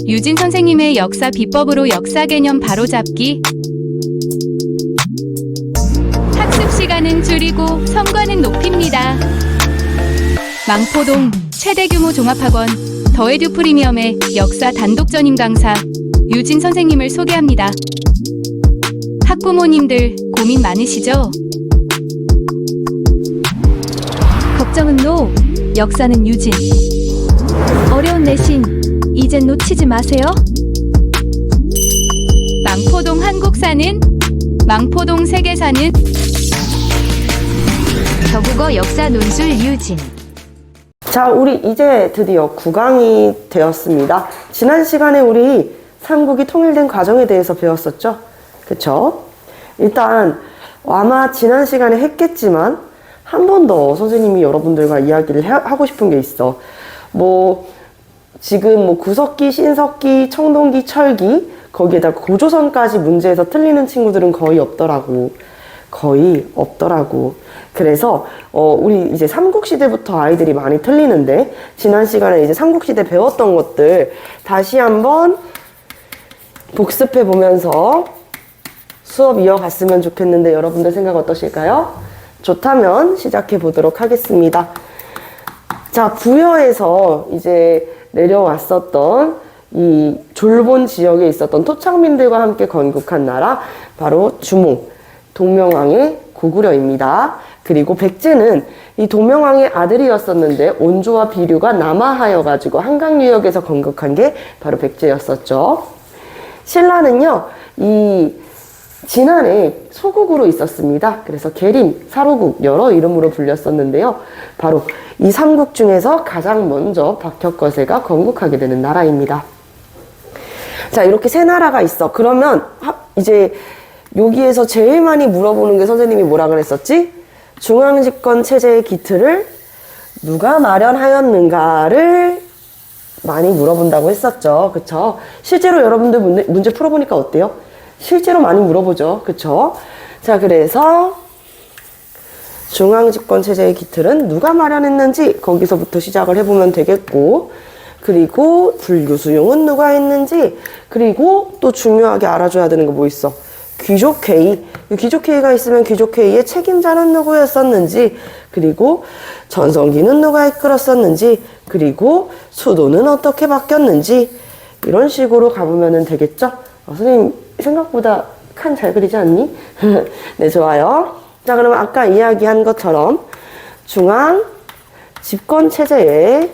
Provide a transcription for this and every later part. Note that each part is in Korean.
유진 선생님의 역사 비법으로 역사 개념 바로잡기. 학습 시간은 줄이고 성과는 높입니다. 망포동 최대 규모 종합학원 더에듀 프리미엄의 역사 단독 전임 강사 유진 선생님을 소개합니다. 학부모님들 고민 많으시죠? 걱정은 노, 역사는 유진. 어려운 내신 이젠 놓치지 마세요. 망포동 한국사는, 망포동 세계사는, 저국어 역사 논술 유진. 자, 우리 이제 드디어 9강이 되었습니다. 지난 시간에 우리 삼국이 통일된 과정에 대해서 배웠었죠? 그쵸? 일단 아마 지난 시간에 했겠지만 한 번 더 선생님이 여러분들과 이야기를 하고 싶은 게 있어. 지금 구석기, 신석기, 청동기, 철기 거기에다 고조선까지 문제에서 틀리는 친구들은 거의 없더라고. 그래서 우리 이제 삼국시대부터 아이들이 많이 틀리는데 지난 시간에 이제 삼국시대 배웠던 것들 다시 한번 복습해 보면서 수업 이어갔으면 좋겠는데 여러분들 생각 어떠실까요? 좋다면 시작해 보도록 하겠습니다. 자, 부여에서 이제 내려왔었던 이 졸본 지역에 있었던 토착민들과 함께 건국한 나라 바로 주몽, 동명왕의 고구려입니다. 그리고 백제는 이 동명왕의 아들이었었는데 온조와 비류가 남하하여가지고 한강 유역에서 건국한 게 바로 백제였었죠. 신라는요, 이 진안에 소국으로 있었습니다. 그래서 계림, 사로국 여러 이름으로 불렸었는데요. 바로 이 삼국 중에서 가장 먼저 박혁거세가 건국하게 되는 나라입니다. 자, 이렇게 세 나라가 있어. 그러면 이제 여기에서 제일 많이 물어보는 게 선생님이 뭐라 그랬었지? 중앙집권 체제의 기틀을 누가 마련하였는가를 많이 물어본다고 했었죠. 그쵸? 실제로 여러분들 문제 풀어보니까 어때요? 실제로 많이 물어보죠. 그쵸? 자, 그래서 중앙집권 체제의 기틀은 누가 마련했는지 거기서부터 시작을 해보면 되겠고, 그리고 불교 수용은 누가 했는지, 그리고 또 중요하게 알아줘야 되는 거 뭐 있어? 귀족회의. 귀족회의가 있으면 귀족회의의 책임자는 누구였었는지, 그리고 전성기는 누가 이끌었었는지, 그리고 수도는 어떻게 바뀌었는지, 이런 식으로 가보면 되겠죠? 선생님 생각보다 칸 잘 그리지 않니? 네, 좋아요. 자, 그러면 아까 이야기한 것처럼 중앙 집권 체제의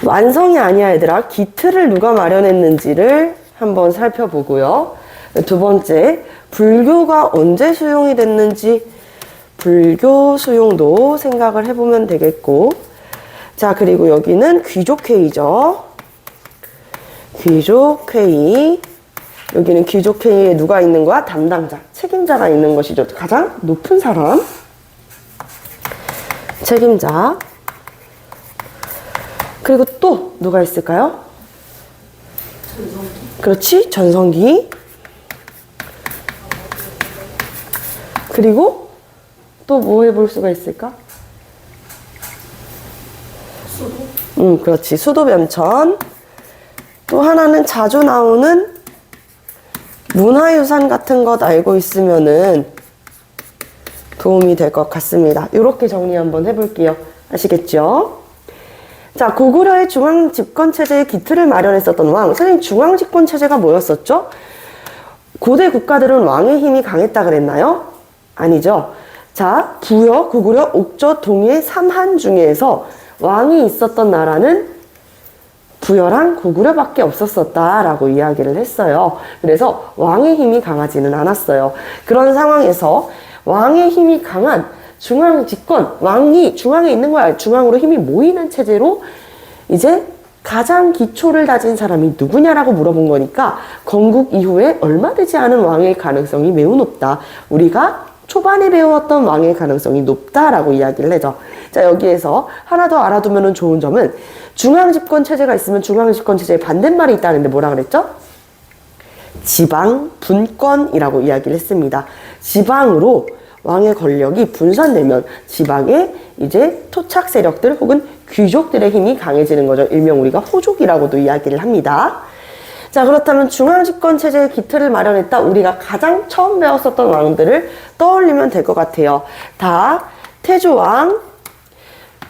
완성이 아니야, 얘들아. 기틀을 누가 마련했는지를 한번 살펴보고요. 두 번째, 불교가 언제 수용이 됐는지 불교 수용도 생각을 해보면 되겠고, 자, 그리고 여기는 귀족회의죠. 귀족회의. 여기는 귀족회의에 누가 있는 거야? 담당자, 책임자가 있는 것이죠. 가장 높은 사람. 책임자. 그리고 또 누가 있을까요? 전성기. 그렇지, 전성기. 그리고 또 뭐 해볼 수가 있을까? 수도. 그렇지, 수도 변천. 또 하나는 자주 나오는 문화유산 같은 것 알고 있으면은 도움이 될 것 같습니다. 이렇게 정리 한번 해볼게요. 아시겠죠? 자, 고구려의 중앙집권체제의 기틀을 마련했었던 왕. 선생님, 중앙집권체제가 뭐였었죠? 고대 국가들은 왕의 힘이 강했다 그랬나요? 아니죠. 자, 부여, 고구려, 옥저, 동해, 삼한 중에서 왕이 있었던 나라는 부여랑 고구려밖에 없었었다라고 이야기를 했어요. 그래서 왕의 힘이 강하지는 않았어요. 그런 상황에서 왕의 힘이 강한 중앙 집권, 왕이 중앙에 있는 거야. 중앙으로 힘이 모이는 체제로 이제 가장 기초를 다진 사람이 누구냐라고 물어본 거니까 건국 이후에 얼마 되지 않은 왕의 가능성이 매우 높다. 우리가 초반에 배웠던 왕의 가능성이 높다라고 이야기를 해죠. 자, 여기에서 하나 더 알아두면 좋은 점은 중앙집권 체제가 있으면 중앙집권 체제의 반대말이 있다는데 뭐라 그랬죠? 지방 분권이라고 이야기를 했습니다. 지방으로 왕의 권력이 분산되면 지방에 이제 토착 세력들 혹은 귀족들의 힘이 강해지는 거죠. 일명 우리가 호족이라고도 이야기를 합니다. 자, 그렇다면 중앙집권 체제의 기틀을 마련했다. 우리가 가장 처음 배웠었던 왕들을 떠올리면 될 것 같아요. 다 태조왕,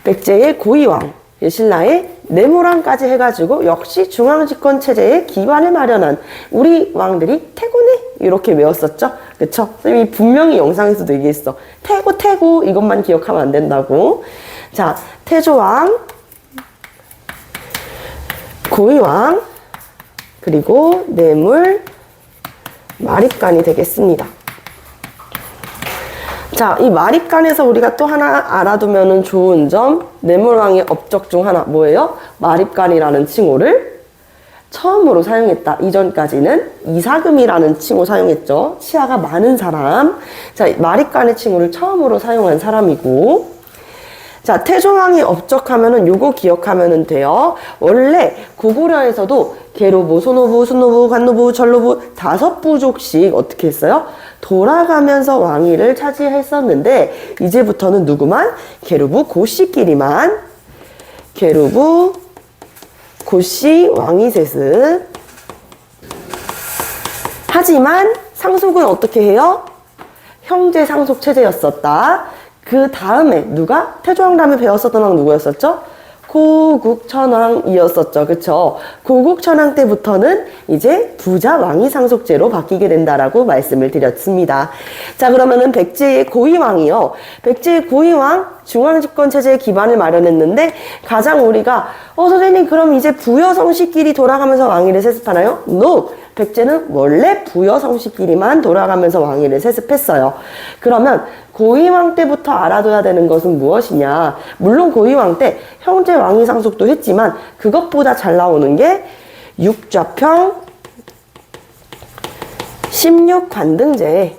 백제의 고이왕, 신라의 내모랑까지 해가지고 역시 중앙집권 체제의 기반을 마련한 우리 왕들이 태고네 이렇게 외웠었죠. 그쵸? 선생님이 분명히 영상에서도 얘기했어. 태고 이것만 기억하면 안 된다고. 자, 태조왕, 고이왕, 그리고 내물, 마립간이 되겠습니다. 자, 이 마립간에서 우리가 또 하나 알아두면 좋은 점, 내물왕의 업적 중 하나 뭐예요? 마립간이라는 칭호를 처음으로 사용했다. 이전까지는 이사금이라는 칭호 사용했죠. 치아가 많은 사람. 자, 마립간의 칭호를 처음으로 사용한 사람이고, 자, 태조왕이 업적하면은 요거 기억하면은 돼요. 원래 고구려에서도 계로부, 소노부, 순노부, 관노부, 전노부 5부족씩 어떻게 했어요? 돌아가면서 왕위를 차지했었는데 이제부터는 누구만? 계루부, 고씨끼리만 계루부, 고씨 왕위 세습. 하지만 상속은 어떻게 해요? 형제 상속 체제였었다. 그 다음에 누가? 태조왕 다음에 배웠었던 왕 누구였었죠? 고국천왕이었었죠. 그쵸? 고국천왕 때부터는 이제 부자 왕위 상속제로 바뀌게 된다라고 말씀을 드렸습니다. 자, 그러면은 백제의 고이왕이요. 백제의 고이왕 중앙집권 체제의 기반을 마련했는데 가장 우리가 선생님 그럼 이제 부여 성씨끼리 돌아가면서 왕위를 세습하나요? No! 백제는 원래 부여 성씨끼리만 돌아가면서 왕위를 세습했어요. 그러면 고이왕 때부터 알아둬야 되는 것은 무엇이냐? 물론 고이왕 때 형제 왕위 상속도 했지만 그것보다 잘 나오는 게 육좌평 16관등제.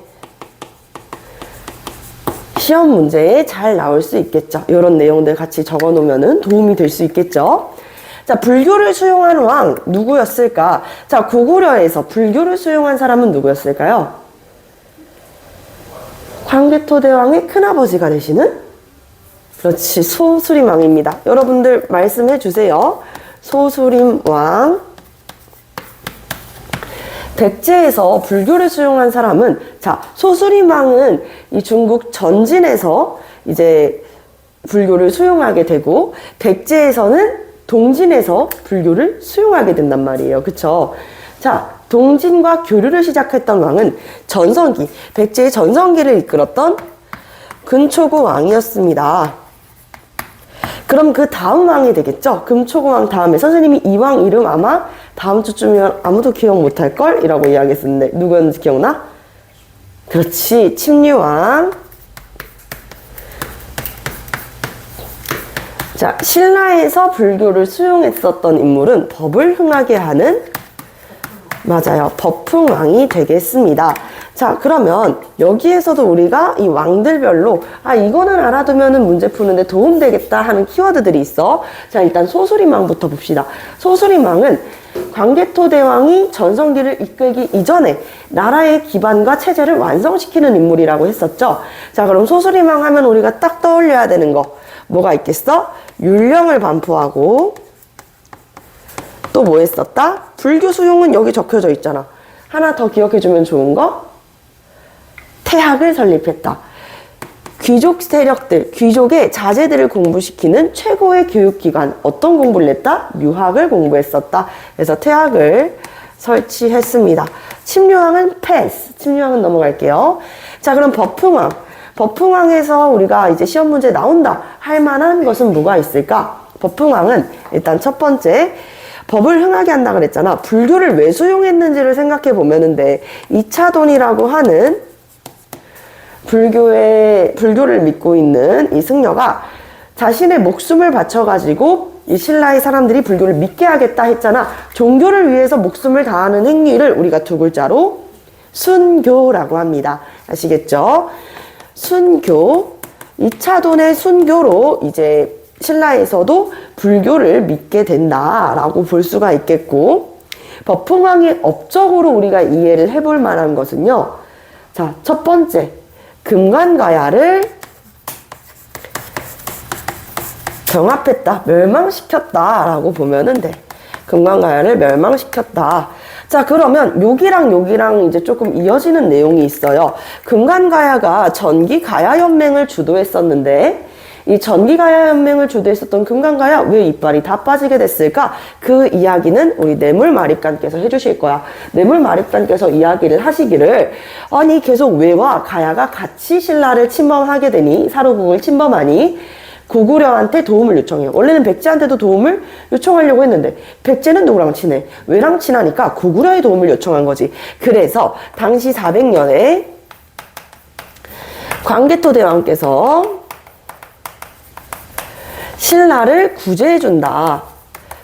시험 문제에 잘 나올 수 있겠죠. 이런 내용들 같이 적어 놓으면 도움이 될 수 있겠죠. 자, 불교를 수용한 왕 누구였을까? 자, 고구려에서 불교를 수용한 사람은 누구였을까요? 광개토대왕의 큰아버지가 되시는? 그렇지, 소수림왕입니다. 여러분들 말씀해 주세요. 소수림왕. 백제에서 불교를 수용한 사람은, 자, 소수림왕은 이 중국 전진에서 이제 불교를 수용하게 되고, 백제에서는 동진에서 불교를 수용하게 된단 말이에요. 그쵸? 자, 동진과 교류를 시작했던 왕은 전성기, 백제의 전성기를 이끌었던 금초고 왕이었습니다. 그럼 그 다음 왕이 되겠죠? 금초고 왕 다음에 선생님이 이 왕 이름 아마 다음 주쯤이면 아무도 기억 못할걸? 이라고 이야기했었는데 누구였는지 기억나? 그렇지, 침류왕. 자, 신라에서 불교를 수용했었던 인물은 법을 흥하게 하는, 맞아요, 법흥왕이 되겠습니다. 자, 그러면 여기에서도 우리가 이 왕들별로 이거는 알아두면은 문제 푸는데 도움되겠다 하는 키워드들이 있어. 자, 일단 소수림왕부터 봅시다. 소수림왕은 광개토대왕이 전성기를 이끌기 이전에 나라의 기반과 체제를 완성시키는 인물이라고 했었죠. 자, 그럼 소수림왕 하면 우리가 딱 떠올려야 되는 거 뭐가 있겠어? 율령을 반포하고 또 뭐 했었다? 불교 수용은 여기 적혀져 있잖아. 하나 더 기억해주면 좋은 거? 태학을 설립했다. 귀족 세력들, 귀족의 자제들을 공부시키는 최고의 교육기관. 어떤 공부를 했다? 유학을 공부했었다. 그래서 태학을 설치했습니다. 침류왕은 패스. 침류왕은 넘어갈게요. 자, 그럼 법흥왕. 법흥왕에서 우리가 이제 시험 문제 나온다 할 만한 것은 뭐가 있을까? 법흥왕은 일단 첫 번째, 법을 흥하게 한다 그랬잖아. 불교를 왜 수용했는지를 생각해 보면은 2차돈이라고 하는 불교를 믿고 있는 이 승려가 자신의 목숨을 바쳐가지고 이 신라의 사람들이 불교를 믿게 하겠다 했잖아. 종교를 위해서 목숨을 다하는 행위를 우리가 두 글자로 순교라고 합니다. 아시겠죠? 순교, 2차돈의 순교로 이제 신라에서도 불교를 믿게 된다라고 볼 수가 있겠고, 법흥왕의 업적으로 우리가 이해를 해볼 만한 것은요. 자, 첫 번째, 금관가야를 경합했다, 멸망시켰다라고 보면은 돼. 금관가야를 멸망시켰다. 자, 그러면 여기랑 이제 조금 이어지는 내용이 있어요. 금관가야가 전기가야연맹을 주도했었는데, 이 전기가야연맹을 주도했었던 금관가야 왜 이빨이 다 빠지게 됐을까? 그 이야기는 우리 뇌물마립간께서 해주실 거야. 뇌물마립간께서 이야기를 하시기를, 아니 계속 왜와 가야가 같이 신라를 침범하게 되니, 사로국을 침범하니 고구려한테 도움을 요청해요. 원래는 백제한테도 도움을 요청하려고 했는데 백제는 누구랑 친해? 왜랑 친하니까 고구려의 도움을 요청한 거지. 그래서 당시 400년에 광개토 대왕께서 신라를 구제해준다,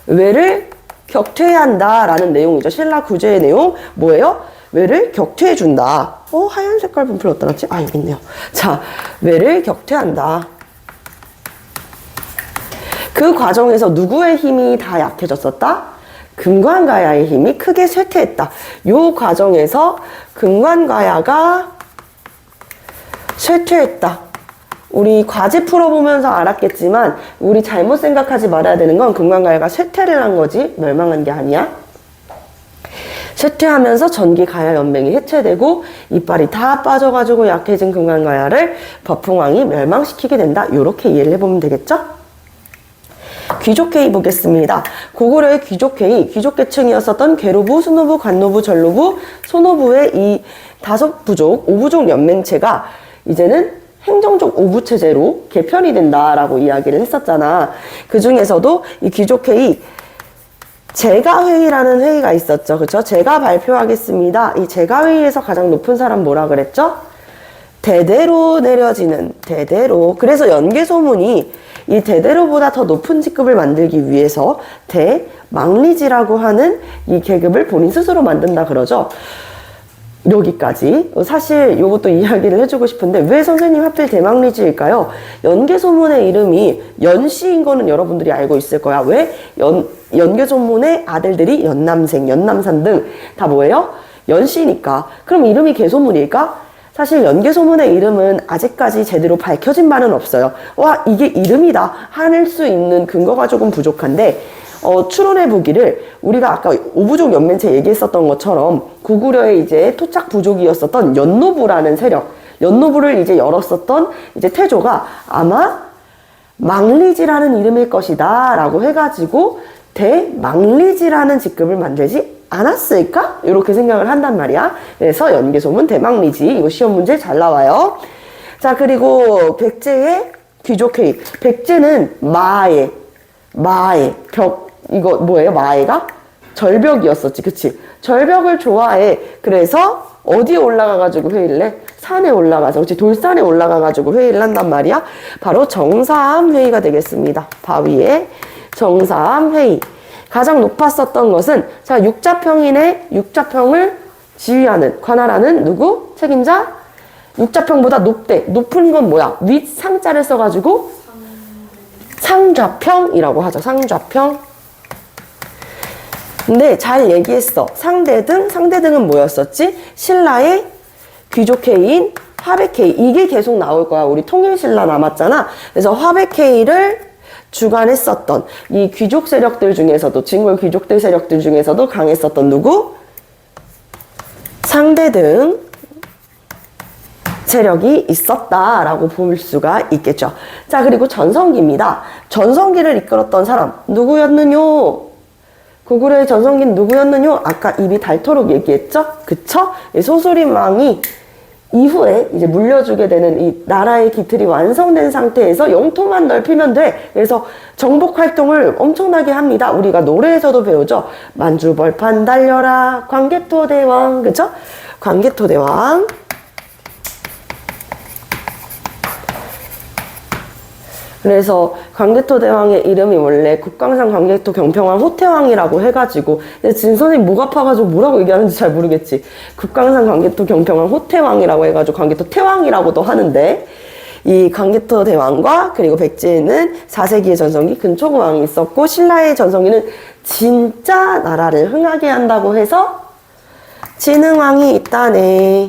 왜를 격퇴한다 라는 내용이죠. 신라 구제의 내용 뭐예요? 왜를 격퇴해준다. 하얀 색깔 분필 어디다 놨지? 여기 있네요. 자, 왜를 격퇴한다. 그 과정에서 누구의 힘이 다 약해졌었다? 금관가야의 힘이 크게 쇠퇴했다. 요 과정에서 금관가야가 쇠퇴했다. 우리 과제 풀어보면서 알았겠지만 우리 잘못 생각하지 말아야 되는 건 금관가야가 쇠퇴를 한 거지 멸망한 게 아니야. 쇠퇴하면서 전기가야연맹이 해체되고 이빨이 다 빠져가지고 약해진 금관가야를 버풍왕이 멸망시키게 된다. 요렇게 이해를 해보면 되겠죠? 귀족회의 보겠습니다. 고구려의 귀족회의, 귀족계층이었었던 계로부, 수노부, 관노부, 전노부, 소노부의 이 5부족, 5부족 연맹체가 이제는 행정적 5부체제로 개편이 된다라고 이야기를 했었잖아. 그 중에서도 이 귀족회의, 제가회의라는 회의가 있었죠. 그쵸? 제가 발표하겠습니다. 이 제가회의에서 가장 높은 사람 뭐라 그랬죠? 대대로 내려지는, 대대로. 그래서 연개소문이 이 대대로보다 더 높은 직급을 만들기 위해서 대망리지라고 하는 이 계급을 본인 스스로 만든다 그러죠. 여기까지. 사실 이것도 이야기를 해주고 싶은데 왜 선생님 하필 대망리지일까요? 연개소문의 이름이 연씨인 거는 여러분들이 알고 있을 거야. 왜? 연개소문의 아들들이 연남생, 연남산 등 다 뭐예요? 연씨니까. 그럼 이름이 개소문일까? 사실 연개소문의 이름은 아직까지 제대로 밝혀진 바는 없어요. 와, 이게 이름이다 할 수 있는 근거가 조금 부족한데, 추론해 보기를 우리가 아까 오부족 연맹체 얘기했었던 것처럼 고구려의 이제 토착 부족이었었던 연노부라는 세력, 연노부를 이제 열었었던 이제 태조가 아마 망리지라는 이름일 것이다 라고 해가지고 대망리지라는 직급을 만들지 않았을까? 이렇게 생각을 한단 말이야. 그래서 연개소문 대망리지. 이거 시험 문제 잘 나와요. 자, 그리고 백제의 귀족회의. 백제는 마애, 벽, 이거 뭐예요? 마애가? 절벽이었었지. 그치? 절벽을 좋아해. 그래서 어디에 올라가가지고 회의를 해? 산에 올라가서. 그치? 돌산에 올라가가지고 회의를 한단 말이야. 바로 정사암회의가 되겠습니다. 바위의 정사암회의. 가장 높았었던 것은, 자, 육자평인의 육자평을 지휘하는, 관할하는 누구? 책임자? 육자평보다 높은 건 뭐야? 윗 상자를 써가지고 상좌평이라고 하죠. 상좌평. 근데 잘 얘기했어. 상대등은 뭐였었지? 신라의 귀족회의인 화백회의. 이게 계속 나올 거야. 우리 통일신라 남았잖아. 그래서 화백회의를 주관했었던 이 귀족 세력들 중에서도, 징월 귀족들 세력들 중에서도 강했었던 누구? 상대등 세력이 있었다라고 볼 수가 있겠죠. 자, 그리고 전성기입니다. 전성기를 이끌었던 사람 누구였느뇨? 고구려의 전성기는 누구였느뇨? 아까 입이 닳도록 얘기했죠? 그쵸? 소수림왕이 이후에 이제 물려주게 되는 이 나라의 기틀이 완성된 상태에서 영토만 넓히면 돼. 그래서 정복 활동을 엄청나게 합니다. 우리가 노래에서도 배우죠. 만주벌판 달려라, 광개토대왕, 그쵸? 광개토대왕. 그래서 광개토대왕의 이름이 원래 국광산 광개토 경평왕 호태왕이라고 해가지고, 근데 진 선생님 목 아파가지고 뭐라고 얘기하는지 잘 모르겠지. 국광산 광개토 경평왕 호태왕이라고 해가지고 광개토 태왕이라고도 하는데, 이 광개토대왕과 그리고 백제에는 4세기의 전성기 근초고왕이 있었고, 신라의 전성기는 진짜 나라를 흥하게 한다고 해서 진흥왕이 있다네.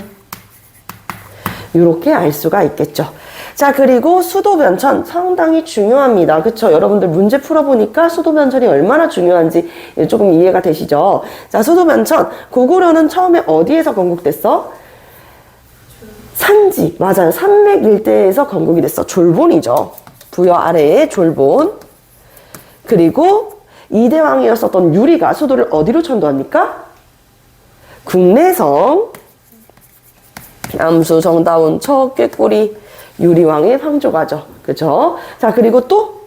이렇게 알 수가 있겠죠. 자, 그리고 수도 변천 상당히 중요합니다. 그쵸? 여러분들 문제 풀어보니까 수도 변천이 얼마나 중요한지 조금 이해가 되시죠? 자, 수도 변천. 고구려는 처음에 어디에서 건국됐어? 산지. 맞아요. 산맥 일대에서 건국이 됐어. 졸본이죠. 부여 아래에 졸본. 그리고 이대왕이었었던 유리가 수도를 어디로 천도합니까? 국내성. 암수, 정다운, 척, 꾀꼬리. 유리왕의 황조가죠. 그죠? 자, 그리고 또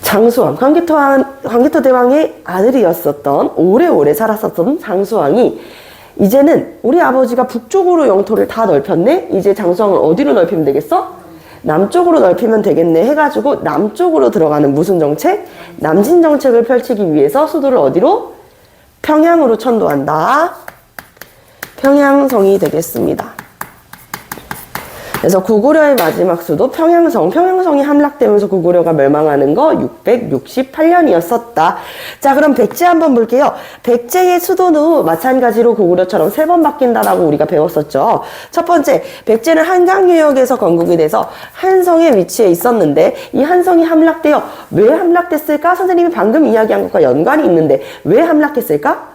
장수왕, 광개토 대왕의 아들이었었던, 오래오래 살았었던 장수왕이 이제는 우리 아버지가 북쪽으로 영토를 다 넓혔네? 이제 장수왕을 어디로 넓히면 되겠어? 남쪽으로 넓히면 되겠네 해가지고 남쪽으로 들어가는 무슨 정책? 남진 정책을 펼치기 위해서 수도를 어디로? 평양으로 천도한다. 평양성이 되겠습니다. 그래서 고구려의 마지막 수도 평양성이 함락되면서 고구려가 멸망하는 거 668년이었었다. 자, 그럼 백제 한번 볼게요. 백제의 수도도 마찬가지로 고구려처럼 3번 바뀐다라고 우리가 배웠었죠. 첫 번째, 백제는 한강유역에서 건국이 돼서 한성에 위치해 있었는데 이 한성이 함락되어 왜 함락됐을까? 선생님이 방금 이야기한 것과 연관이 있는데 왜 함락했을까?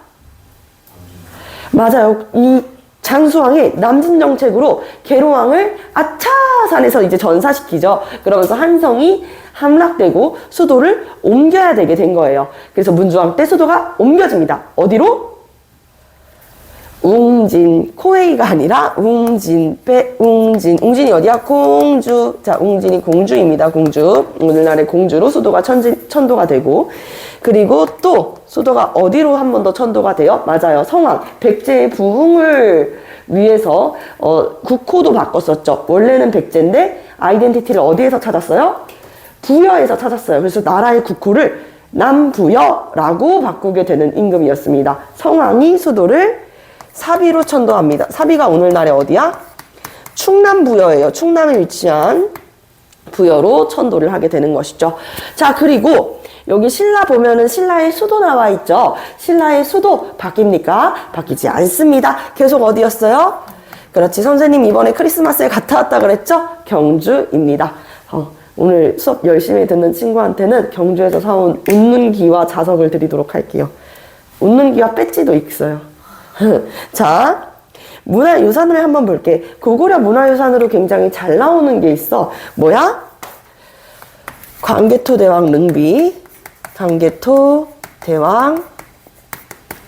맞아요. 이 장수왕의 남진 정책으로 계로왕을 아차산에서 이제 전사시키죠. 그러면서 한성이 함락되고 수도를 옮겨야 되게 된 거예요. 그래서 문주왕 때 수도가 옮겨집니다. 어디로? 웅진. 코웨이가 아니라 웅진. 웅진이 어디야? 공주. 자, 웅진이 공주입니다. 공주. 오늘날의 공주로 수도가 천도가 되고, 그리고 또 수도가 어디로 한 번 더 천도가 돼요? 맞아요. 성왕. 백제의 부흥을 위해서 국호도 바꿨었죠. 원래는 백제인데 아이덴티티를 어디에서 찾았어요? 부여에서 찾았어요. 그래서 나라의 국호를 남부여라고 바꾸게 되는 임금이었습니다. 성왕이 수도를 사비로 천도합니다. 사비가 오늘날의 어디야? 충남부여예요. 충남에 위치한 부여로 천도를 하게 되는 것이죠. 자, 그리고 여기 신라 보면은 신라의 수도 나와 있죠. 신라의 수도 바뀝니까? 바뀌지 않습니다. 계속 어디였어요? 그렇지. 선생님 이번에 크리스마스에 갔다 왔다 그랬죠? 경주입니다. 오늘 수업 열심히 듣는 친구한테는 경주에서 사온 웃는 기와 자석을 드리도록 할게요. 웃는 기와 배지도 있어요. 자, 문화유산을 한번 볼게. 고구려 문화유산으로 굉장히 잘 나오는 게 있어. 뭐야? 광개토 대왕 릉비. 광개토 대왕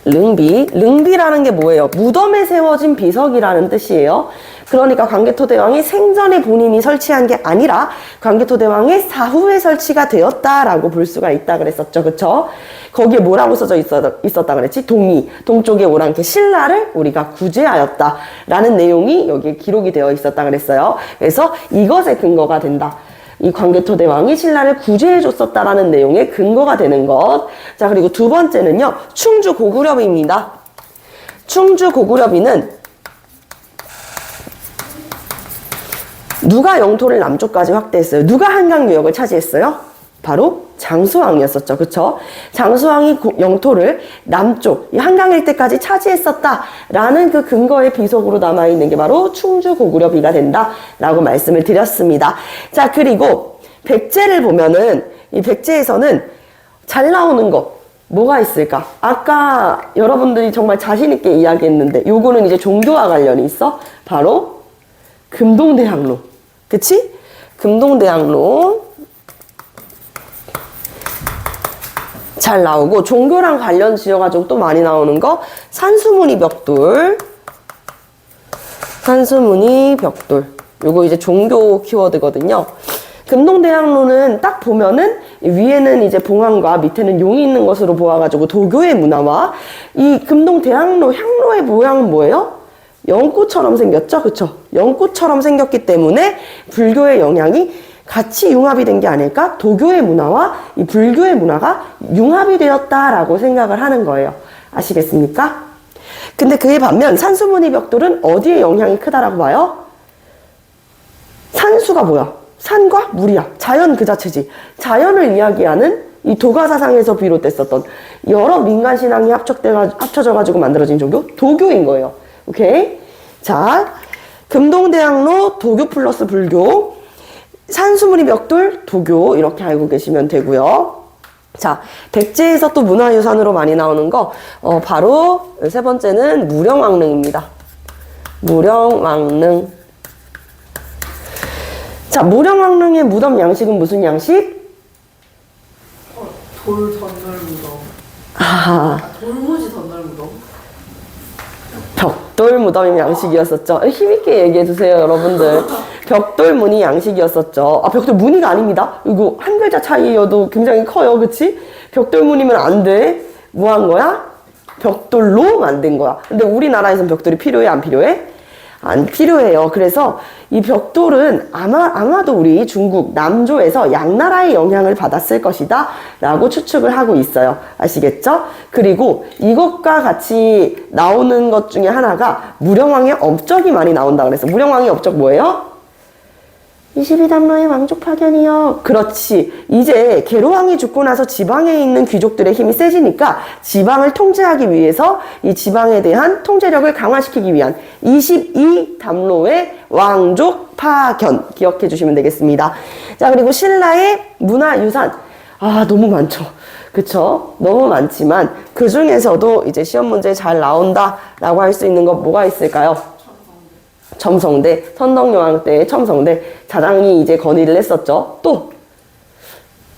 릉비. 릉비라는 게 뭐예요? 무덤에 세워진 비석이라는 뜻이에요. 그러니까 광개토 대왕이 생전에 본인이 설치한 게 아니라 광개토 대왕의 사후에 설치가 되었다라고 볼 수가 있다 그랬었죠. 그쵸? 거기에 뭐라고 써져 있었다 그랬지? 동쪽의 오랑캐 신라를 우리가 구제하였다 라는 내용이 여기에 기록이 되어 있었다 그랬어요. 그래서 이것에 근거가 된다. 이 광개토 대왕이 신라를 구제해줬었다라는 내용의 근거가 되는 것. 자, 그리고 두 번째는요, 충주 고구려비입니다. 충주 고구려비는 누가 영토를 남쪽까지 확대했어요? 누가 한강유역을 차지했어요? 바로 장수왕이었었죠. 그쵸? 장수왕이 영토를 남쪽, 이 한강 일대까지 차지했었다라는 그 근거의 비석으로 남아있는 게 바로 충주 고구려비가 된다라고 말씀을 드렸습니다. 자, 그리고 백제를 보면은 이 백제에서는 잘 나오는 거 뭐가 있을까? 아까 여러분들이 정말 자신있게 이야기했는데 요거는 이제 종교와 관련이 있어. 바로 금동대학로. 그치? 금동대학로 잘 나오고, 종교랑 관련 지어가지고 또 많이 나오는 거 산수문이 벽돌. 산수문이 벽돌. 요거 이제 종교 키워드거든요. 금동대학로는 딱 보면은 위에는 이제 봉황과 밑에는 용이 있는 것으로 보아가지고 도교의 문화와 이 금동대학로 향로의 모양은 뭐예요? 연꽃처럼 생겼죠? 그쵸? 연꽃처럼 생겼기 때문에 불교의 영향이 같이 융합이 된 게 아닐까? 도교의 문화와 이 불교의 문화가 융합이 되었다라고 생각을 하는 거예요. 아시겠습니까? 근데 그에 반면 산수문이 벽돌은 어디에 영향이 크다라고 봐요? 산수가 뭐야? 산과 물이야. 자연 그 자체지. 자연을 이야기하는 이 도가사상에서 비롯됐었던 여러 민간 신앙이 합쳐져가지고 만들어진 종교? 도교인 거예요. 오케이? 자, 금동대학로 도교 플러스 불교, 산수무리 벽돌 도교 이렇게 알고 계시면 되고요. 자, 백제에서 또 문화유산으로 많이 나오는 거 바로 세 번째는 무령왕릉입니다. 무령왕릉. 자, 무령왕릉의 무덤 양식은 무슨 양식? 돌 전널 무덤. 돌무지 전널 무덤. 벽돌 무덤이 양식이었었죠. 힘있게 얘기해주세요, 여러분들. 벽돌 무늬 양식이었었죠. 아, 벽돌 무늬가 아닙니다. 이거 한 글자 차이여도 굉장히 커요, 그치? 벽돌 무늬면 안 돼. 뭐 한 거야? 벽돌로 만든 거야. 근데 우리나라에선 벽돌이 필요해, 안 필요해? 안 필요해요. 그래서 이 벽돌은 아마도 우리 중국 남조에서 양나라의 영향을 받았을 것이다 라고 추측을 하고 있어요. 아시겠죠? 그리고 이것과 같이 나오는 것 중에 하나가 무령왕의 업적이 많이 나온다 그랬어. 무령왕의 업적 뭐예요? 22담로의 왕족 파견이요. 그렇지. 이제 계로왕이 죽고 나서 지방에 있는 귀족들의 힘이 세지니까 지방을 통제하기 위해서 이 지방에 대한 통제력을 강화시키기 위한 22담로의 왕족 파견 기억해 주시면 되겠습니다. 자, 그리고 신라의 문화유산. 아, 너무 많죠. 그쵸? 너무 많지만 그 중에서도 이제 시험 문제에 잘 나온다라고 할 수 있는 것 뭐가 있을까요? 첨성대, 선덕여왕 때의 첨성대, 자장이 이제 건의를 했었죠. 또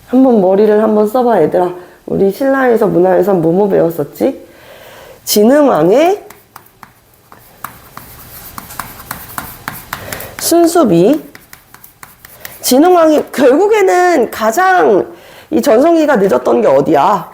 한번 머리를 한번 써봐, 얘들아. 우리 신라에서 문화유산 뭐뭐 배웠었지? 진흥왕의 순수비. 진흥왕이 결국에는 가장 이 전성기가 늦었던 게 어디야?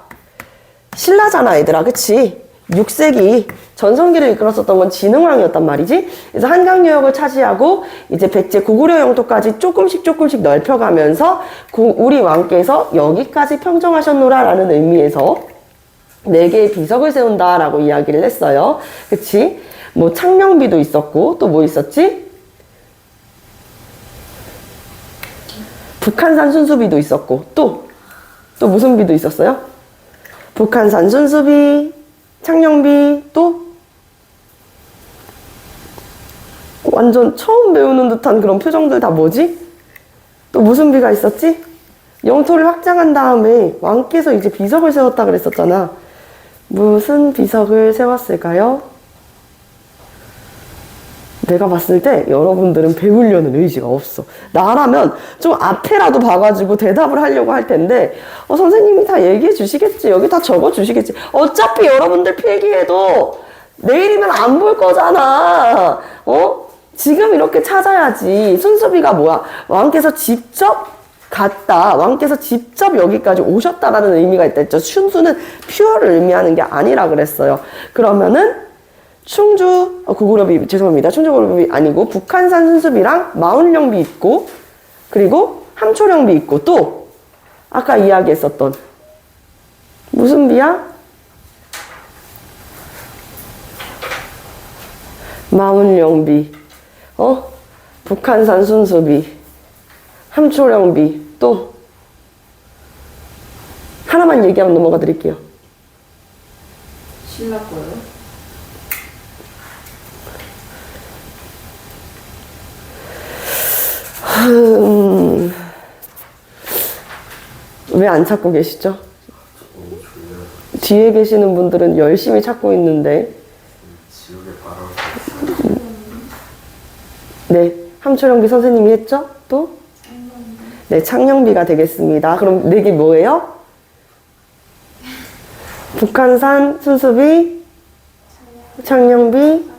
신라잖아, 얘들아. 그치? 6세기 전성기를 이끌었었던 건 진흥왕이었단 말이지. 그래서 한강유역을 차지하고 이제 백제 고구려 영토까지 조금씩 넓혀가면서 우리 왕께서 여기까지 평정하셨노라 라는 의미에서 4개의 비석을 세운다라고 이야기를 했어요. 그치? 뭐 창녕비도 있었고 또 뭐 있었지? 북한산 순수비도 있었고 또 무슨 비도 있었어요? 북한산 순수비, 창녕비, 또 완전 처음 배우는 듯한 그런 표정들 다 뭐지? 또 무슨 비가 있었지? 영토를 확장한 다음에 왕께서 이제 비석을 세웠다 그랬었잖아. 무슨 비석을 세웠을까요? 내가 봤을 때 여러분들은 배우려는 의지가 없어. 나라면 좀 앞에라도 봐가지고 대답을 하려고 할 텐데 선생님이 다 얘기해 주시겠지. 여기 다 적어 주시겠지. 어차피 여러분들 필기해도 내일이면 안 볼 거잖아. 지금 이렇게 찾아야지. 순수비가 뭐야? 왕께서 직접 갔다. 왕께서 직접 여기까지 오셨다라는 의미가 있다 했죠. 순수는 퓨어를 의미하는 게 아니라 그랬어요. 그러면은 충주 고구려비, 죄송합니다. 충주 고구려비 아니고 북한산 순수비랑 마운령비 있고 그리고 함초령비 있고 또 아까 이야기했었던 무슨 비야? 마운령비, 북한산 순수비, 함초령비, 또 하나만 얘기하면 넘어가 드릴게요. 신라 거요? 왜 안 찾고 계시죠? 뒤에 계시는 분들은 열심히 찾고 있는데. 네, 함초령비 선생님이 했죠? 또? 네, 창녕비가 되겠습니다. 그럼 4개 뭐예요? 북한산 순수비, 창녕비,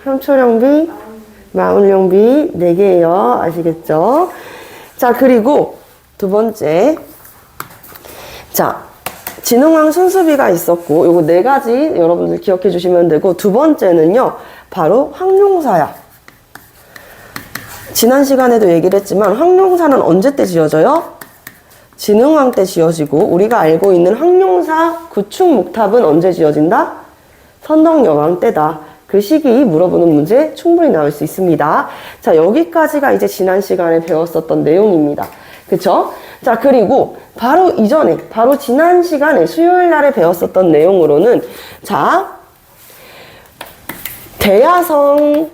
함초령비, 마운령비 4개예요. 아시겠죠? 자, 그리고 두 번째. 자, 진흥왕 순수비가 있었고 요거 4가지 여러분들 기억해 주시면 되고 두 번째는요. 바로 황룡사야. 지난 시간에도 얘기를 했지만 황룡사는 언제 때 지어져요? 진흥왕 때 지어지고 우리가 알고 있는 황룡사 구축목탑은 언제 지어진다? 선덕여왕 때다. 그 시기 물어보는 문제 충분히 나올 수 있습니다. 자, 여기까지가 이제 지난 시간에 배웠었던 내용입니다. 그쵸? 자, 그리고 바로 이전에, 바로 지난 시간에 수요일 날에 배웠었던 내용으로는 자, 대야성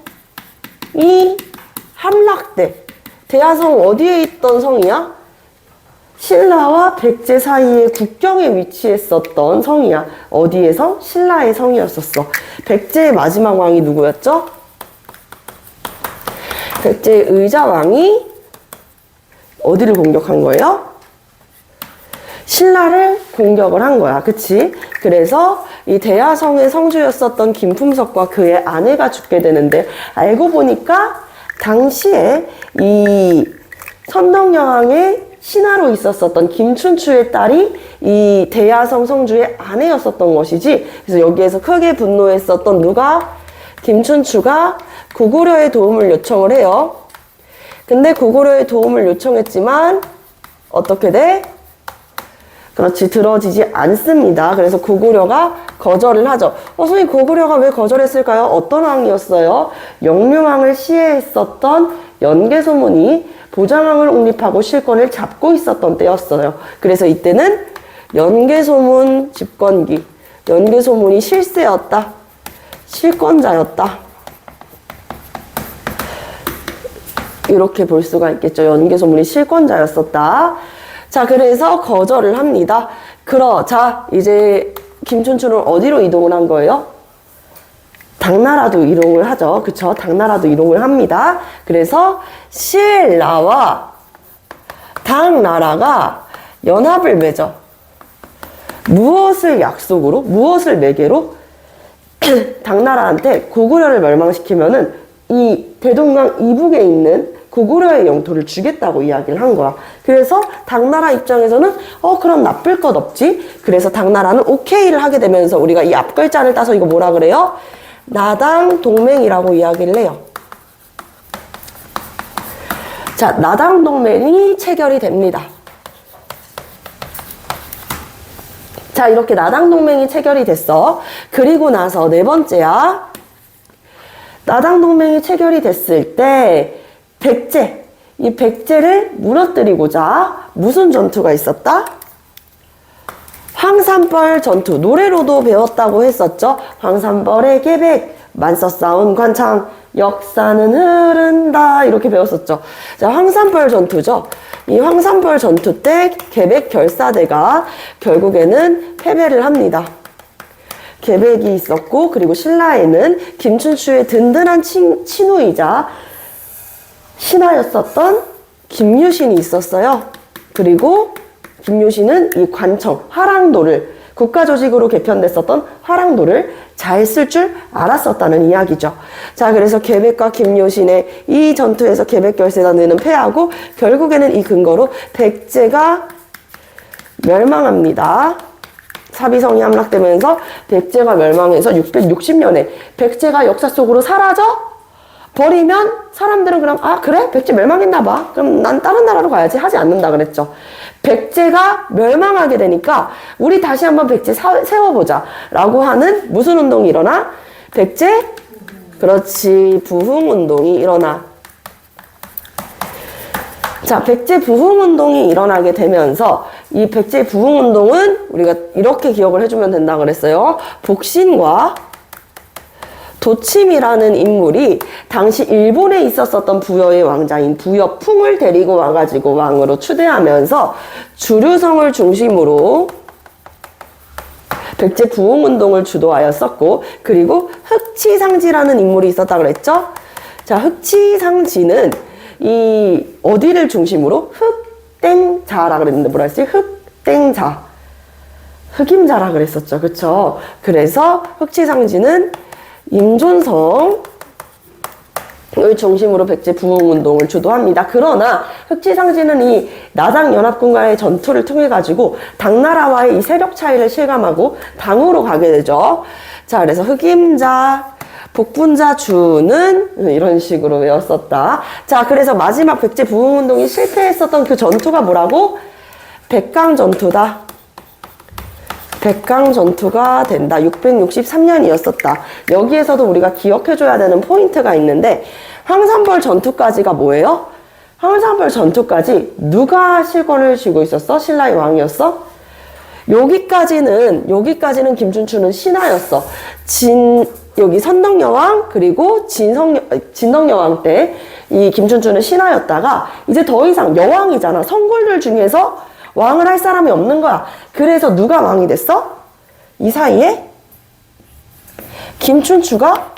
이 함락대. 대하성 어디에 있던 성이야? 신라와 백제 사이의 국경에 위치했었던 성이야. 어디에서? 신라의 성이었었어. 백제의 마지막 왕이 누구였죠? 백제의 의자왕이 어디를 공격한 거예요? 신라를 공격을 한 거야. 그치? 그래서 이 대하성의 성주였었던 김품석과 그의 아내가 죽게 되는데, 알고 보니까 당시에 이 선덕여왕의 신하로 있었었던 김춘추의 딸이 이 대하성 성주의 아내였었던 것이지. 그래서 여기에서 크게 분노했었던 누가? 김춘추가 구구려의 도움을 요청을 해요. 근데 구구려의 도움을 요청했지만 어떻게 돼? 그렇지, 들어지지 않습니다. 그래서 구구려가 거절을 하죠. 선생님, 구구려가 왜 거절했을까요? 어떤 왕이었어요? 영묘왕을 시해했었던 연개소문이 보장왕을 옹립하고 실권을 잡고 있었던 때였어요. 그래서 이때는 연개소문 집권기, 연개소문이 실세였다, 실권자였다, 이렇게 볼 수가 있겠죠. 연개소문이 실권자였었다. 자, 그래서 거절을 합니다. 자, 이제 김춘추는 어디로 이동을 한 거예요? 당나라도 이동을 하죠. 그쵸? 당나라도 이동을 합니다. 그래서 신라와 당나라가 연합을 맺어. 무엇을 약속으로? 무엇을 매개로? 당나라한테 고구려를 멸망시키면은 이 대동강 이북에 있는 고구려의 영토를 주겠다고 이야기를 한 거야. 그래서 당나라 입장에서는 그럼 나쁠 것 없지. 그래서 당나라는 오케이를 하게 되면서 우리가 이 앞글자를 따서 이거 뭐라 그래요? 나당 동맹이라고 이야기를 해요. 자, 나당 동맹이 체결이 됩니다. 자, 이렇게 나당 동맹이 체결이 됐어. 그리고 나서 네 번째야. 나당 동맹이 체결이 됐을 때 이 백제를 무너뜨리고자 무슨 전투가 있었다? 황산벌 전투. 노래로도 배웠다고 했었죠. 황산벌의 계백, 맞서 싸운 관창, 역사는 흐른다, 이렇게 배웠었죠. 자, 황산벌 전투죠. 이 황산벌 전투 때 계백 결사대가 결국에는 패배를 합니다. 계백이 있었고, 그리고 신라에는 김춘추의 든든한 친후이자 신하였었던 김유신이 있었어요. 그리고 김유신은 이 관청, 화랑도를, 국가조직으로 개편됐었던 화랑도를 잘 쓸 줄 알았었다는 이야기죠. 자, 그래서 계백과 김유신의 이 전투에서 계백결세단은 패하고 결국에는 이 근거로 백제가 멸망합니다. 사비성이 함락되면서 백제가 멸망해서 660년에 백제가 역사 속으로 사라져 버리면 사람들은 그냥 그래? 백제 멸망했나 봐. 그럼 난 다른 나라로 가야지 하지 않는다 그랬죠. 백제가 멸망하게 되니까 우리 다시 한번 백제 세워보자 라고 하는 무슨 운동이 일어나? 백제? 그렇지, 부흥운동이 일어나. 자, 백제 부흥운동이 일어나게 되면서 이 백제 부흥운동은 우리가 이렇게 기억을 해주면 된다 그랬어요. 복신과 도침이라는 인물이 당시 일본에 있었었던 부여의 왕자인 부여풍을 데리고 와가지고 왕으로 추대하면서 주류성을 중심으로 백제 부흥운동을 주도하였었고, 그리고 흑치상지라는 인물이 있었다 그랬죠. 자, 흑치상지는 이 어디를 중심으로? 흑땡자라 그랬는데 뭐라 했지? 흑땡자, 흑임자라 그랬었죠. 그쵸? 그래서 흑치상지는 임존성을 중심으로 백제 부흥운동을 주도합니다. 그러나 흑치상지는 이 나당연합군과의 전투를 통해 가지고 당나라와의 이 세력 차이를 실감하고 당으로 가게 되죠. 자, 그래서 흑임자, 복분자 주는 이런 식으로 외웠었다. 자, 그래서 마지막 백제 부흥운동이 실패했었던 그 전투가 뭐라고? 백강전투다. 백강전투가 된다. 663년이었었다. 여기에서도 우리가 기억해줘야 되는 포인트가 있는데, 황산벌 전투까지가 뭐예요? 황산벌 전투까지 누가 실권을 쥐고 있었어? 신라의 왕이었어? 여기까지는 김춘추는 신하였어. 여기 선덕여왕 그리고 진덕여왕 때 이 김춘추는 신하였다가 이제 더 이상 여왕이잖아. 성골들 중에서 왕을 할 사람이 없는 거야. 그래서 누가 왕이 됐어? 이 사이에 김춘추가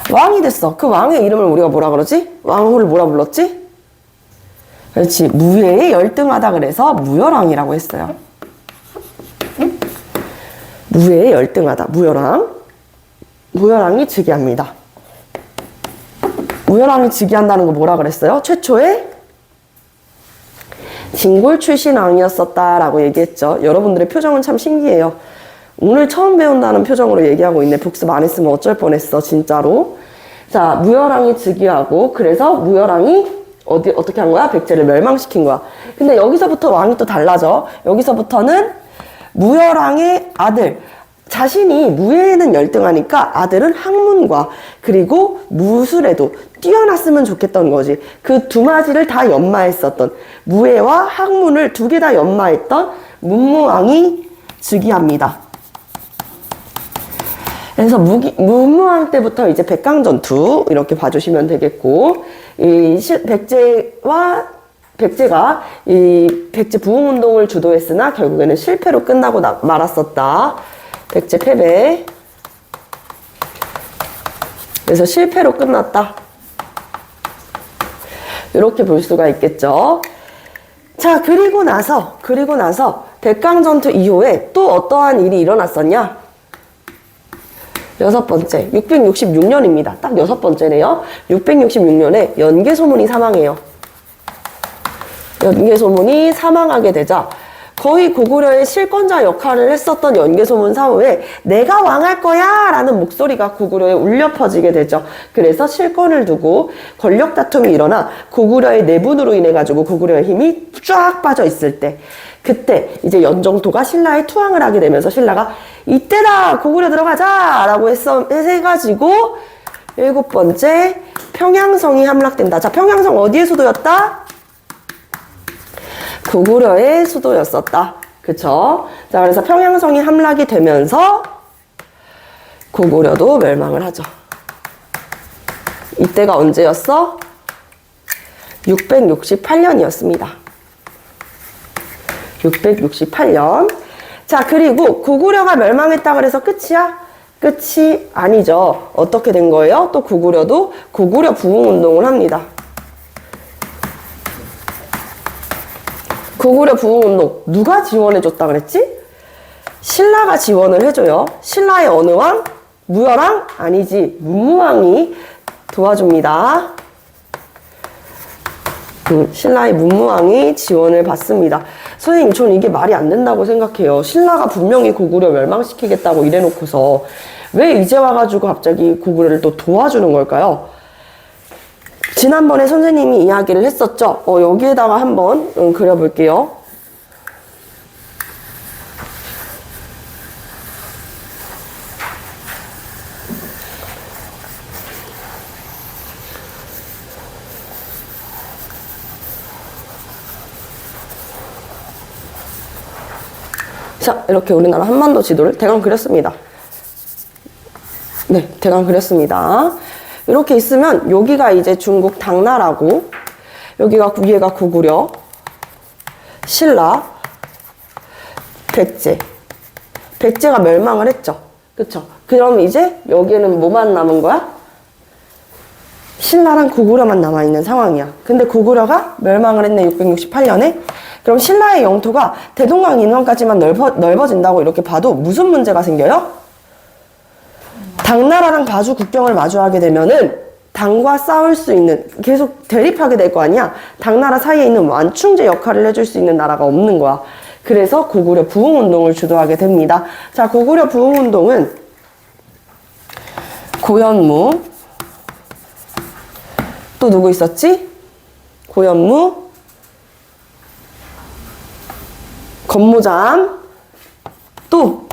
왕이 됐어. 그 왕의 이름을 우리가 뭐라 그러지? 왕후를 뭐라 불렀지? 그렇지. 무예에 열등하다 그래서 무열왕이라고 했어요. 무예에 열등하다. 무열왕이 즉위합니다. 무열왕이 즉위한다는 거 뭐라 그랬어요? 최초의 진골 출신 왕이었었다라고 얘기했죠. 여러분들의 표정은 참 신기해요. 오늘 처음 배운다는 표정으로 얘기하고 있네. 복습 안 했으면 어쩔 뻔했어, 진짜로. 자, 무열왕이 즉위하고, 그래서 무열왕이 어떻게 한 거야? 백제를 멸망시킨 거야. 근데 여기서부터 왕이 또 달라져. 여기서부터는 무열왕의 아들, 자신이 무예에는 열등하니까 아들은 학문과 그리고 무술에도 뛰어났으면 좋겠던 거지. 그 두 가지를 다 연마했었던, 무예와 학문을 두 개 다 연마했던 문무왕이 즉위합니다. 그래서 문무왕 때부터 이제 백강전투 이렇게 봐주시면 되겠고, 이 백제가 이 백제 부흥운동을 주도했으나 결국에는 실패로 끝나고 말았었다. 백제 패배. 그래서 실패로 끝났다. 이렇게 볼 수가 있겠죠. 자, 그리고 나서 백강전투 이후에 또 어떠한 일이 일어났었냐? 여섯 번째, 666년입니다. 딱 여섯 번째네요. 666년에 연개소문이 사망해요. 연개소문이 사망하게 되자 거의 고구려의 실권자 역할을 했었던 연개소문 사후에 내가 왕할 거야 라는 목소리가 고구려에 울려 퍼지게 되죠. 그래서 실권을 두고 권력 다툼이 일어나 고구려의 내분으로 인해 가지고 고구려의 힘이 쫙 빠져 있을 때, 그때 이제 연정토가 신라에 투항을 하게 되면서 신라가 이때다 고구려 들어가자 라고 해가지고 일곱 번째 평양성이 함락된다. 자, 평양성 어디의 수도였다? 고구려의 수도였었다. 그쵸? 자, 그래서 평양성이 함락이 되면서 고구려도 멸망을 하죠. 이때가 언제였어? 668년이었습니다. 668년. 자, 그리고 고구려가 멸망했다 그래서 끝이야? 끝이 아니죠. 어떻게 된 거예요? 또 고구려도 고구려 부흥운동을 합니다. 고구려 부흥운동 누가 지원해줬다 그랬지? 신라가 지원을 해줘요. 신라의 어느 왕? 무열왕? 아니지, 문무왕이 도와줍니다. 신라의 문무왕이 지원을 받습니다. 선생님, 전 이게 말이 안 된다고 생각해요. 신라가 분명히 고구려 멸망시키겠다고 이래놓고서 왜 이제 와가지고 갑자기 고구려를 또 도와주는 걸까요? 지난번에 선생님이 이야기를 했었죠. 여기에다가 한번 그려볼게요. 자, 이렇게 우리나라 한반도 지도를 대강 그렸습니다. 네, 대강 그렸습니다. 이렇게 있으면 여기가 이제 중국 당나라고, 여기가 위에가 고구려, 신라, 백제. 백제가 멸망을 했죠. 그쵸? 그럼 이제 여기에는 뭐만 남은 거야? 신라랑 고구려만 남아있는 상황이야. 근데 고구려가 멸망을 했네, 668년에. 그럼 신라의 영토가 대동강 인원까지만 넓어진다고 이렇게 봐도 무슨 문제가 생겨요? 당나라랑 바주 국경을 마주하게 되면은 당과 싸울 수 있는, 계속 대립하게 될 거 아니야? 당나라 사이에 있는 완충제 역할을 해줄 수 있는 나라가 없는 거야. 그래서 고구려 부흥운동을 주도하게 됩니다. 자, 고구려 부흥운동은 고현무, 또 누구 있었지? 고현무, 건모잠, 또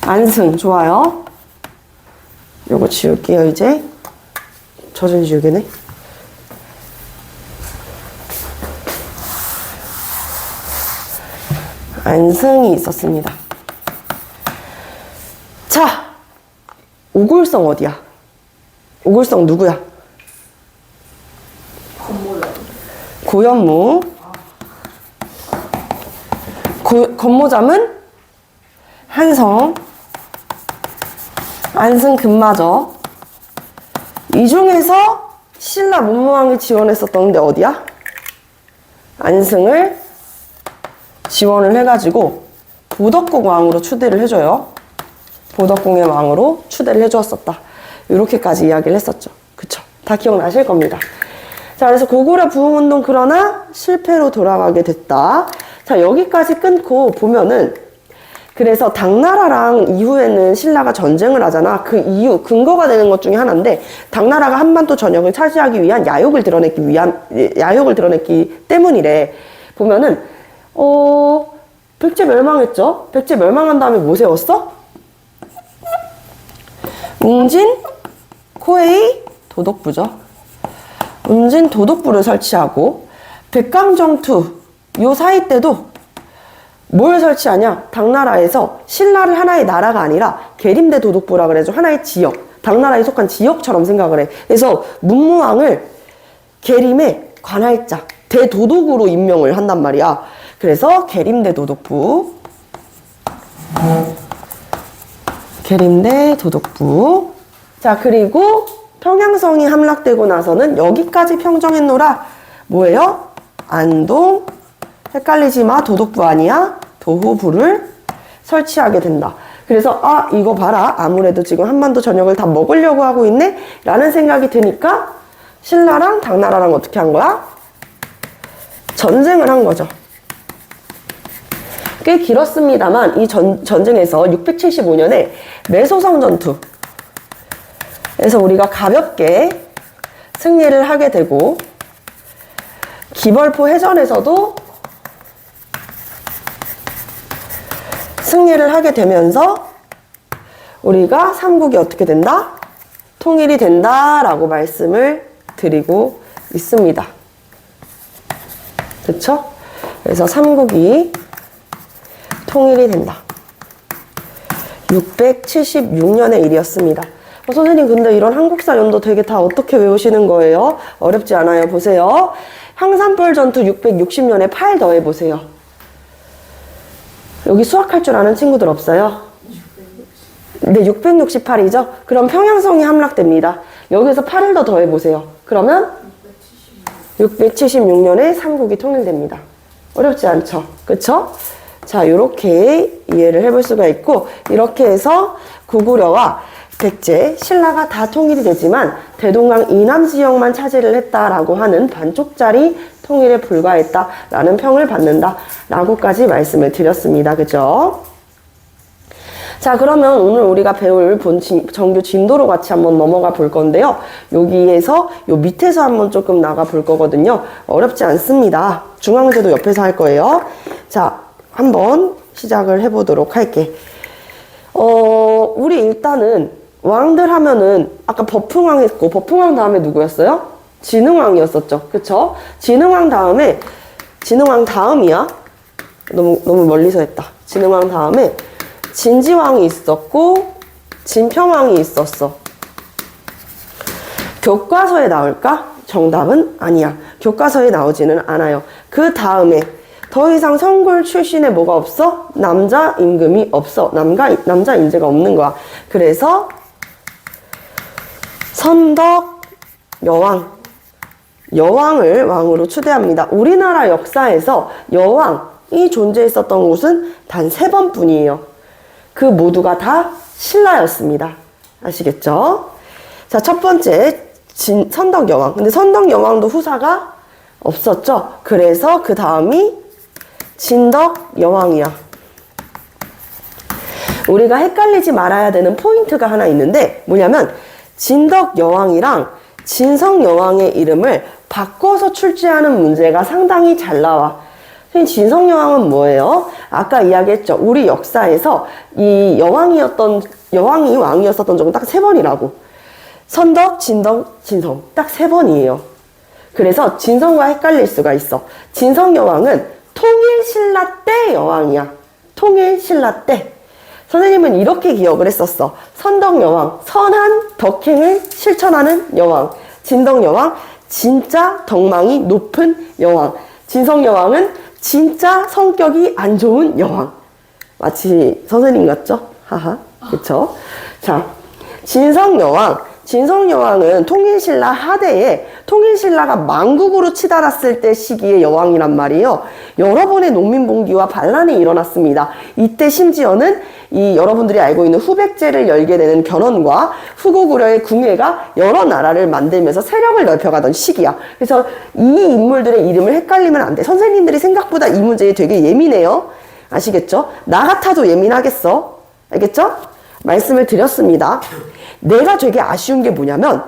안승. 좋아요. 요거 지울게요. 이제 젖은 지우개네. 안승이 있었습니다. 오골성 어디야? 오골성 누구야? 고현무. 건모잠은 한성, 안승 금마저. 이 중에서 신라 문무왕이 지원했었던 데 어디야? 안승을 지원을 해가지고 보덕궁 왕으로 추대를 해줘요. 보덕궁의 왕으로 추대를 해주었었다. 이렇게까지 이야기를 했었죠. 그쵸? 다 기억나실 겁니다. 자, 그래서 고구려 부흥운동 그러나 실패로 돌아가게 됐다. 자, 여기까지 끊고 보면은 그래서 당나라랑 이후에는 신라가 전쟁을 하잖아. 그 이유, 근거가 되는 것 중에 하나인데 당나라가 한반도 전역을 차지하기 위한 야욕을 드러냈기 때문이래. 보면은 백제 멸망했죠. 백제 멸망한 다음에 뭐 세웠어? 웅진, 코에이, 도독부죠. 웅진, 도독부를 설치하고 백강정투 요 사이 때도 뭘 설치하냐? 당나라에서 신라를 하나의 나라가 아니라 계림대 도독부라 그래서 하나의 지역, 당나라에 속한 지역처럼 생각을 해. 그래서 문무왕을 계림의 관할자, 대도독으로 임명을 한단 말이야. 그래서 계림대 도독부, 계림대 도독부. 자, 그리고 평양성이 함락되고 나서는 여기까지 평정했노라. 뭐예요? 안동, 헷갈리지 마, 도독부 아니야? 도호부를 설치하게 된다. 그래서 이거 봐라. 아무래도 지금 한반도 전역을 다 먹으려고 하고 있네? 라는 생각이 드니까 신라랑 당나라랑 어떻게 한 거야? 전쟁을 한 거죠. 꽤 길었습니다만 이 전쟁에서 675년에 매소성 전투 에서 우리가 가볍게 승리를 하게 되고 기벌포 해전에서도 승리를 하게 되면서 우리가 삼국이 어떻게 된다? 통일이 된다라고 말씀을 드리고 있습니다. 그쵸? 그래서 삼국이 통일이 된다. 676년의 일이었습니다. 선생님 근데 이런 한국사 연도 되게 다 어떻게 외우시는 거예요? 어렵지 않아요. 보세요. 항산벌 전투 660년에 8 더해보세요. 여기 수학할 줄 아는 친구들 없어요? 네, 668이죠? 그럼 평양성이 함락됩니다. 여기서 8을 더 더해보세요. 그러면 676년에 삼국이 통일됩니다. 어렵지 않죠? 그쵸? 자, 요렇게 이해를 해볼 수가 있고, 이렇게 해서 고구려와 백제, 신라가 다 통일이 되지만 대동강 이남 지역만 차지를 했다라고 하는 반쪽짜리 통일에 불과했다라는 평을 받는다라고까지 말씀을 드렸습니다. 그죠? 자, 그러면 오늘 우리가 배울 정규 진도로 같이 한번 넘어가 볼 건데요. 여기에서 요 밑에서 한번 조금 나가 볼 거거든요. 어렵지 않습니다. 중앙제도 옆에서 할 거예요. 자, 한번 시작을 해보도록 할게. 우리 일단은 왕들 하면은 아까 법흥왕 했고 법흥왕 다음에 누구였어요? 진흥왕이었었죠. 그쵸? 진흥왕 다음이야. 너무 멀리서 했다. 진흥왕 다음에 진지왕이 있었고 진평왕이 있었어. 교과서에 나올까? 정답은 아니야. 교과서에 나오지는 않아요. 그 다음에 더 이상 성골 출신에 뭐가 없어? 남자 임금이 없어. 남자 인재가 없는 거야. 그래서 선덕 여왕을 왕으로 추대합니다. 우리나라 역사에서 여왕이 존재했었던 곳은 단 3번뿐이에요. 그 모두가 다 신라였습니다. 아시겠죠? 자, 첫 번째 선덕 여왕. 근데 선덕 여왕도 후사가 없었죠. 그래서 그 다음이 진덕 여왕이야. 우리가 헷갈리지 말아야 되는 포인트가 하나 있는데 뭐냐면 진덕 여왕이랑 진성 여왕의 이름을 바꿔서 출제하는 문제가 상당히 잘 나와. 진성 여왕은 뭐예요? 아까 이야기했죠. 우리 역사에서 이 여왕이 왕이었었던 적은 딱 3번이라고. 선덕, 진덕, 진성 딱 3번이에요. 그래서 진성과 헷갈릴 수가 있어. 진성 여왕은 통일신라 때 여왕이야. 통일신라 때. 선생님은 이렇게 기억을 했었어. 선덕여왕, 선한 덕행을 실천하는 여왕. 진덕여왕, 진짜 덕망이 높은 여왕. 진성여왕은 진짜 성격이 안 좋은 여왕. 마치 선생님 같죠? 하하. 그쵸? 자, 진성여왕은 통일신라 하대에 통일신라가 망국으로 치달았을 때 시기의 여왕이란 말이에요. 여러 번의 농민봉기와 반란이 일어났습니다. 이때 심지어는 이 여러분들이 알고 있는 후백제를 열게 되는 견훤과 후고구려의 궁예가 여러 나라를 만들면서 세력을 넓혀가던 시기야. 그래서 이 인물들의 이름을 헷갈리면 안 돼. 선생님들이 생각보다 이 문제에 되게 예민해요. 아시겠죠? 나 같아도 예민하겠어? 알겠죠? 말씀을 드렸습니다. 내가 되게 아쉬운 게 뭐냐면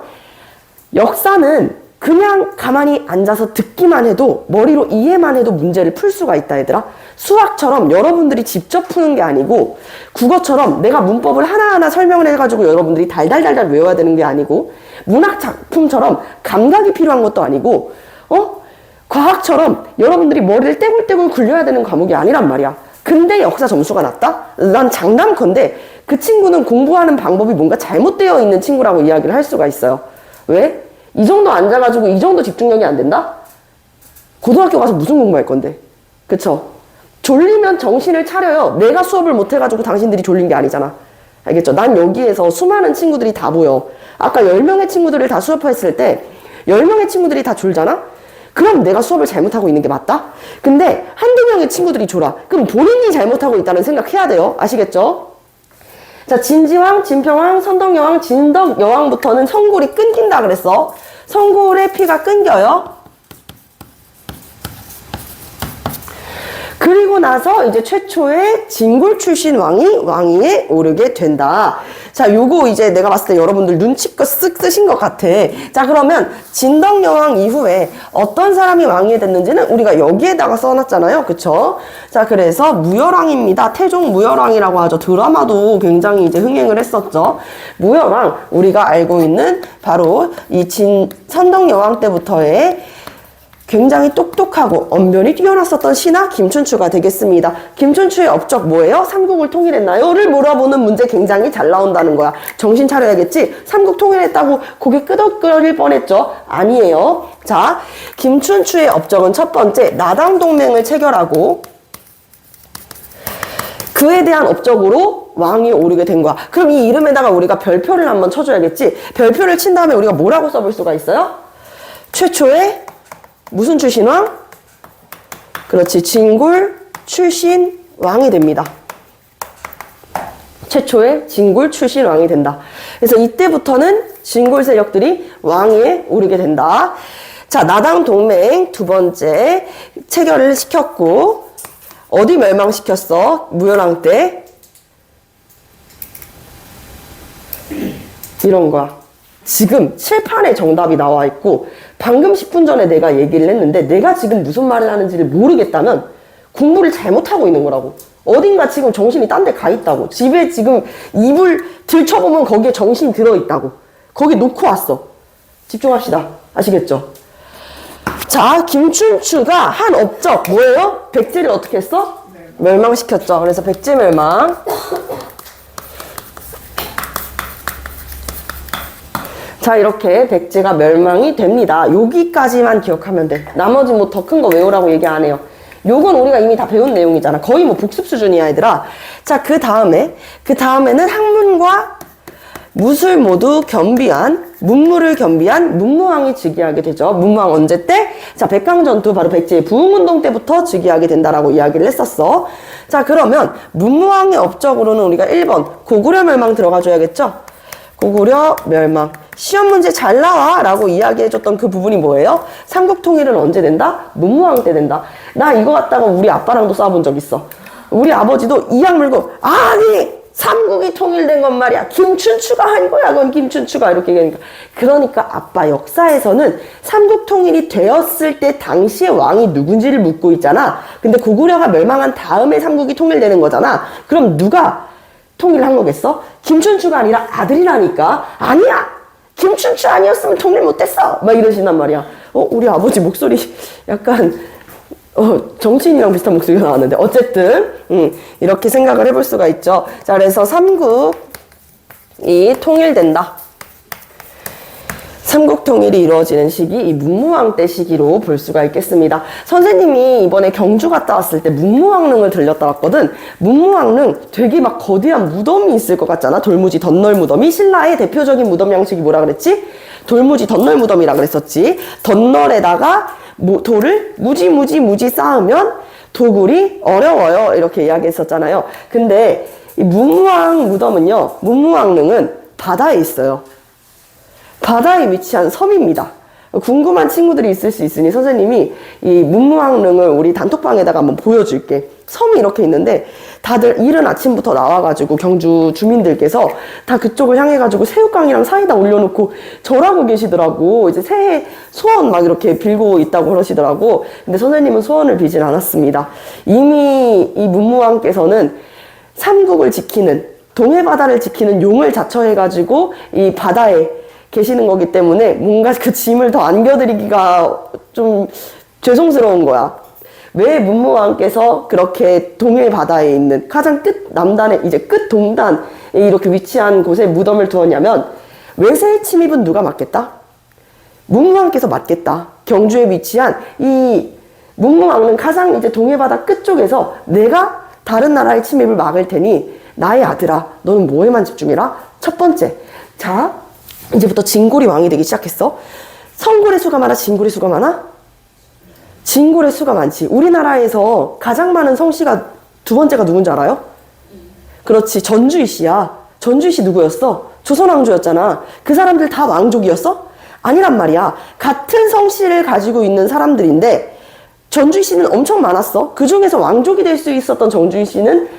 역사는 그냥 가만히 앉아서 듣기만 해도 머리로 이해만 해도 문제를 풀 수가 있다 얘들아. 수학처럼 여러분들이 직접 푸는 게 아니고 국어처럼 내가 문법을 하나하나 설명을 해가지고 여러분들이 달달달달 외워야 되는 게 아니고 문학 작품처럼 감각이 필요한 것도 아니고 과학처럼 여러분들이 머리를 떼굴떼굴 굴려야 되는 과목이 아니란 말이야. 근데 역사 점수가 낮다? 난 장담컨대 그 친구는 공부하는 방법이 뭔가 잘못되어 있는 친구라고 이야기를 할 수가 있어요. 왜? 이 정도 앉아가지고 이 정도 집중력이 안 된다? 고등학교 가서 무슨 공부할 건데? 그쵸? 졸리면 정신을 차려요. 내가 수업을 못 해가지고 당신들이 졸린 게 아니잖아. 알겠죠? 난 여기에서 수많은 친구들이 다 보여. 아까 10명의 친구들을 다 수업했을 때 10명의 친구들이 다 졸잖아? 그럼 내가 수업을 잘못하고 있는 게 맞다? 근데 한두 명의 친구들이 졸아. 그럼 본인이 잘못하고 있다는 생각해야 돼요. 아시겠죠? 자, 진지왕, 진평왕, 선덕여왕, 진덕여왕부터는 성골이 끊긴다 그랬어. 성골의 피가 끊겨요. 그리고 나서 이제 최초의 진골 출신 왕이 왕위에 오르게 된다. 자, 요거 이제 내가 봤을 때 여러분들 눈치껏 쓱 쓰신 것 같아. 자, 그러면 진덕여왕 이후에 어떤 사람이 왕이 됐는지는 우리가 여기에다가 써놨잖아요. 그쵸? 자, 그래서 무열왕입니다. 태종 무열왕이라고 하죠. 드라마도 굉장히 이제 흥행을 했었죠. 무열왕, 우리가 알고 있는 바로 이 선덕여왕 때부터의 굉장히 똑똑하고 언변이 뛰어났었던 신하 김춘추가 되겠습니다. 김춘추의 업적 뭐예요? 삼국을 통일했나요? 를 물어보는 문제 굉장히 잘 나온다는 거야. 정신 차려야겠지? 삼국 통일했다고 고개 끄덕거릴 뻔했죠? 아니에요. 자, 김춘추의 업적은 첫 번째, 나당 동맹을 체결하고 그에 대한 업적으로 왕이 오르게 된 거야. 그럼 이 이름에다가 우리가 별표를 한번 쳐줘야겠지? 별표를 친 다음에 우리가 뭐라고 써볼 수가 있어요? 최초의 무슨 출신 왕? 그렇지. 진골 출신 왕이 됩니다. 최초의 진골 출신 왕이 된다. 그래서 이때부터는 진골 세력들이 왕위에 오르게 된다. 자, 나당 동맹 두 번째 체결을 시켰고 어디 멸망시켰어? 무열왕 때. 이런 거야. 지금 칠판에 정답이 나와 있고 방금 10분 전에 내가 얘기를 했는데 내가 지금 무슨 말을 하는지를 모르겠다면 공부를 잘못하고 있는 거라고. 어딘가 지금 정신이 딴 데 가 있다고. 집에 지금 이불 들춰보면 거기에 정신이 들어있다고. 거기 놓고 왔어. 집중합시다. 아시겠죠? 자, 김춘추가 한 업적 뭐예요? 백제를 어떻게 했어? 멸망시켰죠. 그래서 백제 멸망. 자, 이렇게 백제가 멸망이 됩니다. 여기까지만 기억하면 돼. 나머지 뭐 더 큰 거 외우라고 얘기 안 해요. 요건 우리가 이미 다 배운 내용이잖아. 거의 뭐 복습 수준이야, 얘들아. 자, 그 다음에는 학문과 무술 모두 겸비한, 문무를 겸비한 문무왕이 즉위하게 되죠. 문무왕 언제 때? 자, 백강전투 바로 백제의 부흥운동 때부터 즉위하게 된다라고 이야기를 했었어. 자, 그러면 문무왕의 업적으로는 우리가 1번 고구려 멸망 들어가 줘야겠죠? 고구려 멸망. 시험 문제 잘 나와 라고 이야기해줬던 그 부분이 뭐예요? 삼국 통일은 언제 된다? 문무왕 때 된다. 나 이거 갖다가 우리 아빠랑도 싸워본 적 있어. 우리 아버지도 이악 물고 아니 삼국이 통일된 건 말이야. 김춘추가 한 거야. 그건 김춘추가 이렇게 얘기하니까. 그러니까 아빠 역사에서는 삼국 통일이 되었을 때 당시의 왕이 누군지를 묻고 있잖아. 근데 고구려가 멸망한 다음에 삼국이 통일되는 거잖아. 그럼 누가 통일한 거겠어? 김춘추가 아니라 아들이라니까. 아니야. 김춘추 아니었으면 통일 못했어. 막 이러신단 말이야. 우리 아버지 목소리 약간 정치인이랑 비슷한 목소리가 나왔는데 어쨌든 이렇게 생각을 해볼 수가 있죠. 자, 그래서 삼국이 통일된다. 삼국 통일이 이루어지는 시기, 이 문무왕 때 시기로 볼 수가 있겠습니다. 선생님이 이번에 경주 갔다 왔을 때 문무왕릉을 들렸다 왔거든. 문무왕릉 되게 막 거대한 무덤이 있을 것 같잖아. 돌무지 덧널 무덤이. 신라의 대표적인 무덤 양식이 뭐라 그랬지? 돌무지 덧널 무덤이라 그랬었지. 덧널에다가 돌을 무지 쌓으면 도굴이 어려워요. 이렇게 이야기했었잖아요. 근데 이 문무왕 무덤은요, 문무왕릉은 바다에 있어요. 바다에 위치한 섬입니다. 궁금한 친구들이 있을 수 있으니 선생님이 이 문무왕릉을 우리 단톡방에다가 한번 보여줄게. 섬이 이렇게 있는데 다들 이른 아침부터 나와가지고 경주 주민들께서 다 그쪽을 향해가지고 새우깡이랑 사이다 올려놓고 절하고 계시더라고. 이제 새해 소원 막 이렇게 빌고 있다고 그러시더라고. 근데 선생님은 소원을 빌진 않았습니다. 이미 이 문무왕께서는 삼국을 지키는, 동해바다를 지키는 용을 자처해가지고 이 바다에 계시는 거기 때문에 뭔가 그 짐을 더 안겨드리기가 좀 죄송스러운 거야. 왜 문무왕께서 그렇게 동해 바다에 있는 가장 끝 남단에 이제 끝 동단에 이렇게 위치한 곳에 무덤을 두었냐면, 외세의 침입은 누가 막겠다? 문무왕께서 막겠다. 경주에 위치한 이 문무왕은 가장 이제 동해 바다 끝쪽에서 내가 다른 나라의 침입을 막을 테니 나의 아들아, 너는 뭐에만 집중해라. 첫 번째, 자, 이제부터 진골이 왕이 되기 시작했어. 성골의 수가 많아, 진골의 수가 많아? 진골의 수가 많지. 우리나라에서 가장 많은 성씨가 두 번째가 누군지 알아요? 그렇지, 전주희 씨야. 전주희 씨 누구였어? 조선왕조였잖아. 그 사람들 다 왕족이었어? 아니란 말이야. 같은 성씨를 가지고 있는 사람들인데 전주희 씨는 엄청 많았어. 그 중에서 왕족이 될 수 있었던 전주희 씨는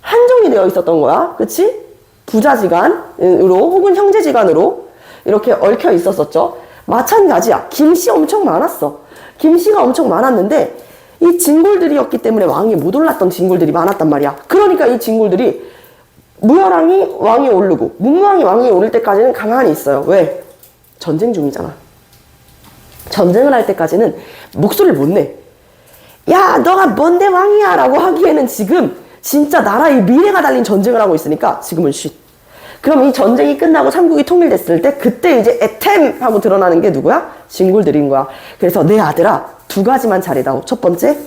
한정이 되어 있었던 거야. 그치? 부자지간으로 혹은 형제지간으로 이렇게 얽혀 있었었죠. 마찬가지야. 김씨 엄청 많았어. 김씨가 엄청 많았는데 이 진골들이었기 때문에 왕이 못 올랐던 진골들이 많았단 말이야. 그러니까 이 진골들이 무열왕이 왕이 오르고 문무왕이 왕이 오를 때까지는 가만히 있어요. 왜? 전쟁 중이잖아. 전쟁을 할 때까지는 목소리를 못 내. 야, 너가 뭔데 왕이야 라고 하기에는 지금 진짜 나라의 미래가 달린 전쟁을 하고 있으니까 지금은 쉿. 그럼 이 전쟁이 끝나고 삼국이 통일됐을 때 그때 이제 에템 하고 드러나는 게 누구야? 진골들인 거야. 그래서 내 아들아, 두 가지만 잘해다오. 첫 번째,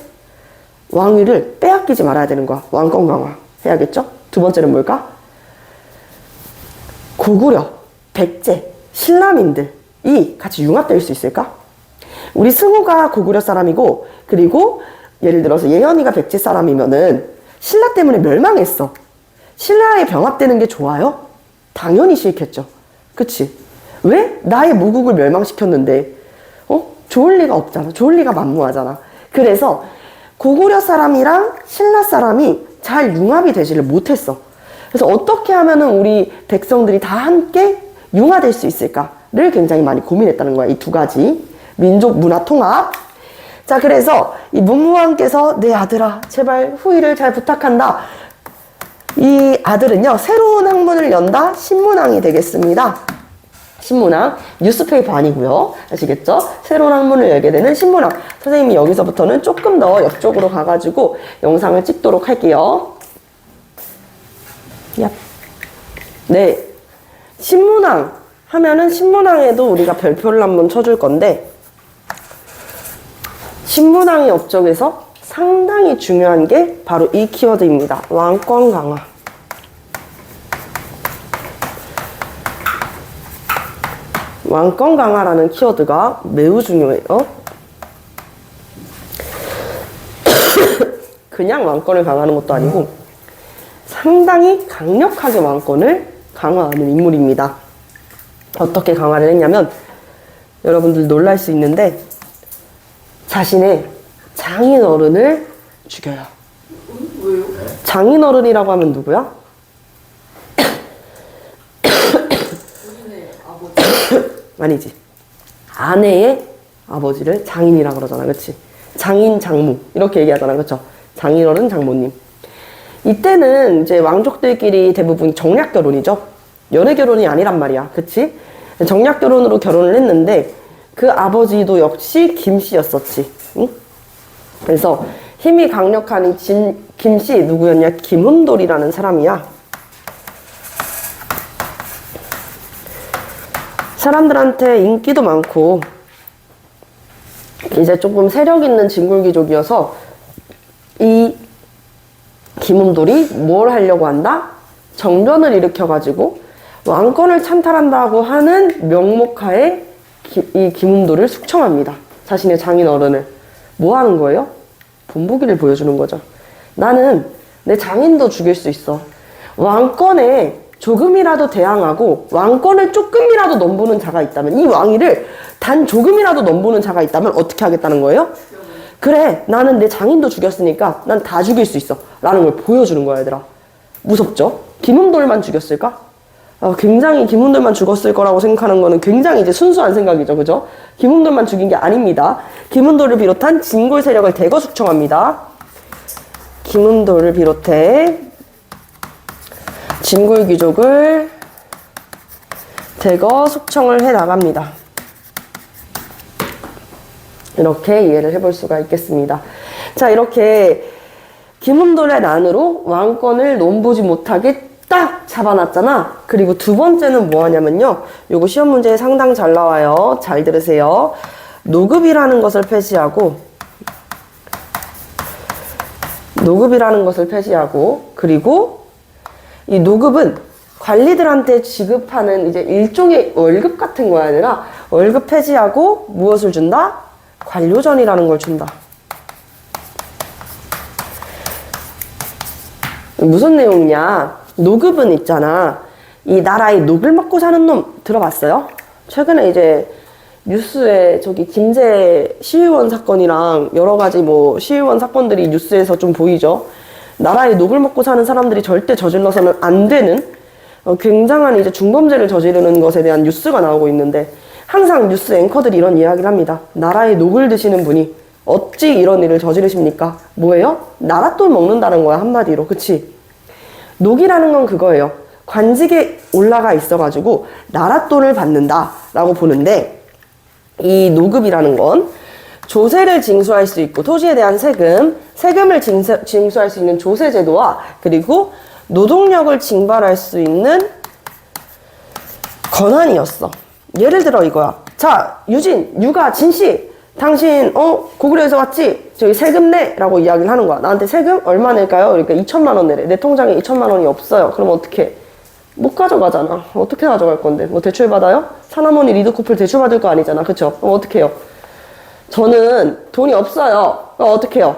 왕위를 빼앗기지 말아야 되는 거야. 왕권 강화 해야겠죠? 두 번째는 뭘까? 고구려, 백제, 신라민들이 같이 융합될 수 있을까? 우리 승우가 고구려 사람이고, 그리고 예를 들어서 예언이가 백제 사람이면은 신라 때문에 멸망했어. 신라에 병합되는 게 좋아요? 당연히 싫겠죠. 그치? 왜? 나의 모국을 멸망시켰는데 좋을 리가 없잖아. 좋을 리가 만무하잖아. 그래서 고구려 사람이랑 신라 사람이 잘 융합이 되지를 못했어. 그래서 어떻게 하면은 우리 백성들이 다 함께 융화될 수 있을까를 굉장히 많이 고민했다는 거야. 이 두 가지. 민족 문화 통합. 자, 그래서 이 문무왕께서 내 아들아, 제발 후위를 잘 부탁한다. 이 아들은요, 새로운 학문을 연다 신문왕이 되겠습니다. 신문왕, 뉴스페이퍼 아니고요. 아시겠죠? 새로운 학문을 열게 되는 신문왕. 선생님이 여기서부터는 조금 더 옆쪽으로 가가지고 영상을 찍도록 할게요. 야. 네. 신문왕 하면은 신문왕에도 우리가 별표를 한번 쳐줄 건데, 신문왕의 업적에서 상당히 중요한 게 바로 이 키워드입니다. 왕권 강화. 왕권 강화라는 키워드가 매우 중요해요. 그냥 왕권을 강화하는 것도 아니고 상당히 강력하게 왕권을 강화하는 인물입니다. 어떻게 강화를 했냐면, 여러분들 놀랄 수 있는데 자신의 장인어른을 죽여요. 왜요? 장인어른이라고 하면 누구야? 본인의 아버지. 아니지. 아내의 아버지를 장인이라 그러잖아. 그치? 장인, 장모. 이렇게 얘기하잖아. 그쵸? 장인어른, 장모님. 이때는 이제 왕족들끼리 대부분 정략 결혼이죠. 연애 결혼이 아니란 말이야. 그치? 정략 결혼으로 결혼을 했는데 그 아버지도 역시 김씨였었지. 응? 그래서 힘이 강력한 김씨 누구였냐? 김훈돌이라는 사람이야. 사람들한테 인기도 많고 이제 조금 세력 있는 진골귀족이어서 이 김훈돌이 뭘 하려고 한다? 정변을 일으켜가지고 왕권을 찬탈한다고 하는 명목하에 이 김훈돌을 숙청합니다. 자신의 장인 어른을. 뭐 하는 거예요? 본보기를 보여주는 거죠. 나는 내 장인도 죽일 수 있어. 왕권에 조금이라도 대항하고 왕권을 조금이라도 넘보는 자가 있다면, 이 왕위를 단 조금이라도 넘보는 자가 있다면 어떻게 하겠다는 거예요? 그래, 나는 내 장인도 죽였으니까 난 다 죽일 수 있어 라는 걸 보여주는 거야, 얘들아. 무섭죠? 김훈돌만 죽였을까? 굉장히 김훈돌만 죽었을 거라고 생각하는 거는 굉장히 이제 순수한 생각이죠, 그죠? 김훈돌만 죽인 게 아닙니다. 김훈돌을 비롯한 진골 세력을 대거 숙청합니다. 김훈돌을 비롯해 진골 귀족을 대거 숙청을 해 나갑니다. 이렇게 이해를 해볼 수가 있겠습니다. 자, 이렇게 김훈돌의 난으로 왕권을 넘보지 못하게 딱 잡아놨잖아. 그리고 두 번째는 뭐 하냐면요. 요거 시험 문제에 상당 잘 나와요. 잘 들으세요. 노급이라는 것을 폐지하고, 그리고 이 노급은 관리들한테 지급하는 이제 일종의 월급 같은 거야, 아니라 월급 폐지하고 무엇을 준다? 관료전이라는 걸 준다. 무슨 내용이냐? 노급은 있잖아. 이 나라의 녹을 먹고 사는 놈 들어봤어요? 최근에 이제 뉴스에 저기 김제 시의원 사건이랑 여러 가지 뭐 시의원 사건들이 뉴스에서 좀 보이죠? 나라의 녹을 먹고 사는 사람들이 절대 저질러서는 안 되는 굉장한 이제 중범죄를 저지르는 것에 대한 뉴스가 나오고 있는데, 항상 뉴스 앵커들이 이런 이야기를 합니다. 나라의 녹을 드시는 분이 어찌 이런 일을 저지르십니까? 뭐예요? 나랏돈 먹는다는 거야, 한마디로. 그치? 녹이라는 건 그거예요. 관직에 올라가 있어가지고 나랏돈을 받는다라고 보는데, 이 노급이라는 건 조세를 징수할 수 있고, 토지에 대한 세금을 징수할 수 있는 조세제도와, 그리고 노동력을 징발할 수 있는 권한이었어. 예를 들어 이거야. 자, 유진, 유가, 진씨, 당신 고구려에서 왔지? 저기 세금 내! 라고 이야기를 하는 거야. 나한테 세금 얼마 낼까요? 그러니까 2천만 원 내래. 내 통장에 2천만 원이 없어요. 그럼 어떻게? 못 가져가잖아. 어떻게 가져갈 건데? 뭐 대출 받아요? 사나머니 리드코플 대출 받을 거 아니잖아. 그쵸? 그럼 어떻게 해요? 저는 돈이 없어요. 그럼 어떻게 해요?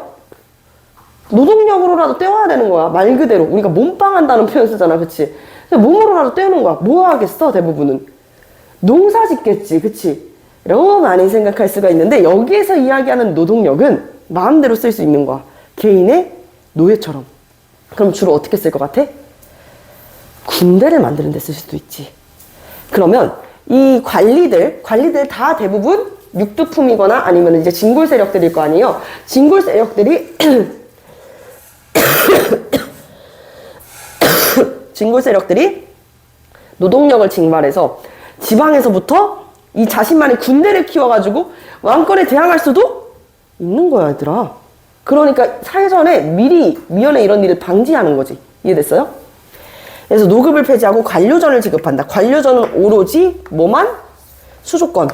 노동력으로라도 떼와야 되는 거야. 말 그대로. 우리가 몸빵한다는 표현 쓰잖아. 그치? 몸으로라도 떼우는 거야. 뭐 하겠어? 대부분은. 농사 짓겠지. 그치? 너무 많이 생각할 수가 있는데, 여기에서 이야기하는 노동력은 마음대로 쓸 수 있는 거야. 개인의 노예처럼. 그럼 주로 어떻게 쓸 것 같아? 군대를 만드는 데 쓸 수도 있지. 그러면 이 관리들 다 대부분 육두품이거나 아니면 이제 진골 세력들일 거 아니에요. 진골 세력들이 노동력을 징발해서 지방에서부터 이 자신만의 군대를 키워가지고 왕권에 대항할 수도 있는 거야, 얘들아. 그러니까 사회전에 미연에 이런 일을 방지하는 거지. 이해됐어요? 그래서 노급을 폐지하고 관료전을 지급한다. 관료전은 오로지 뭐만? 수조권.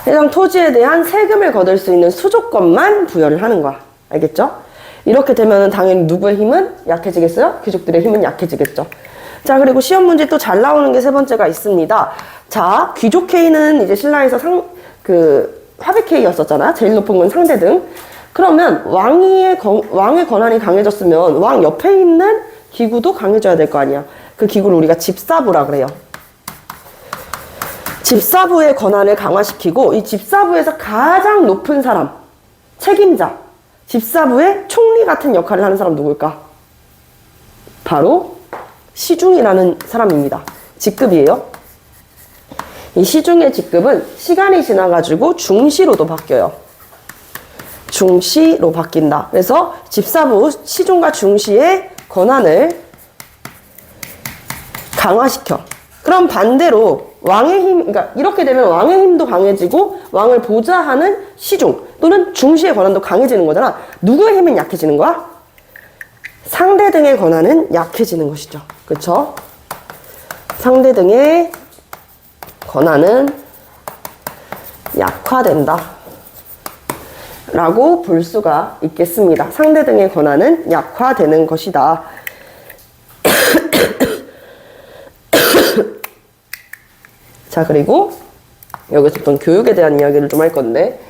해당 토지에 대한 세금을 거둘 수 있는 수조권만 부여를 하는 거야. 알겠죠? 이렇게 되면 당연히 누구의 힘은 약해지겠어요? 귀족들의 힘은 약해지겠죠. 자, 그리고 시험 문제 또 잘 나오는 게 세 번째가 있습니다. 자, 귀족 K는 이제 신라에서 화백 K였었잖아. 제일 높은 건 상제등. 그러면 왕의 권한이 강해졌으면 왕 옆에 있는 기구도 강해져야 될 거 아니야. 그 기구를 우리가 집사부라 그래요. 집사부의 권한을 강화시키고, 이 집사부에서 가장 높은 사람, 책임자, 집사부의 총리 같은 역할을 하는 사람 누굴까? 바로 시중이라는 사람입니다. 직급이에요. 이 시중의 직급은 시간이 지나가지고 중시로도 바뀌어요. 중시로 바뀐다. 그래서 집사부, 시중과 중시의 권한을 강화시켜. 그럼 반대로 왕의 힘, 그러니까 이렇게 되면 왕의 힘도 강해지고 왕을 보좌하는 시중 또는 중시의 권한도 강해지는 거잖아. 누구의 힘은 약해지는 거야? 상대 등의 권한은 약해지는 것이죠. 그쵸? 상대 등의 권한은 약화된다 라고 볼 수가 있겠습니다. 상대 등의 권한은 약화되는 것이다. 자, 그리고 여기서 또 교육에 대한 이야기를 좀 할 건데,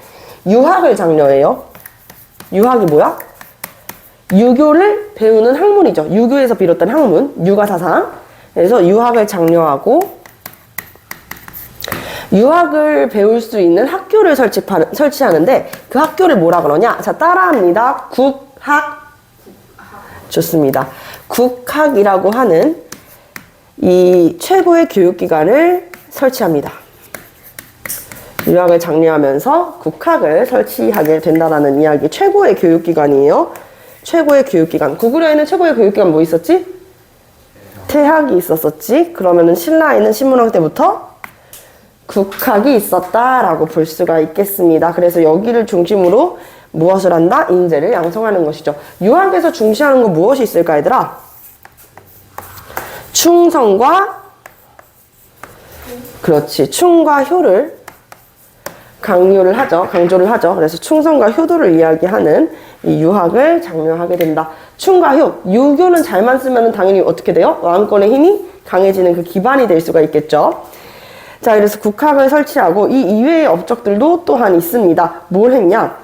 유학을 장려해요. 유학이 뭐야? 유교를 배우는 학문이죠. 유교에서 비롯된 학문, 유가사상. 그래서 유학을 장려하고 유학을 배울 수 있는 학교를 설치하는데 그 학교를 뭐라 그러냐? 자, 따라합니다. 국학. 좋습니다. 국학이라고 하는 이 최고의 교육기관을 설치합니다. 유학을 장려하면서 국학을 설치하게 된다라는 이야기. 최고의 교육기관이에요. 최고의 교육기관. 고구려에는 최고의 교육기관 뭐 있었지? 태학이 있었었지. 그러면은 신라에는 신문왕 때부터 국학이 있었다라고 볼 수가 있겠습니다. 그래서 여기를 중심으로 무엇을 한다? 인재를 양성하는 것이죠. 유학에서 중시하는 건 무엇이 있을까, 얘들아? 충성과, 그렇지, 충과 효를 강조를 하죠. 그래서 충성과 효도를 이야기하는 이 유학을 장려하게 된다. 충과 효, 유교는 잘만 쓰면 당연히 어떻게 돼요? 왕권의 힘이 강해지는 그 기반이 될 수가 있겠죠. 자, 그래서 국학을 설치하고 이 이외의 업적들도 또한 있습니다. 뭘 했냐?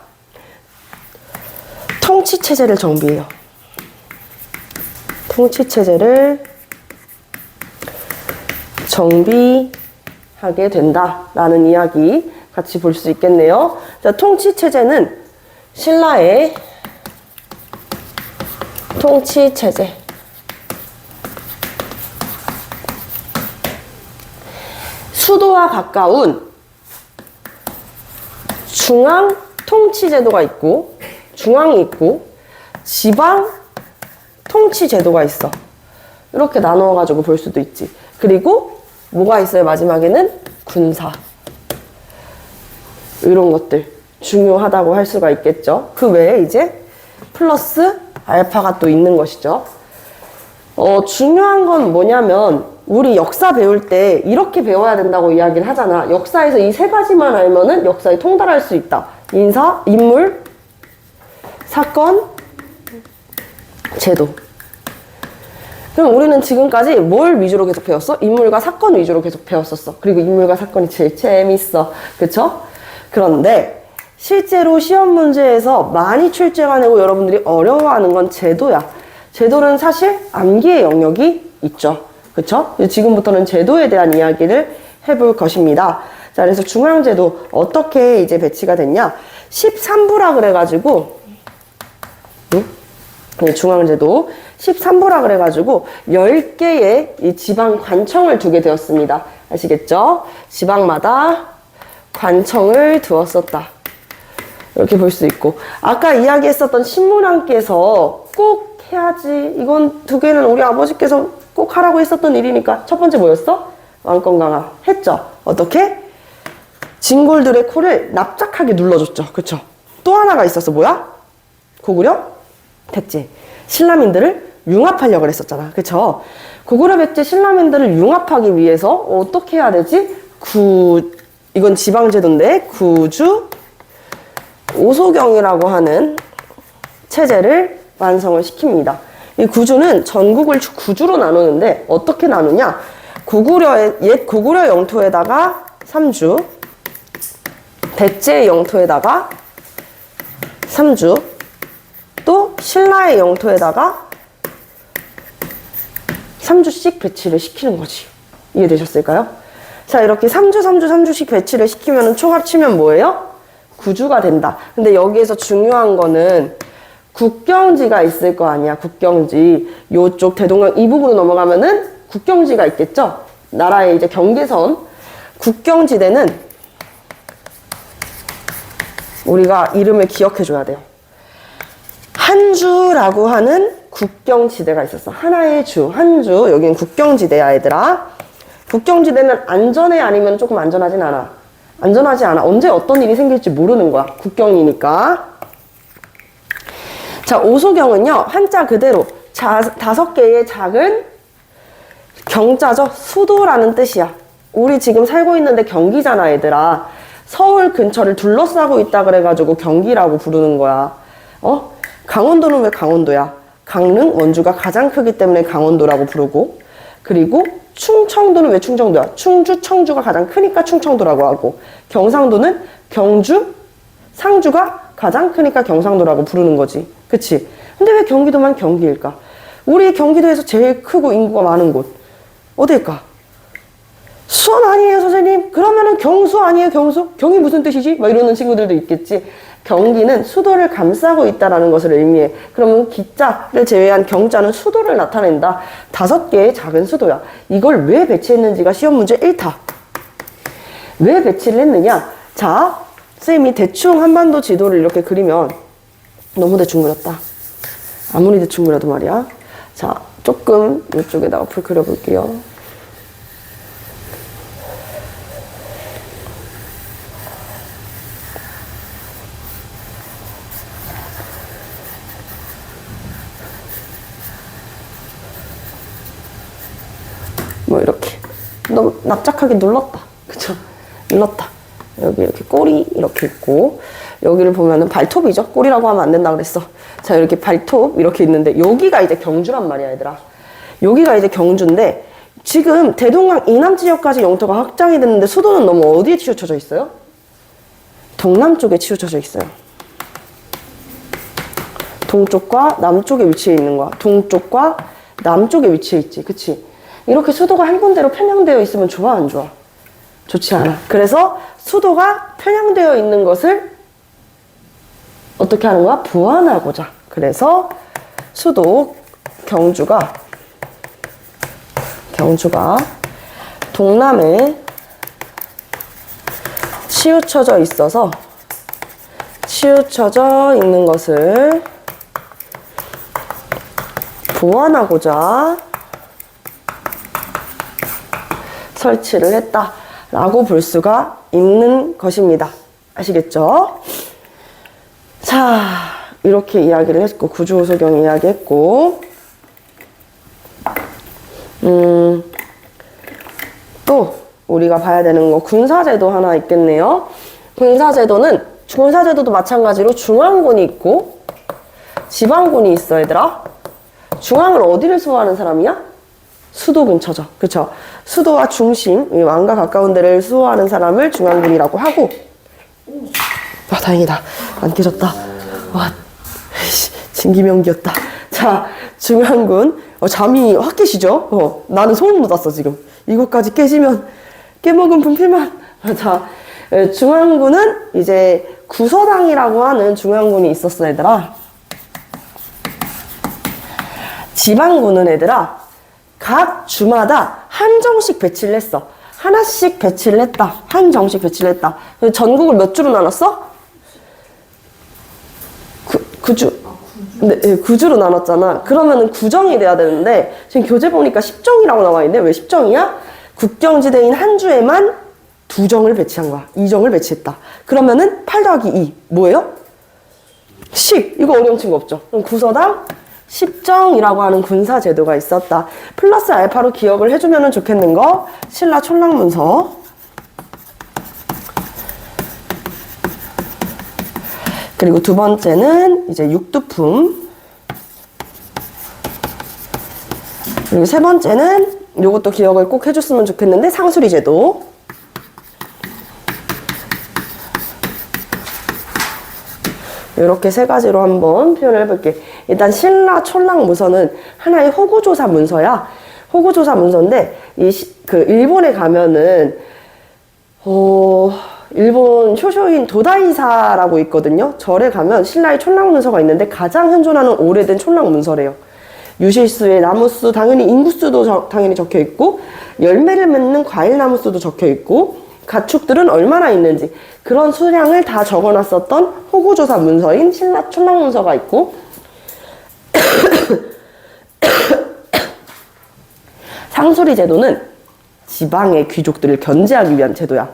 통치체제를 정비해요. 통치체제를 정비하게 된다라는 이야기 같이 볼 수 있겠네요. 자, 통치체제는 신라의 통치체제. 수도와 가까운 중앙 통치제도가 있고, 중앙이 있고, 지방 통치제도가 있어. 이렇게 나누어가지고 볼 수도 있지. 그리고 뭐가 있어요? 마지막에는 군사. 이런 것들 중요하다고 할 수가 있겠죠. 그 외에 이제 플러스 알파가 또 있는 것이죠. 중요한 건 뭐냐면 우리 역사 배울 때 이렇게 배워야 된다고 이야기를 하잖아. 역사에서 이 세 가지만 알면은 역사에 통달할 수 있다. 인사, 인물, 사건, 제도. 그럼 우리는 지금까지 뭘 위주로 계속 배웠어? 인물과 사건 위주로 계속 배웠었어. 그리고 인물과 사건이 제일 재밌어. 그쵸? 그런데 실제로 시험 문제에서 많이 출제가 되고 여러분들이 어려워하는 건 제도야. 제도는 사실 암기의 영역이 있죠. 그쵸? 지금부터는 제도에 대한 이야기를 해볼 것입니다. 자, 그래서 중앙제도 어떻게 이제 배치가 됐냐? 13부라 그래가지고, 중앙제도 13부라 그래가지고 10개의 이 지방 관청을 두게 되었습니다. 아시겠죠? 지방마다 관청을 두었었다. 이렇게 볼 수 있고, 아까 이야기했었던 신문왕께서 꼭 해야지, 이건 두 개는 우리 아버지께서 꼭 하라고 했었던 일이니까 첫 번째 뭐였어? 왕권 강화 했죠. 어떻게? 진골들의 코를 납작하게 눌러줬죠. 그쵸? 또 하나가 있었어. 뭐야? 고구려 백제 신라민들을 융합하려고 했었잖아. 그쵸? 고구려 백제 신라민들을 융합하기 위해서 어떻게 해야 되지? 이건 지방제도인데 구주 오소경이라고 하는 체제를 완성을 시킵니다. 이 구주는 전국을 구주로 나누는데 어떻게 나누냐? 옛 고구려 영토에다가 3주, 백제의 영토에다가 3주, 또 신라의 영토에다가 3주씩 배치를 시키는 거지. 이해되셨을까요? 자, 이렇게 3주씩 배치를 시키면 총 합치면 뭐예요? 구주가 된다. 근데 여기에서 중요한 거는 국경지가 있을 거 아니야. 국경지. 요쪽 대동강 이 부분으로 넘어가면은 국경지가 있겠죠? 나라의 이제 경계선. 국경지대는 우리가 이름을 기억해 줘야 돼요. 한주라고 하는 국경지대가 있었어. 하나의 주, 한주. 여기는 국경지대야, 얘들아. 국경지대는 안전해 아니면 조금 안전하진 않아? 안전하지 않아. 언제 어떤 일이 생길지 모르는 거야. 국경이니까. 자, 오소경은요, 한자 그대로 5개의 작은 경자죠. 수도라는 뜻이야. 우리 지금 살고 있는데 경기잖아, 얘들아. 서울 근처를 둘러싸고 있다 그래가지고 경기라고 부르는 거야. 강원도는 왜 강원도야? 강릉, 원주가 가장 크기 때문에 강원도라고 부르고, 그리고 충청도는 왜 충청도야? 충주, 청주가 가장 크니까 충청도라고 하고, 경상도는 경주, 상주가 가장 크니까 경상도라고 부르는 거지. 그치? 근데 왜 경기도만 경기일까? 우리 경기도에서 제일 크고 인구가 많은 곳 어딜까? 수원 아니에요, 선생님? 그러면은 경수 아니에요, 경수? 경이 무슨 뜻이지? 막 이러는 친구들도 있겠지. 경기는 수도를 감싸고 있다라는 것을 의미해. 그러면 기자를 제외한 경자는 수도를 나타낸다. 5개의 작은 수도야. 이걸 왜 배치했는지가 시험 문제 1타. 왜 배치를 했느냐? 자, 쌤이 대충 한반도 지도를 이렇게 그리면 너무 대충 그렸다. 아무리 대충 그려도 말이야. 자, 조금 이쪽에다가 풀 그려볼게요. 뭐 이렇게 너무 납작하게 눌렀다. 그쵸? 눌렀다. 여기 이렇게 꼬리 이렇게 있고, 여기를 보면은 발톱이죠. 꼬리라고 하면 안 된다 그랬어. 자, 이렇게 발톱 이렇게 있는데 여기가 이제 경주란 말이야, 얘들아. 여기가 이제 경주인데 지금 대동강 이남 지역까지 영토가 확장이 됐는데 수도는 너무 어디에 치우쳐져 있어요? 동남쪽에 치우쳐져 있어요. 동쪽과 남쪽에 위치해 있는 거야. 동쪽과 남쪽에 위치해 있지. 그치? 이렇게 수도가 한 군데로 편향되어 있으면 좋아, 안 좋아? 좋지 않아. 그래서 수도가 편향되어 있는 것을 어떻게 하는 거야? 보완하고자. 그래서 수도 경주가 동남에 치우쳐져 있어서 치우쳐져 있는 것을 보완하고자 설치를 했다라고 볼 수가 있는 것입니다. 아시겠죠? 자, 이렇게 이야기를 했고, 구주호소경 이야기했고, 또 우리가 봐야 되는 거 군사제도 하나 있겠네요. 군사제도도 마찬가지로 중앙군이 있고 지방군이 있어, 얘들아. 중앙을 어디를 수호하는 사람이야? 수도 근처죠. 그쵸? 수도와 중심, 왕과 가까운 데를 수호하는 사람을 중앙군이라고 하고, 와, 다행이다. 안 깨졌다. 와, 진기명기였다. 자, 중앙군. 잠이 확 깨시죠? 나는 소름 돋았어, 지금. 이것까지 깨지면, 깨먹은 분필만. 자, 중앙군은 이제 구서당이라고 하는 중앙군이 있었어, 얘들아. 지방군은 얘들아, 각 주마다 한정씩 배치를 했어. 하나씩 배치를 했다. 한정씩 배치를 했다. 전국을 몇 주로 나눴어? 9주. 네, 9주로 나눴잖아. 그러면은 9정이 돼야 되는데, 지금 교재 보니까 10정이라고 나와 있는데, 왜 10정이야? 국경지대인 한 주에만 2정을 배치한 거야. 2정을 배치했다. 그러면은 8 더하기 2. 뭐예요? 10. 이거 어려운 친구 없죠? 그럼 구서당 10정이라고 하는 군사제도가 있었다. 플러스 알파로 기억을 해주면 좋겠는 거, 신라 촌락문서. 그리고 두 번째는 이제 육두품. 그리고 세 번째는 요것도 기억을 꼭 해줬으면 좋겠는데, 상수리제도. 이렇게 세 가지로 한번 표현을 해볼게. 일단 신라 촌락문서는 하나의 호구조사 문서야. 호구조사 문서인데, 일본에 가면은 일본 쇼쇼인 도다이사라고 있거든요. 절에 가면 신라의 촌락문서가 있는데 가장 현존하는 오래된 촌락문서래요. 유실수의 나무수, 당연히 인구수도 당연히 적혀 있고, 열매를 맺는 과일나무 수도 적혀 있고, 가축들은 얼마나 있는지 그런 수량을 다 적어놨었던 호구조사 문서인 신라 촌락문서가 있고, 상수리 제도는 지방의 귀족들을 견제하기 위한 제도야.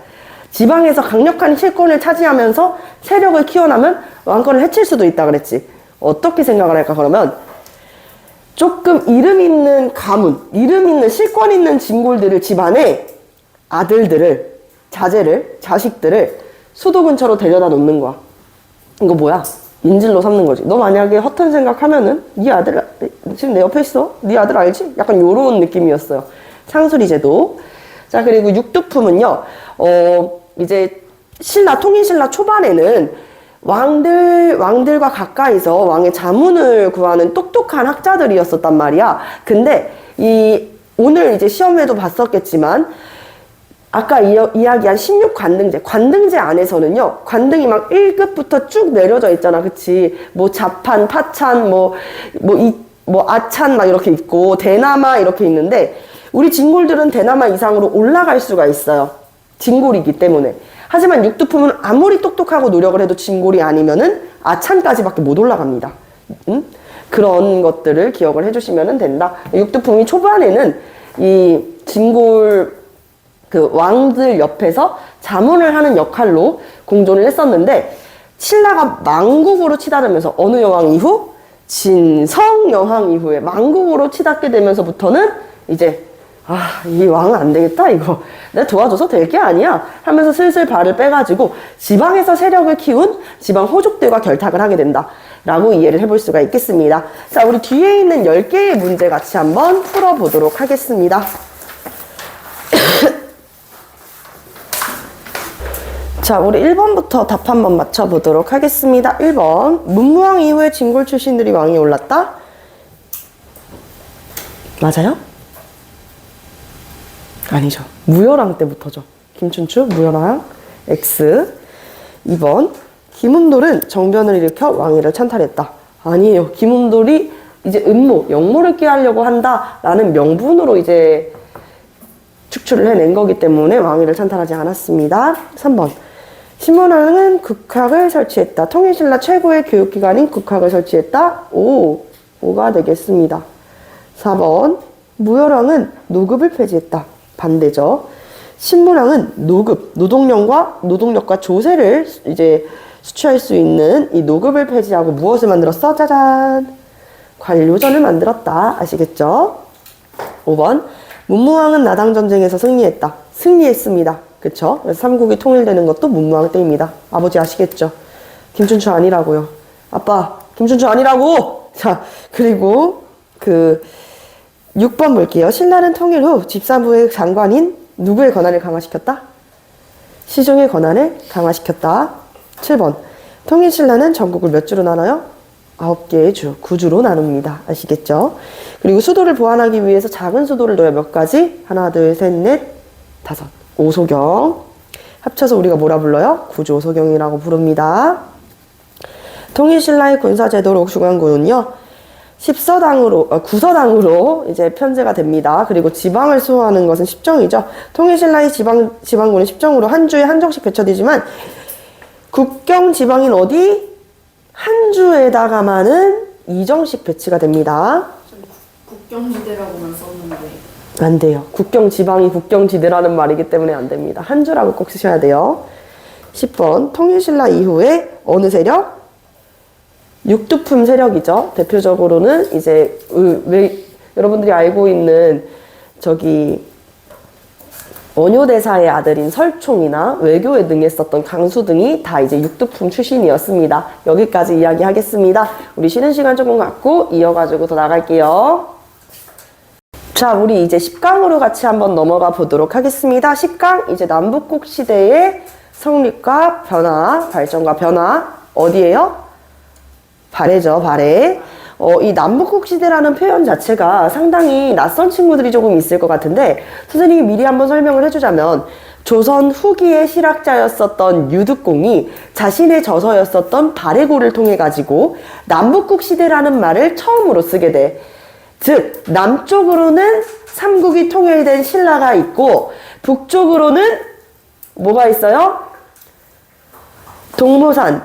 지방에서 강력한 실권을 차지하면서 세력을 키워나면 왕권을 해칠 수도 있다 그랬지. 어떻게 생각을 할까 그러면 조금 이름 있는 가문, 이름 있는 실권 있는 진골들을 집안에 아들들을, 자제를, 자식들을 수도 근처로 데려다 놓는 거야. 이거 뭐야? 인질로 삼는 거지. 너 만약에 허튼 생각하면은 네 아들 지금 내 옆에 있어? 네 아들 알지? 약간 요런 느낌이었어요. 상수리 제도. 자, 그리고 육두품은요. 이제 통일신라 초반에는 왕들과 가까이서 왕의 자문을 구하는 똑똑한 학자들이었었단 말이야. 근데 오늘 이제 시험에도 봤었겠지만 아까 이야기한 16관등제, 관등제 안에서는요, 관등이 막 1급부터 쭉 내려져 있잖아, 그치? 뭐 자판, 파찬, 아찬 막 이렇게 있고, 대나마 이렇게 있는데, 우리 진골들은 대나마 이상으로 올라갈 수가 있어요. 진골이기 때문에. 하지만 육두품은 아무리 똑똑하고 노력을 해도 진골이 아니면은 아찬까지밖에 못 올라갑니다. 그런 것들을 기억을 해주시면 된다. 육두품이 초반에는 이 진골 그 왕들 옆에서 자문을 하는 역할로 공존을 했었는데 신라가 망국으로 치달으면서 어느 여왕 이후? 진성 여왕 이후에 망국으로 치닫게 되면서부터는 이제 이 왕은 안 되겠다 이거 내가 도와줘서 될 게 아니야 하면서 슬슬 발을 빼가지고 지방에서 세력을 키운 지방 호족들과 결탁을 하게 된다 라고 이해를 해볼 수가 있겠습니다. 자, 우리 뒤에 있는 10개의 문제 같이 한번 풀어보도록 하겠습니다. 자, 우리 1번부터 답 한번 맞춰보도록 하겠습니다. 1번. 문무왕 이후에 진골 출신들이 왕위에 올랐다? 맞아요? 아니죠. 무열왕 때부터죠. 김춘추, 무열왕, X. 2번. 김운돌은 정변을 일으켜 왕위를 찬탈했다. 아니에요. 김운돌이 이제 영모를 꾀하려고 한다라는 명분으로 이제 축출을 해낸 거기 때문에 왕위를 찬탈하지 않았습니다. 3번. 신문왕은 국학을 설치했다. 통일신라 최고의 교육기관인 국학을 설치했다. 5가 되겠습니다. 4번. 무열왕은 노급을 폐지했다. 반대죠. 신문왕은 노동력과 조세를 이제 수취할 수 있는 이 노급을 폐지하고 무엇을 만들었어? 짜잔! 관료전을 만들었다. 아시겠죠? 5번. 문무왕은 나당전쟁에서 승리했다. 승리했습니다. 그쵸? 그래서 삼국이 통일되는 것도 문무왕 때입니다. 아버지 아시겠죠? 김춘추 아니라고요. 아빠, 김춘추 아니라고! 자, 그리고 6번 볼게요. 신라는 통일 후 집사부의 장관인 누구의 권한을 강화시켰다? 시종의 권한을 강화시켰다. 7번. 통일신라는 전국을 몇 주로 나눠요? 9개의 주, 9주로 나눕니다. 아시겠죠? 그리고 수도를 보완하기 위해서 작은 수도를 넣어야 몇 가지? 하나, 둘, 셋, 넷, 다섯. 5소경. 합쳐서 우리가 뭐라 불러요? 구조소경이라고 부릅니다. 통일신라의 군사제도로 중앙군은요, 9서당으로 이제 편제가 됩니다. 그리고 지방을 수호하는 것은 10정이죠. 통일신라의 지방군은 10정으로 한 주에 한 정씩 배쳐지지만, 국경 지방인 어디? 한 주에다가만은 2정씩 배치가 됩니다. 국경지대라고만 썼는데. 안 돼요. 국경 지방이 국경지대라는 말이기 때문에 안 됩니다. 한 주라고 꼭 쓰셔야 돼요. 10번. 통일신라 이후에 어느 세력? 육두품 세력이죠. 대표적으로는 이제 여러분들이 알고 있는 원효대사의 아들인 설총이나 외교에 능했었던 강수 등이 다 이제 육두품 출신이었습니다. 여기까지 이야기하겠습니다. 우리 쉬는 시간 조금 갖고 이어가지고 더 나갈게요. 자, 우리 이제 10강으로 같이 한번 넘어가 보도록 하겠습니다. 10강, 이제 남북국 시대의 성립과 변화, 발전과 변화, 어디예요? 발해죠, 발해. 이 남북국 시대라는 표현 자체가 상당히 낯선 친구들이 조금 있을 것 같은데, 선생님이 미리 한번 설명을 해주자면, 조선 후기의 실학자였었던 유득공이 자신의 저서였었던 발해고를 통해 가지고 남북국 시대라는 말을 처음으로 쓰게 돼. 즉, 남쪽으로는 삼국이 통일된 신라가 있고, 북쪽으로는 뭐가 있어요? 동모산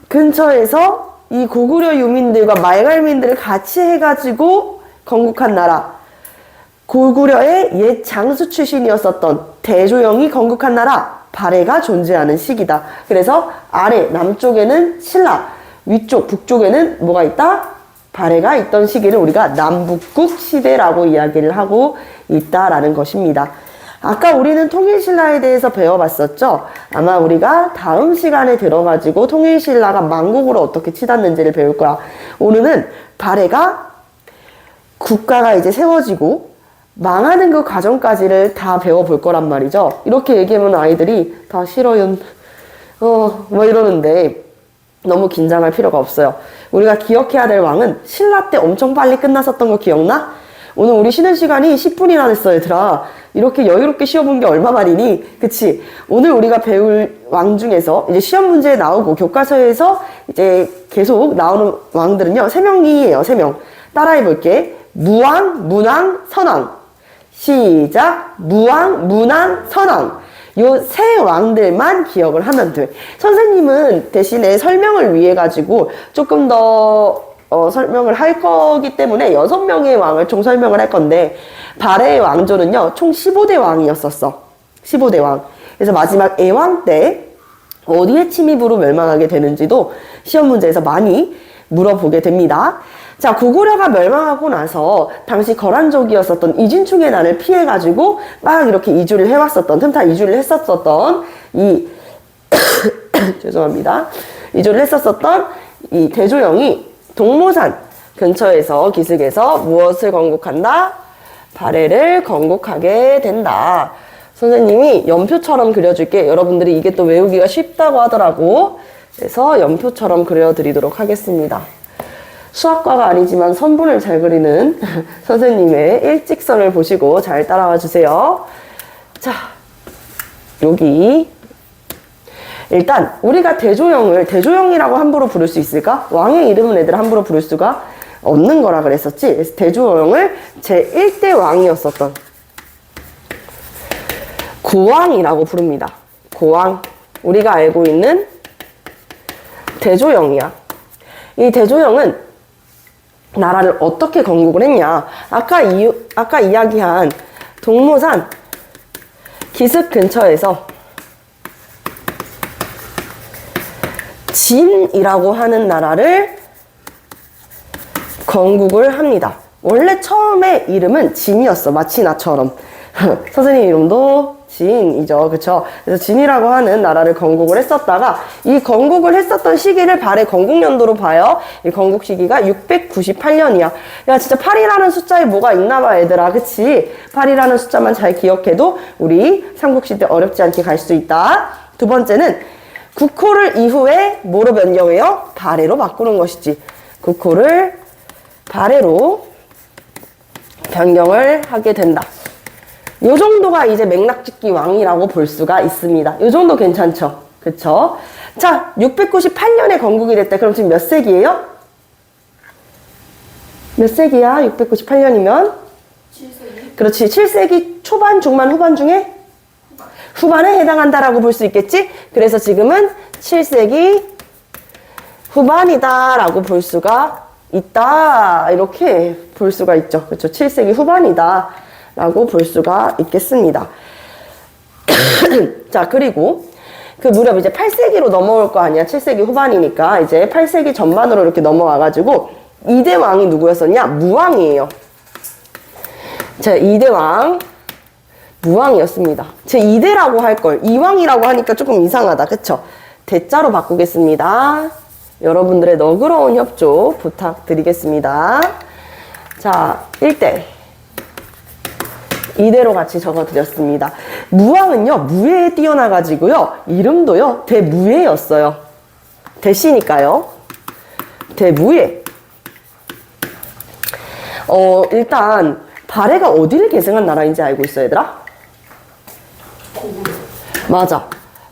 근처에서 이 고구려 유민들과 말갈민들을 같이 해가지고 건국한 나라. 고구려의 옛 장수 출신이었었던 대조영이 건국한 나라 발해가 존재하는 시기다. 그래서 아래 남쪽에는 신라, 위쪽 북쪽에는 뭐가 있다? 발해가 있던 시기를 우리가 남북국 시대라고 이야기를 하고 있다라는 것입니다. 아까 우리는 통일신라에 대해서 배워봤었죠? 아마 우리가 다음 시간에 들어가지고 통일신라가 망국으로 어떻게 치닫는지를 배울 거야. 오늘은 발해가 국가가 이제 세워지고 망하는 그 과정까지를 다 배워볼 거란 말이죠. 이렇게 얘기하면 아이들이 다 싫어요. 뭐 이러는데 너무 긴장할 필요가 없어요. 우리가 기억해야 될 왕은 신라 때 엄청 빨리 끝났었던 거 기억나? 오늘 우리 쉬는 시간이 10분이나 됐어, 얘들아. 이렇게 여유롭게 쉬어본 게 얼마만이니? 그치? 오늘 우리가 배울 왕 중에서 이제 시험 문제에 나오고 교과서에서 이제 계속 나오는 왕들은요, 3명이에요, 3명. 따라해볼게. 무왕, 문왕, 선왕. 시작! 무왕, 문왕, 선왕. 요 세 왕들만 기억을 하면 돼. 선생님은 대신에 설명을 위해 가지고 조금 더 설명을 할 거기 때문에 6명의 왕을 총 설명을 할 건데, 발해의 왕조는요 총 15대 왕이었었어. 15대 왕. 그래서 마지막 애왕 때 어디에 침입으로 멸망하게 되는지도 시험 문제에서 많이 물어보게 됩니다. 자, 고구려가 멸망하고 나서 당시 거란족이었었던 이진충의 난을 피해가지고 막 이렇게 이주를 해왔었던, 틈타 이주를 했었었던 이 죄송합니다. 이주를 했었었던 이 대조영이 동모산 근처에서 기슭에서 무엇을 건국한다? 발해를 건국하게 된다. 선생님이 연표처럼 그려줄게. 여러분들이 이게 또 외우기가 쉽다고 하더라고. 그래서 연표처럼 그려드리도록 하겠습니다. 수학과가 아니지만 선분을 잘 그리는 선생님의 일직선을 보시고 잘 따라와 주세요. 자, 여기 일단 우리가 대조영을 대조영이라고 함부로 부를 수 있을까? 왕의 이름은 애들 함부로 부를 수가 없는 거라 그랬었지. 그래서 대조영을 제1대 왕이었었던 고왕이라고 부릅니다. 고왕. 우리가 알고 있는 대조영이야. 이 대조영은 나라를 어떻게 건국을 했냐? 아까 이야기한 동모산 기슭 근처에서 진이라고 하는 나라를 건국을 합니다. 원래 처음에 이름은 진이었어. 마치 나처럼. 선생님 이름도 진이죠. 그쵸? 그래서 진이라고 하는 나라를 건국을 했었다가 이 건국을 했었던 시기를 발해 건국연도로 봐요. 이 건국 시기가 698년이야. 야, 진짜 8이라는 숫자에 뭐가 있나 봐, 얘들아. 그치? 8이라는 숫자만 잘 기억해도 우리 삼국시대 어렵지 않게 갈 수 있다. 두 번째는 국호를 이후에 뭐로 변경해요? 발해로 바꾸는 것이지. 국호를 발해로 변경을 하게 된다. 요 정도가 이제 맥락짓기 왕이라고 볼 수가 있습니다. 요 정도 괜찮죠? 그쵸? 자, 698년에 건국이 됐다. 그럼 지금 몇 세기예요? 몇 세기야? 698년이면? 7세기. 그렇지. 7세기 초반, 중반, 후반 중에? 후반에 해당한다라고 볼 수 있겠지? 그래서 지금은 7세기 후반이다라고 볼 수가 있다. 이렇게 볼 수가 있죠. 그렇죠? 7세기 후반이다. 라고 볼 수가 있겠습니다. 자, 그리고 그 무렵 이제 8세기로 넘어올 거 아니야. 7세기 후반이니까 이제 8세기 전반으로 이렇게 넘어와가지고 2대 왕이 누구였었냐? 무왕이에요. 자, 2대 왕 무왕이었습니다. 제 2대라고 할걸. 이왕이라고 하니까 조금 이상하다. 그쵸? 대자로 바꾸겠습니다. 여러분들의 너그러운 협조 부탁드리겠습니다. 자, 1대. 이대로 같이 적어드렸습니다. 무왕은요, 무예에 뛰어나가지고요, 이름도요, 대무예였어요. 대시니까요. 대무예. 일단, 발해가 어디를 계승한 나라인지 알고 있어, 얘들아? 맞아.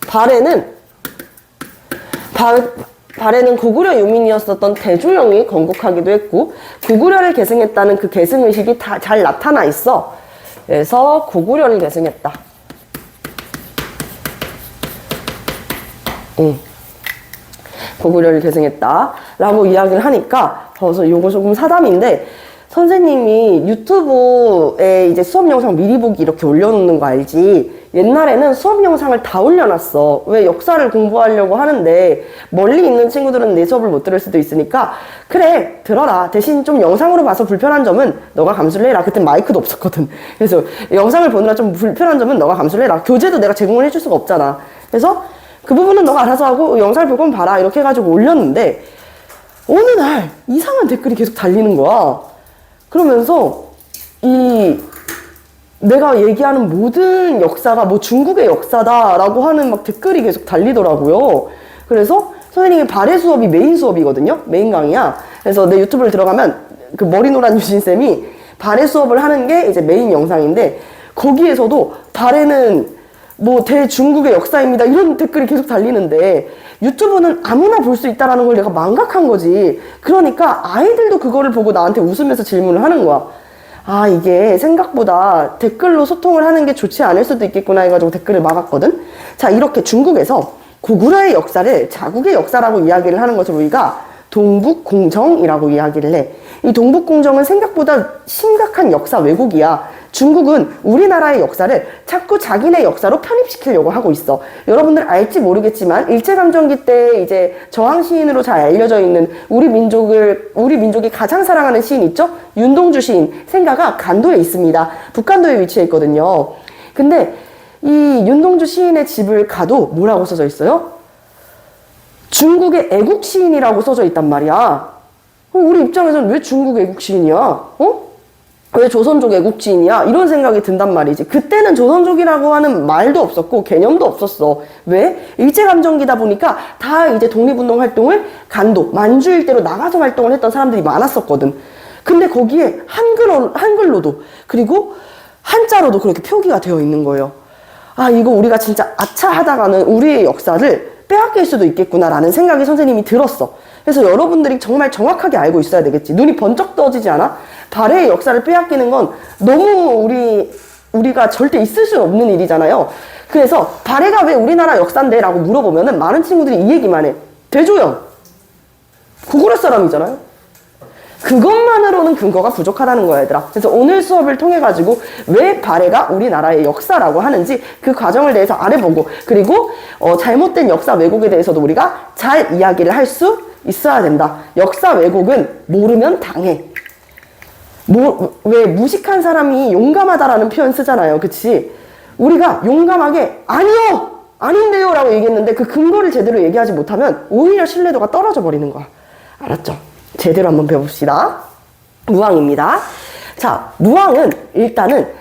발해는 고구려 유민이었었던 대조영이 건국하기도 했고, 고구려를 계승했다는 그 계승의식이 다 잘 나타나 있어. 그래서 고구려를 계승했다. 고구려를 계승했다. 라고 이야기를 하니까, 그래서 요거 조금 사담인데, 선생님이 유튜브에 이제 수업 영상 미리 보기 이렇게 올려놓는 거 알지? 옛날에는 수업 영상을 다 올려놨어. 왜 역사를 공부하려고 하는데 멀리 있는 친구들은 내 수업을 못 들을 수도 있으니까 그래 들어라. 대신 좀 영상으로 봐서 불편한 점은 너가 감수를 해라. 그때 마이크도 없었거든. 그래서 영상을 보느라 좀 불편한 점은 너가 감수를 해라. 교재도 내가 제공을 해줄 수가 없잖아. 그래서 그 부분은 너가 알아서 하고 영상을 볼 거면 봐라. 이렇게 해가지고 올렸는데 어느 날 이상한 댓글이 계속 달리는 거야. 그러면서 내가 얘기하는 모든 역사가 뭐 중국의 역사다라고 하는 막 댓글이 계속 달리더라고요. 그래서 선생님이 발해 수업이 메인 수업이거든요. 메인 강의야. 그래서 내 유튜브를 들어가면 그 머리 노란 유진쌤이 발해 수업을 하는 게 이제 메인 영상인데 거기에서도 발해는 뭐 대중국의 역사입니다. 이런 댓글이 계속 달리는데 유튜브는 아무나 볼 수 있다라는 걸 내가 망각한 거지. 그러니까 아이들도 그거를 보고 나한테 웃으면서 질문을 하는 거야. 아, 이게 생각보다 댓글로 소통을 하는 게 좋지 않을 수도 있겠구나 해가지고 댓글을 막았거든. 자, 이렇게 중국에서 고구려의 역사를 자국의 역사라고 이야기를 하는 것을 우리가 동북공정이라고 이야기를 해. 이 동북공정은 생각보다 심각한 역사 왜곡이야. 중국은 우리나라의 역사를 자꾸 자기네 역사로 편입시키려고 하고 있어. 여러분들 알지 모르겠지만 일제강점기 때 이제 저항 시인으로 잘 알려져 있는 우리 민족이 가장 사랑하는 시인 있죠? 윤동주 시인 생가가 간도에 있습니다. 북간도에 위치해 있거든요. 근데 이 윤동주 시인의 집을 가도 뭐라고 써져 있어요? 중국의 애국 시인이라고 써져 있단 말이야. 우리 입장에서는 왜 중국 애국 시인이야? 어? 왜 조선족 애국지인이야? 이런 생각이 든단 말이지. 그때는 조선족이라고 하는 말도 없었고 개념도 없었어. 왜? 일제감정기다 보니까 다 이제 독립운동 활동을 간도, 만주 일대로 나가서 활동을 했던 사람들이 많았었거든. 근데 거기에 한글로도 그리고 한자로도 그렇게 표기가 되어 있는 거예요. 아, 이거 우리가 진짜 아차하다가는 우리의 역사를 빼앗길 수도 있겠구나라는 생각이 선생님이 들었어. 그래서 여러분들이 정말 정확하게 알고 있어야 되겠지. 눈이 번쩍 떠지지 않아? 발해의 역사를 빼앗기는 건 너무 우리가 절대 있을 수 없는 일이잖아요. 그래서 발해가 왜 우리나라 역사인데? 라고 물어보면은 많은 친구들이 이 얘기만 해. 대조영. 고구려 사람이잖아요. 그것만으로는 근거가 부족하다는 거야, 얘들아. 그래서 오늘 수업을 통해가지고 왜 발해가 우리나라의 역사라고 하는지 그 과정을 대해서 알아보고 그리고 잘못된 역사 왜곡에 대해서도 우리가 잘 이야기를 할 수 있어야 된다. 역사 왜곡은 모르면 당해. 왜 무식한 사람이 용감하다라는 표현 쓰잖아요. 그치? 우리가 용감하게 아니요! 아닌데요! 라고 얘기했는데 그 근거를 제대로 얘기하지 못하면 오히려 신뢰도가 떨어져 버리는 거야. 알았죠? 제대로 한번 배워봅시다. 무왕입니다. 자, 무왕은 일단은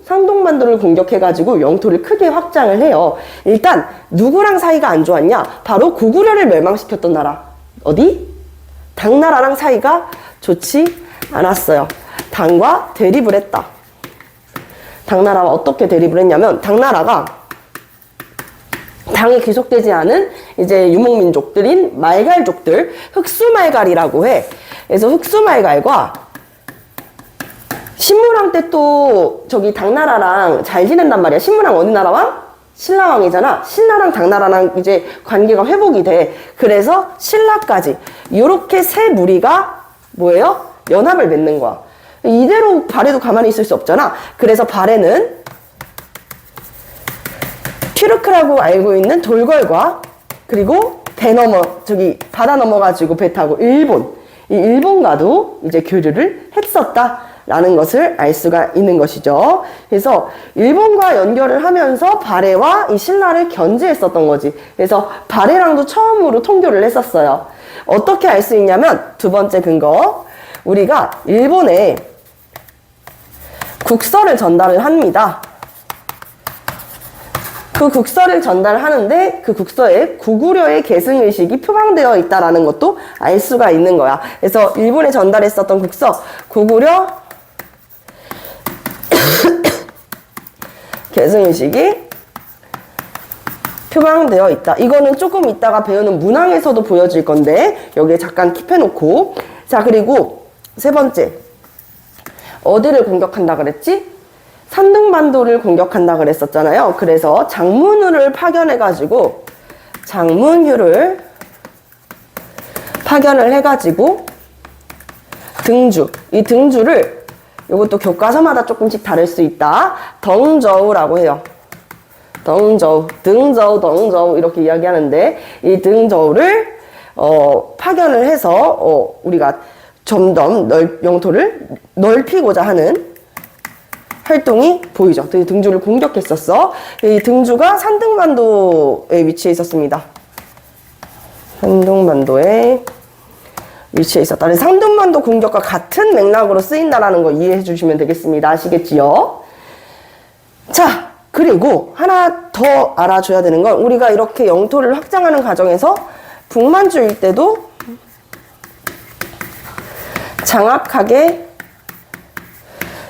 상동반도를 공격해가지고 영토를 크게 확장을 해요. 일단 누구랑 사이가 안 좋았냐? 바로 고구려를 멸망시켰던 나라. 어디? 당나라랑 사이가 좋지 않았어요. 당과 대립을 했다. 당나라와 어떻게 대립을 했냐면 당나라가 당이 귀속되지 않은 이제 유목민족들인 말갈족들, 흑수말갈이라고 해. 그래서 흑수말갈과 신무랑 때 또 저기 당나라랑 잘 지낸단 말이야. 신무랑 어느 나라 왕? 신라왕이잖아. 신라랑 당나라랑 이제 관계가 회복이 돼. 그래서 신라까지 이렇게 세 무리가 뭐예요? 연합을 맺는 거야. 이대로 발해도 가만히 있을 수 없잖아. 그래서 발해는 튀르크라고 알고 있는 돌궐과 그리고 바다 넘어가지고 배 타고 이 일본과도 이제 교류를 했었다라는 것을 알 수가 있는 것이죠. 그래서 일본과 연결을 하면서 발해와 이 신라를 견제했었던 거지. 그래서 발해랑도 처음으로 통교를 했었어요. 어떻게 알 수 있냐면 두 번째 근거, 우리가 일본에 국서를 전달을 합니다. 그 국서를 전달하는데 그 국서에 고구려의 계승의식이 표방되어 있다는 것도 알 수가 있는 거야. 그래서 일본에 전달했었던 국서, 고구려 계승의식이 표방되어 있다. 이거는 조금 이따가 배우는 문항에서도 보여질 건데 여기에 잠깐 킵해놓고, 자, 그리고 세 번째, 어디를 공격한다 그랬지? 산둥반도를 공격한다 그랬었잖아요. 그래서 장문후를 파견해가지고 장문휴를 파견을 해가지고 등주, 이 등주를 이것도 교과서마다 조금씩 다를 수 있다. 덩저우라고 해요. 덩저우, 등저우, 덩저우 이렇게 이야기하는데 이 등저우를 파견을 해서 우리가 점점 영토를 넓히고자 하는 활동이 보이죠. 등주를 공격했었어. 이 등주가 산둥반도에 위치해 있었습니다. 산둥반도에 위치해 있었다. 그래서 산둥반도 공격과 같은 맥락으로 쓰인다라는 거 이해해 주시면 되겠습니다. 아시겠지요? 자, 그리고 하나 더 알아줘야 되는 건 우리가 이렇게 영토를 확장하는 과정에서 북만주 일대도 장악하게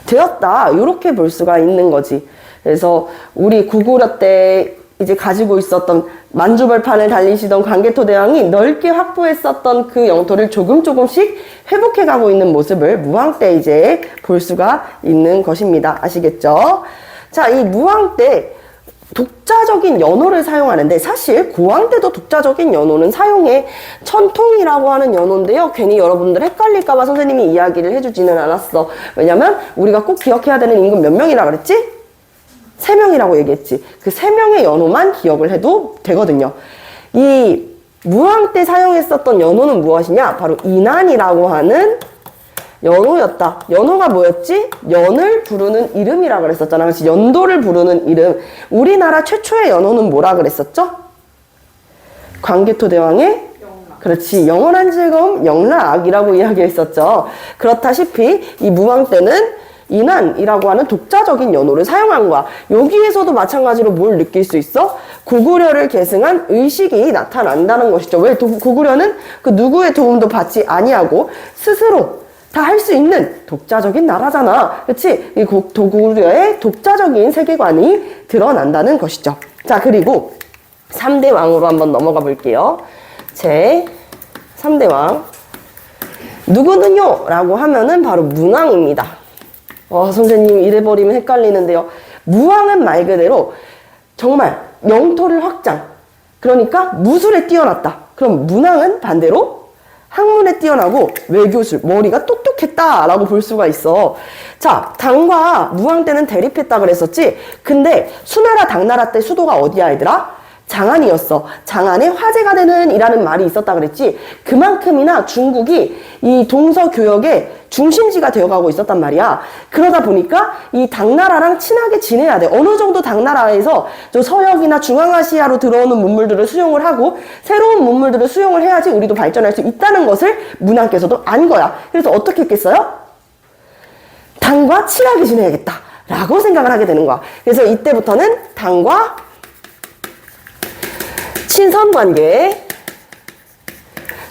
되었다. 이렇게 볼 수가 있는 거지. 그래서 우리 구구려 때 이제 가지고 있었던 만주벌판을 달리시던 광개토대왕이 넓게 확보했었던 그 영토를 조금씩 회복해가고 있는 모습을 무왕 때 이제 볼 수가 있는 것입니다. 아시겠죠? 자, 이 무왕 때 독자적인 연호를 사용하는데 사실 고왕 때도 독자적인 연호는 사용해. 천통이라고 하는 연호인데요. 괜히 여러분들 헷갈릴까봐 선생님이 이야기를 해주지는 않았어. 왜냐면 우리가 꼭 기억해야 되는 임금 몇 명이라 그랬지? 3명이라고 얘기했지. 그 3명의 연호만 기억을 해도 되거든요. 이 무왕 때 사용했었던 연호는 무엇이냐? 바로 인안이라고 하는 연호였다. 연호가 뭐였지? 연을 부르는 이름이라 그랬었잖아. 그렇지? 연도를 부르는 이름. 우리나라 최초의 연호는 뭐라 그랬었죠? 광개토대왕의 그렇지. 영원한 즐거움 영락이라고 이야기했었죠. 그렇다시피 이 무왕 때는 인안이라고 하는 독자적인 연호를 사용한 거야. 여기에서도 마찬가지로 뭘 느낄 수 있어? 고구려를 계승한 의식이 나타난다는 것이죠. 왜? 고구려는 그 누구의 도움도 받지 아니하고 스스로 다 할 수 있는 독자적인 나라잖아. 그치? 이 고구려의 독자적인 세계관이 드러난다는 것이죠. 자, 그리고 3대 왕으로 한번 넘어가 볼게요. 제 3대 왕. 누구는요? 라고 하면은 바로 문왕입니다. 선생님 이래버리면 헷갈리는데요. 무왕은 말 그대로 정말 영토를 확장. 그러니까 무술에 뛰어났다. 그럼 문왕은 반대로 학문에 뛰어나고 외교술, 머리가 똑똑했다라고 볼 수가 있어. 자, 당과 무왕 때는 대립했다 그랬었지? 근데 수나라 당나라 때 수도가 어디야 얘들아? 장안이었어. 장안에 화제가 되는 이라는 말이 있었다 그랬지? 그만큼이나 중국이 이 동서교역의 중심지가 되어가고 있었단 말이야. 그러다 보니까 이 당나라랑 친하게 지내야 돼. 어느 정도 당나라에서 저 서역이나 중앙아시아로 들어오는 문물들을 수용을 하고 새로운 문물들을 수용을 해야지 우리도 발전할 수 있다는 것을 문왕께서도 안 거야. 그래서 어떻게 했겠어요? 당과 친하게 지내야겠다 라고 생각을 하게 되는 거야. 그래서 이때부터는 당과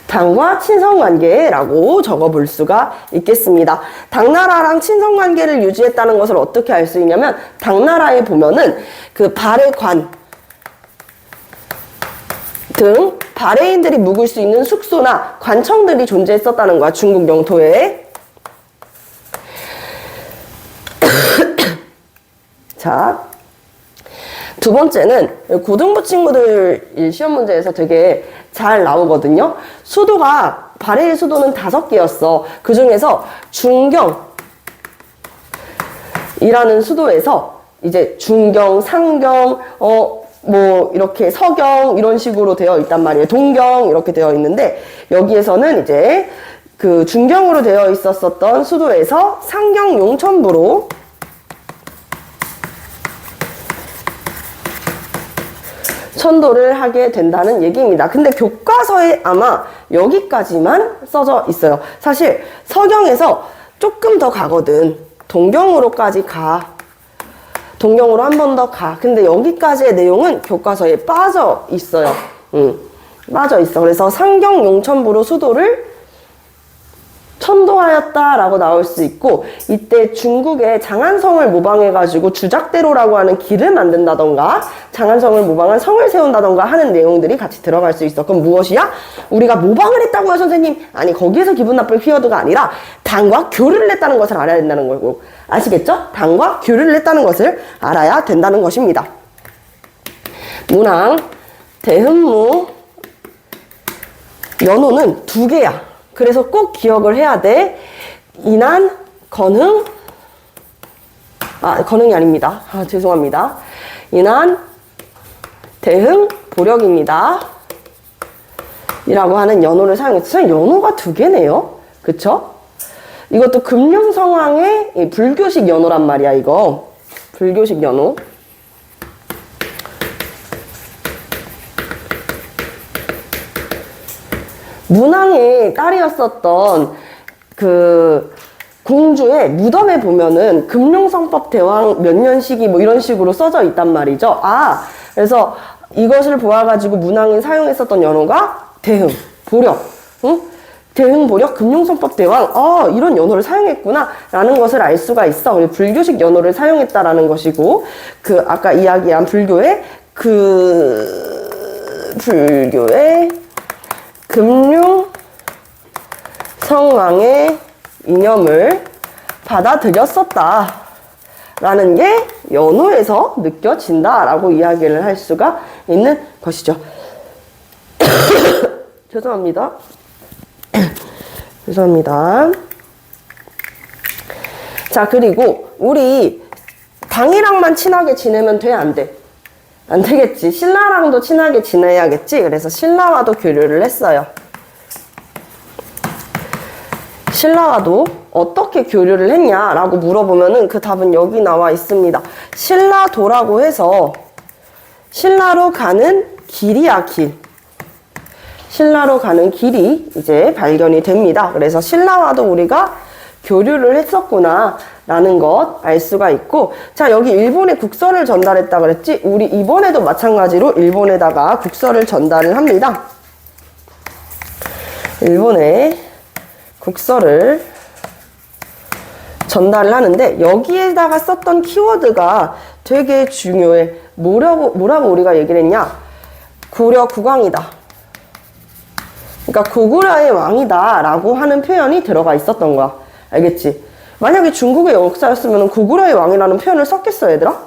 당과 친선관계라고 적어볼 수가 있겠습니다. 당나라랑 친선관계를 유지했다는 것을 어떻게 알 수 있냐면 당나라에 보면은 그 발해관 등 발해인들이 묵을 수 있는 숙소나 관청들이 존재했었다는 거야. 중국 영토에. 자, 두 번째는 고등부 친구들 시험 문제에서 되게 잘 나오거든요. 수도가 발해의 수도는 5개였어. 그 중에서 중경이라는 수도에서 이제 중경, 상경, 뭐 이렇게 서경 이런 식으로 되어 있단 말이에요. 동경 이렇게 되어 있는데 여기에서는 이제 그 중경으로 되어 있었던 수도에서 상경 용천부로 천도를 하게 된다는 얘기입니다. 근데 교과서에 아마 여기까지만 써져 있어요. 사실 서경에서 조금 더 가거든. 동경으로까지 가. 동경으로 한 번 더 가. 근데 여기까지의 내용은 교과서에 빠져 있어요. 빠져 있어. 그래서 상경 용천부로 수도를 천도하였다라고 나올 수 있고, 이때 중국의 장안성을 모방해가지고 주작대로라고 하는 길을 만든다던가 장안성을 모방한 성을 세운다던가 하는 내용들이 같이 들어갈 수 있어. 그럼 무엇이야? 우리가 모방을 했다고요 선생님? 아니, 거기에서 기분 나쁠 키워드가 아니라 당과 교류를 했다는 것을 알아야 된다는 거고, 아시겠죠? 당과 교류를 했다는 것을 알아야 된다는 것입니다. 문왕, 대흠무, 연호는 두 개야. 그래서 꼭 기억을 해야 돼. 인한, 건흥, 건흥이 아닙니다. 죄송합니다. 인한, 대흥, 보력입니다. 이라고 하는 연호를 사용했어요. 연호가 두 개네요. 그쵸? 이것도 금융성황의 불교식 연호란 말이야, 이거. 불교식 연호. 문왕의 딸이었었던 그 공주의 무덤에 보면은 금룡성법 대왕 몇 년 시기 뭐 이런 식으로 써져 있단 말이죠. 그래서 이것을 보아가지고 문왕이 사용했었던 연호가 대흥, 보력, 응? 대흥, 보력, 금룡성법 대왕, 이런 연호를 사용했구나 라는 것을 알 수가 있어. 우리 불교식 연호를 사용했다라는 것이고, 그 아까 이야기한 불교의 금융 성왕의 이념을 받아들였었다 라는 게 연호에서 느껴진다 라고 이야기를 할 수가 있는 것이죠. 죄송합니다. 죄송합니다. 자, 그리고 우리 당이랑만 친하게 지내면 돼, 안 돼? 안 되겠지. 신라랑도 친하게 지내야겠지. 그래서 신라와도 교류를 했어요. 신라와도 어떻게 교류를 했냐라고 물어보면은 그 답은 여기 나와 있습니다. 신라도라고 해서 신라로 가는 길이야, 길. 신라로 가는 길이 이제 발견이 됩니다. 그래서 신라와도 우리가 교류를 했었구나 라는 것 알 수가 있고, 자, 여기 일본에 국서를 전달했다 그랬지? 우리 이번에도 마찬가지로 일본에다가 국서를 전달을 합니다. 일본에 국서를 전달을 하는데 여기에다가 썼던 키워드가 되게 중요해. 뭐라고 우리가 얘기를 했냐? 고려 국왕이다. 그러니까 고구려의 왕이다 라고 하는 표현이 들어가 있었던 거야. 알겠지? 만약에 중국의 역사였으면 고구려의 왕이라는 표현을 썼겠어, 얘들아?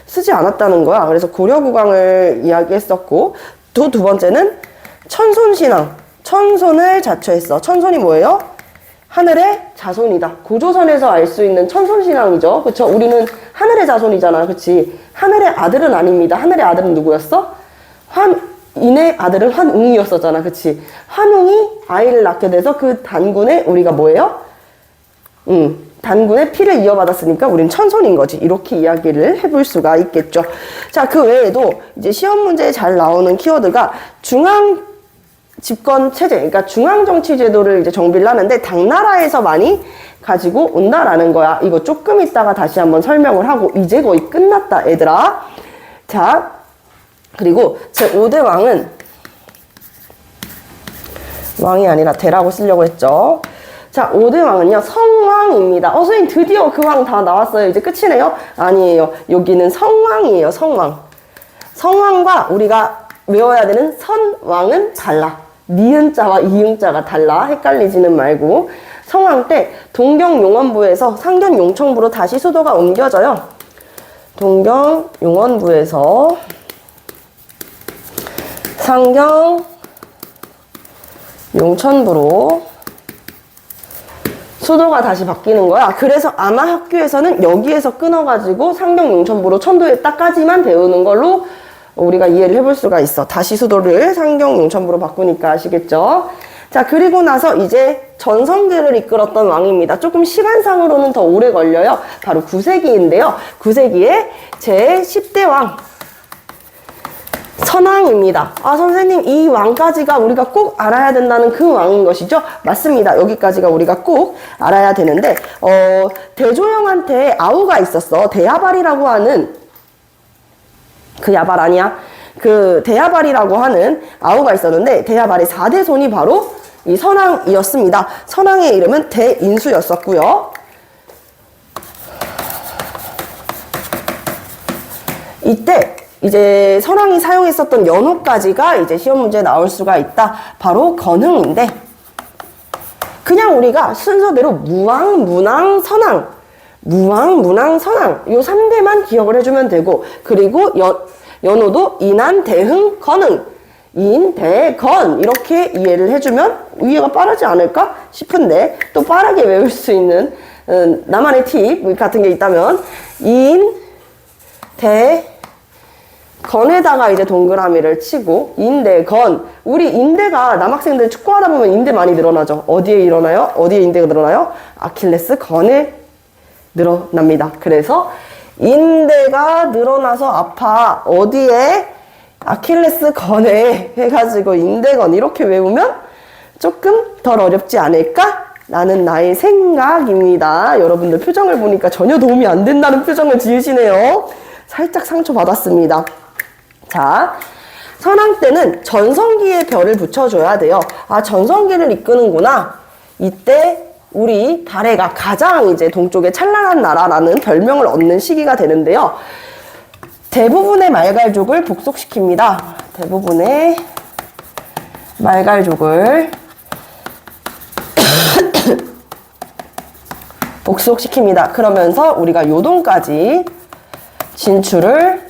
쓰지 않았다는 거야. 그래서 고려 국왕을 이야기했었고, 또 두 번째는 천손신앙. 천손을 자처했어. 천손이 뭐예요? 하늘의 자손이다. 고조선에서 알 수 있는 천손신앙이죠. 그쵸? 우리는 하늘의 자손이잖아. 그치? 하늘의 아들은 아닙니다. 하늘의 아들은 누구였어? 인의 아들은 환웅이었었잖아. 그치? 환웅이 아이를 낳게 돼서 그 단군에 우리가 뭐예요? 단군의 피를 이어받았으니까 우린 천손인 거지. 이렇게 이야기를 해볼 수가 있겠죠. 자, 그 외에도 이제 시험 문제에 잘 나오는 키워드가 중앙 집권 체제, 그러니까 중앙 정치 제도를 이제 정비를 하는데 당나라에서 많이 가지고 온다라는 거야. 이거 조금 있다가 다시 한번 설명을 하고 이제 거의 끝났다, 얘들아. 자, 그리고 제 5대 왕은 왕이 아니라 대라고 쓰려고 했죠. 자, 5대 왕은요, 성왕입니다. 선생님 드디어 그 왕 다 나왔어요. 이제 끝이네요? 아니에요. 여기는 성왕이에요, 성왕. 성왕과 우리가 외워야 되는 선왕은 달라. 니은자와 이응자가 달라. 헷갈리지는 말고. 성왕 때 동경용원부에서 상경용천부로 다시 수도가 옮겨져요. 동경용원부에서 상경용천부로 수도가 다시 바뀌는 거야. 그래서 아마 학교에서는 여기에서 끊어가지고 상경용천부로 천도에 딱까지만 배우는 걸로 우리가 이해를 해볼 수가 있어. 다시 수도를 상경용천부로 바꾸니까 아시겠죠? 자, 그리고 나서 이제 전성기를 이끌었던 왕입니다. 조금 시간상으로는 더 오래 걸려요. 바로 9세기인데요. 9세기의 제10대 왕. 선왕입니다. 선생님, 이 왕까지가 우리가 꼭 알아야 된다는 그 왕인 것이죠? 맞습니다. 여기까지가 우리가 꼭 알아야 되는데, 대조영한테 아우가 있었어. 대야발이라고 하는, 그 야발 아니야? 그 대야발이라고 하는 아우가 있었는데, 대야발의 4대 손이 바로 이 선왕이었습니다. 선왕의 이름은 대인수였었고요. 이때, 이제 선왕이 사용했었던 연호까지가 이제 시험 문제에 나올 수가 있다. 바로 건흥인데, 그냥 우리가 순서대로 무왕, 문왕, 선왕, 무왕, 문왕, 선왕 요 3대만 기억을 해주면 되고, 그리고 연호도 인한, 대흥, 건흥 인대건 이렇게 이해를 해주면 이해가 빠르지 않을까 싶은데 또 빠르게 외울 수 있는 나만의 팁 같은 게 있다면 인대건에다가 이제 동그라미를 치고 인대건 우리 인대가 남학생들 축구하다 보면 인대 많이 늘어나죠. 어디에 일어나요? 어디에 인대가 늘어나요? 아킬레스 건에 늘어납니다. 그래서 인대가 늘어나서 아파 어디에? 아킬레스 건에 해가지고 인대건 이렇게 외우면 조금 덜 어렵지 않을까? 라는 나의 생각입니다. 여러분들 표정을 보니까 전혀 도움이 안 된다는 표정을 지으시네요. 살짝 상처받았습니다. 자, 선왕 때는 전성기에 별을 붙여줘야 돼요. 아, 전성기를 이끄는구나. 이때 우리 발해가 가장 이제 동쪽의 찬란한 나라라는 별명을 얻는 시기가 되는데요. 대부분의 말갈족을 복속시킵니다. 대부분의 말갈족을 복속시킵니다. 그러면서 우리가 요동까지 진출을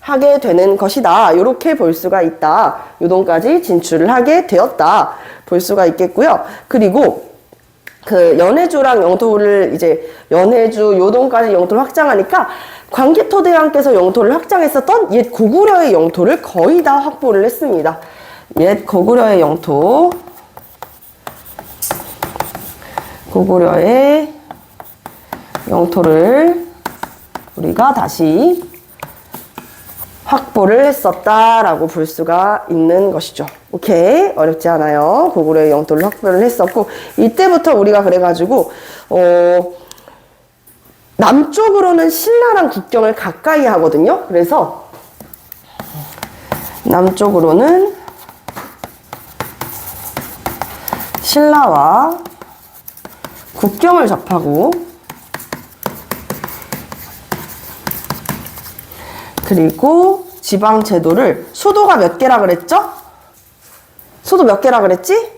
하게 되는 것이다. 이렇게 볼 수가 있다. 요동까지 진출을 하게 되었다. 볼 수가 있겠고요. 그리고 그 연해주랑 영토를 이제 연해주, 요동까지 영토를 확장하니까 광개토대왕께서 영토를 확장했었던 옛 고구려의 영토를 거의 다 확보를 했습니다. 옛 고구려의 영토, 고구려의 영토를 우리가 다시 확보를 했었다라고 볼 수가 있는 것이죠. 오케이, 어렵지 않아요. 고구려의 영토를 확보를 했었고 이때부터 우리가 그래가지고 남쪽으로는 신라랑 국경을 가까이 하거든요. 그래서 남쪽으로는 신라와 국경을 접하고 그리고 지방 제도를 수도가 몇 개라 그랬죠? 수도 몇 개라 그랬지?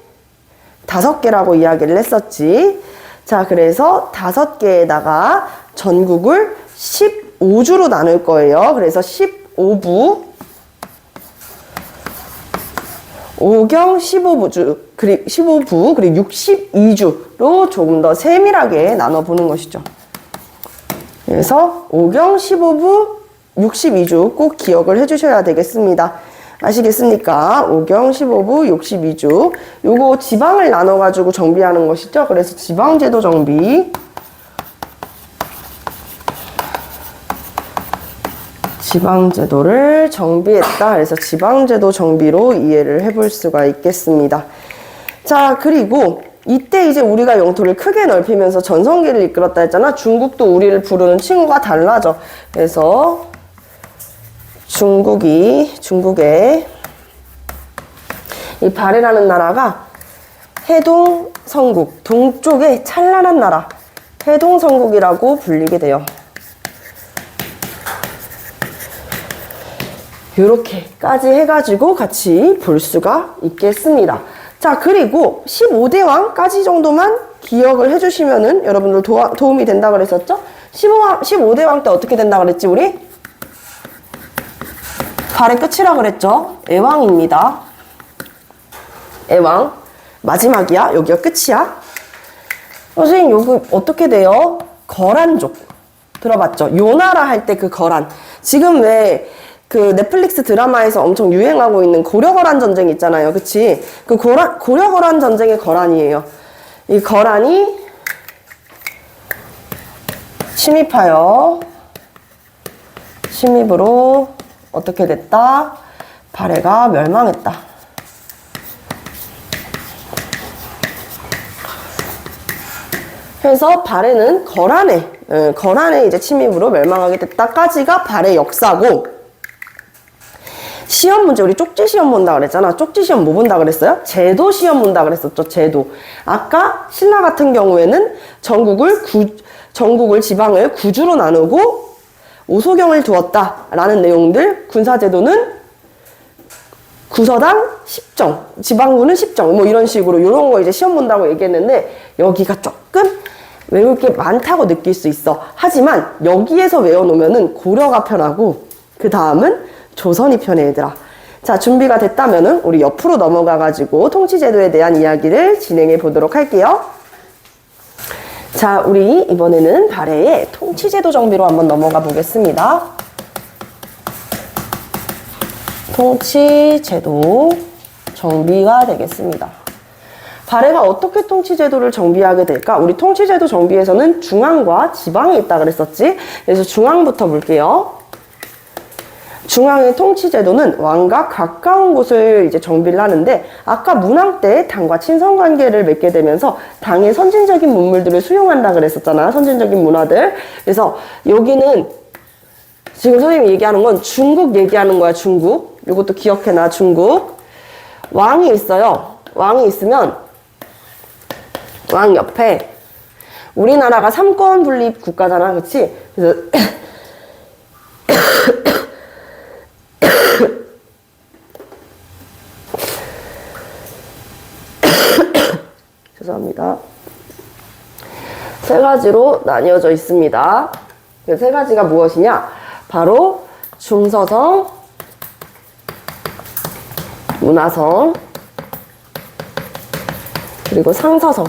5개라고 이야기를 했었지. 자, 그래서 5개에다가 전국을 15주로 나눌 거예요. 그래서 15부, 5경 15부, 그리고 62주로 조금 더 세밀하게 나눠보는 것이죠. 그래서 5경 15부, 62주 꼭 기억을 해주셔야 되겠습니다. 아시겠습니까? 5경 15부 62주 요거 지방을 나눠가지고 정비하는 것이죠. 그래서 지방제도 정비, 지방제도를 정비했다. 그래서 지방제도 정비로 이해를 해볼 수가 있겠습니다. 자, 그리고 이때 이제 우리가 영토를 크게 넓히면서 전성기를 이끌었다 했잖아. 중국도 우리를 부르는 칭호가 달라져. 그래서 중국의 이 발해라는 나라가 해동성국, 동쪽의 찬란한 나라, 해동성국이라고 불리게 돼요. 이렇게까지 해가지고 같이 볼 수가 있겠습니다. 자, 그리고 15대왕까지 정도만 기억을 해주시면은 여러분들 도움이 된다 그랬었죠? 15대왕 때 어떻게 된다 그랬지, 우리? 발의 끝이라 그랬죠? 애왕입니다. 애왕. 마지막이야? 여기가 끝이야? 선생님, 여기 어떻게 돼요? 거란족. 들어봤죠? 요나라 할 때 그 거란. 지금 왜 그 넷플릭스 드라마에서 엄청 유행하고 있는 고려거란 전쟁 있잖아요. 그치? 그 고려거란 전쟁의 거란이에요. 이 거란이 침입으로 어떻게 됐다? 발해가 멸망했다. 그래서 발해는 거란의 이제 침입으로 멸망하게 됐다까지가 발해 역사고, 시험 문제, 우리 쪽지 시험 본다 그랬잖아. 쪽지 시험 뭐 본다 그랬어요? 제도 시험 본다 그랬었죠. 제도. 아까 신라 같은 경우에는 전국을 지방을 9주로 나누고 오소경을 두었다라는 내용들, 군사제도는 구서당 10정, 지방구는 10정, 뭐 이런 식으로 이런 거 이제 시험 본다고 얘기했는데 여기가 조금 외울 게 많다고 느낄 수 있어. 하지만 여기에서 외워놓으면은 고려가 편하고 그 다음은 조선이 편해, 얘들아. 자, 준비가 됐다면은 우리 옆으로 넘어가가지고 통치제도에 대한 이야기를 진행해 보도록 할게요. 자, 우리 이번에는 발해의 통치제도 정비로 한번 넘어가 보겠습니다. 통치제도 정비가 되겠습니다. 발해가 어떻게 통치제도를 정비하게 될까? 우리 통치제도 정비에서는 중앙과 지방이 있다 그랬었지? 그래서 중앙부터 볼게요. 중앙의 통치제도는 왕과 가까운 곳을 이제 정비를 하는데, 아까 문왕 때 당과 친선 관계를 맺게 되면서 당의 선진적인 문물들을 수용한다 그랬었잖아. 선진적인 문화들. 그래서 여기는 지금 선생님이 얘기하는 건 중국 얘기하는 거야. 중국. 이것도 기억해놔. 중국. 왕이 있어요. 왕이 있으면 왕 옆에 우리나라가 삼권 분립 국가잖아. 그치? 그래서 죄송합니다. 세 가지로 나뉘어져 있습니다. 그 세 가지가 무엇이냐? 바로 중서성, 문화성, 그리고 상서성